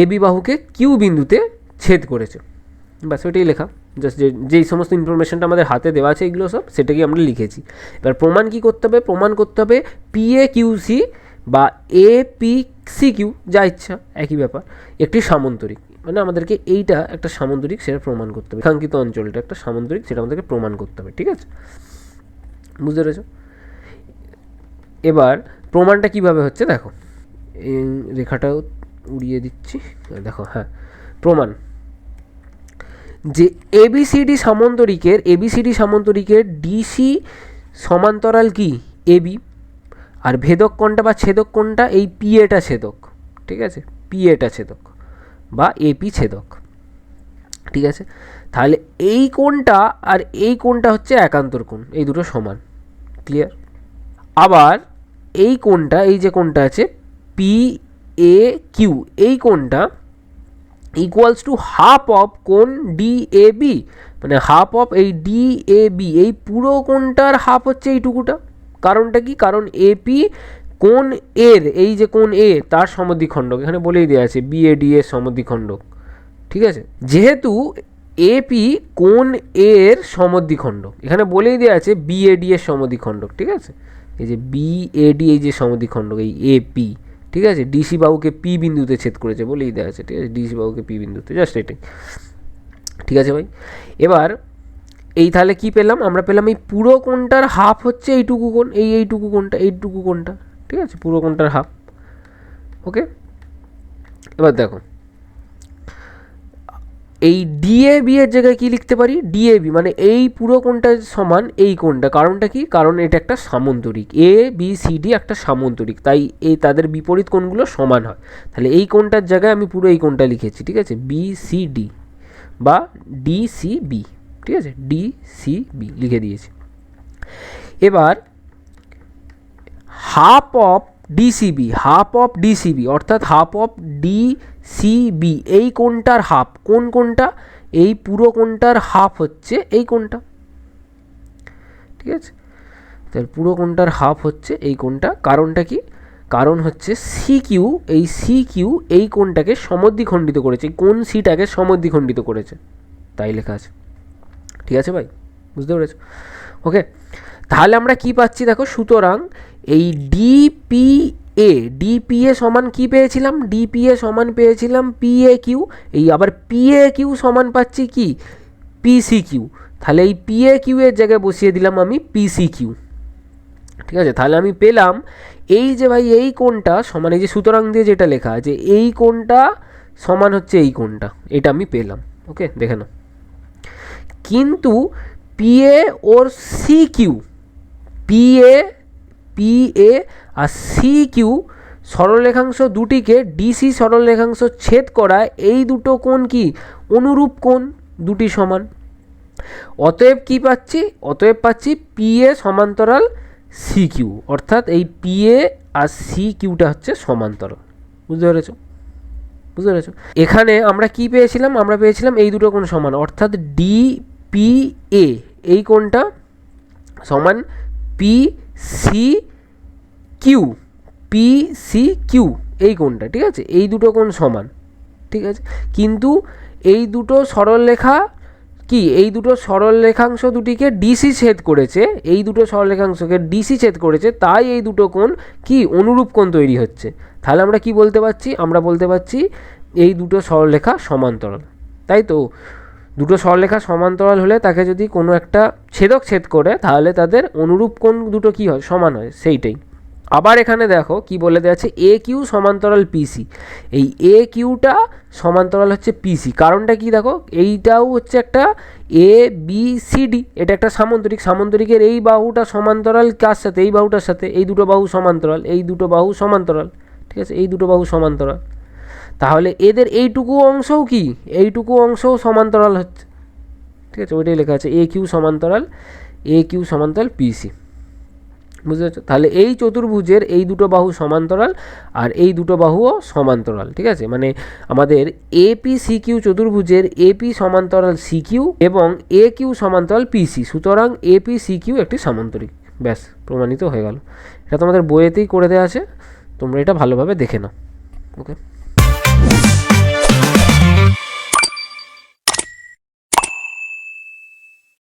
এবি বাহুকে কিউ বিন্দুতে ছেদ করেছে। ব্যাস, ওইটাই লেখা। জাস্ট যেই সমস্ত ইনফরমেশনটা আমাদের হাতে দেওয়া আছে এগুলো সব, সেটাকেই আমরা লিখেছি। এবার প্রমাণ কী করতে হবে, প্রমাণ করতে হবে পি এ কিউ সি বা এ পি সি কিউ, যা ইচ্ছা একই ব্যাপার, একটি সামান্তরিক। মানে আমাদেরকে এইটা একটা সামান্তরিক, সেটা প্রমাণ করতে হবে। রেখাঙ্কিত অঞ্চলটা একটা সামান্তরিক, সেটা আমাদেরকে প্রমাণ করতে হবে। ঠিক আছে, বুঝতে পেরেছ? এবার প্রমাণটা কিভাবে হচ্ছে দেখো, এই রেখাটাও উড়িয়ে দিচ্ছি, দেখো। হ্যাঁ, প্রমাণ যে এবিসিডি সামান্তরিকের ডিসি সমান্তরাল কি এবি, আর ভেদক কোণটা বা ছেদক কোণটা এই পি এটা ছেদক। ঠিক আছে, পি এটা ছেদক বা এপি ছেদক। ঠিক আছে, তাহলে এই কোণটা আর এই কোণটা হচ্ছে একান্তর কোণ, এই দুটো সমান। ক্লিয়ার? আবার এই কোণটা, এই যে কোণটা আছে পি এ কিউ, এই কোণটা ইকুয়ালস টু হাফ অফ কোণ ডিএবি, মানে হাফ অফ এই ডিএবি, এই পুরো কোণটার হাফ হচ্ছে এইটুকুটা। কারণটা কি? কারণ এপি কোণ এর, এই যে কোণ এ তার সমদ্বিখণ্ডক, এখানে বলেই দেওয়া আছে বিএডি এর সমদ্বিখণ্ডক, ঠিক আছে। যেহেতু এপি কোণ এর সমদ্বিখণ্ডক, এখানে বলেই দেওয়া আছে বিএডি এর সমদ্বিখণ্ডক, ঠিক আছে। এই যে বিএডি, এই যে সমদ্বিখণ্ডক, এই এপি, ঠিক আছে। ডিসি বাহুকে পি বিন্দুতে ছেদ করেছে বলেই দেওয়া আছে, ঠিক আছে। ডিসি বাহুকে পি বিন্দুতে, জাস্ট এটাই, ঠিক আছে ভাই। এবার এই তাহলে কি পেলাম? আমরা পেলাম এই পুরো কোণটার হাফ হচ্ছে এইটুকু কোণ, এইটুকু কোণটা, এইটুকু কোণটা, ঠিক আছে, পুরো কোণটার হাফ। ওকে, এবার দেখো এই ডিএবি এর জায়গায় কি লিখতে পারি? ডিএবি মানে এই পুরো কোণটা সমান এই কোণটা। কারণটা কি? কারণ এটা একটা সামন্তরিক, এ বি সি ডি একটা সামন্তরিক, তাই এই তাদের বিপরীত কোণগুলো সমান হয়। তাহলে এই কোণটার জায়গায় আমি পুরো এই কোণটা লিখেছি, ঠিক আছে, বি সি ডি বা ডি সি বি, ঠিক আছে, ডি সি বি লিখে দিয়েছি। এবার half of DCB, half of DCB অর্থাৎ হাফ অফ ডিসিবি, এই কোণটার হাফ, কোন কোণটা? এই পুরো কোণটার হাফ হচ্ছে এই কোণটা, ঠিক আছে। তাহলে পুরো কোণটার হাফ হচ্ছে এই কোণটা। কারণটা কি? কারণ হচ্ছে সি কিউ, এই সি কিউ এই কোণটাকে সমদ্বিখণ্ডিত করেছে, কোণ সিটাকে সমদ্বিখণ্ডিত করেছে, তাই লেখা আছে, ঠিক আছে ভাই, বুঝতে পেরেছো? ওকে, তাহলে আমরা কি পাচ্ছি দেখো, সুতরাং এই ডিপিএ, ডিপিএ সমান কি পেয়েছিলাম? ডিপিএ সমান পেয়েছিলাম পিএ কিউ, এই আবার পিএ কিউ সমান পাচ্ছি কি? পিসি কিউ। তাহলে এই পিএ কিউ এর জায়গায় বসিয়ে দিলাম আমি পিসি কিউ, ঠিক আছে। তাহলে আমি পেলাম এই যে ভাই এই কোণটা সমান, এই যে সুতরাং দিয়ে যেটা লেখা আছে, এই কোণটা সমান হচ্ছে এই কোণটা, এটা আমি পেলাম। ওকে, দেখে নাও। কিন্তু পিএ ওর সি কিউ, পিএ পিএ আর সি কিউ সরলরেখাংশ দুটিকে ডিসি সরলরেখাংশ ছেদ করায় এই দুটো কোণ কি? অনুরূপ কোণ, দুটি সমান। অতএব কি পাচ্ছি? অতএব পাচ্ছি পিএ সমান্তরাল সি কিউ, অর্থাৎ এই পিএ আর সি কিউটা হচ্ছে সমান্তরাল। বুঝতে পেরেছো? বুঝতে পেরেছো? এখানে আমরা কি পেয়েছিলাম? আমরা পেয়েছিলাম এই দুটো কোণ সমান, অর্থাৎ ডিপিএ এই কোণটা সমান P C Q, P C Q এই কোণটা, ঠিক আছে, এই দুটো কোণ সমান, ঠিক আছে। কিন্তু এই দুটো সরলরেখা কি, এই দুটো সরলরেখাংশ দুটিকে ডিসি ছেদ করেছে, এই দুটো সরলরেখাংশকে ডিসি ছেদ করেছে, তাই এই দুটো কোণ কি অনুরূপ কোণ তৈরি হচ্ছে। তাহলে আমরা কি বলতে পারছি? আমরা বলতে পারছি এই দুটো সরলরেখা সমান্তরাল। তাই তো, দুটো সরলরেখা সমান্তরাল হলে তাকে যদি কোনো একটা ছেদক ছেদ করে, তাহলে তাদের অনুরূপ কোণ দুটো কি হয়? সমান হয়, সেইটাই। আবার এখানে দেখো কি বলে দেওয়া আছে, এ কিউ সমান্তরাল পিসি, এই এ কিউটা সমান্তরাল হচ্ছে পিসি। কারণটা কি দেখো, এইটাও হচ্ছে একটা এ বি সি ডি, এটা একটা সামন্তরিক, সামন্তরিকের এই বাহুটা সমান্তরাল কার সাথে? এই বাহুটার সাথে। এই দুটো বাহু সমান্তরাল, এই দুটো বাহু সমান্তরাল, ঠিক আছে, এই দুটো বাহু সমান্তরাল। তাহলে এদের এইটুকু অংশও কি? এইটুকু অংশও সমান্তরাল হচ্ছে, ঠিক আছে, ওইটাই লেখা আছে এ কিউ সমান্তরাল, এ কিউ সমান্তরাল পিসি। বুঝতে পারছো? তাহলে এই চতুর্ভুজের এই দুটো বাহু সমান্তরাল আর এই দুটো বাহুও সমান্তরাল, ঠিক আছে। মানে আমাদের এপি সি কিউ চতুর্ভুজের এপি সমান্তরাল সি কিউ এবং এ কিউ সমান্তরাল পিসি, সুতরাং এপি সি কিউ একটি সামান্তরিক। ব্যাস, প্রমাণিত হয়ে গেল। এটা তোমাদের বইয়েতেই করে দেওয়া আছে, তোমরা এটা ভালোভাবে দেখে নাও। ওকে।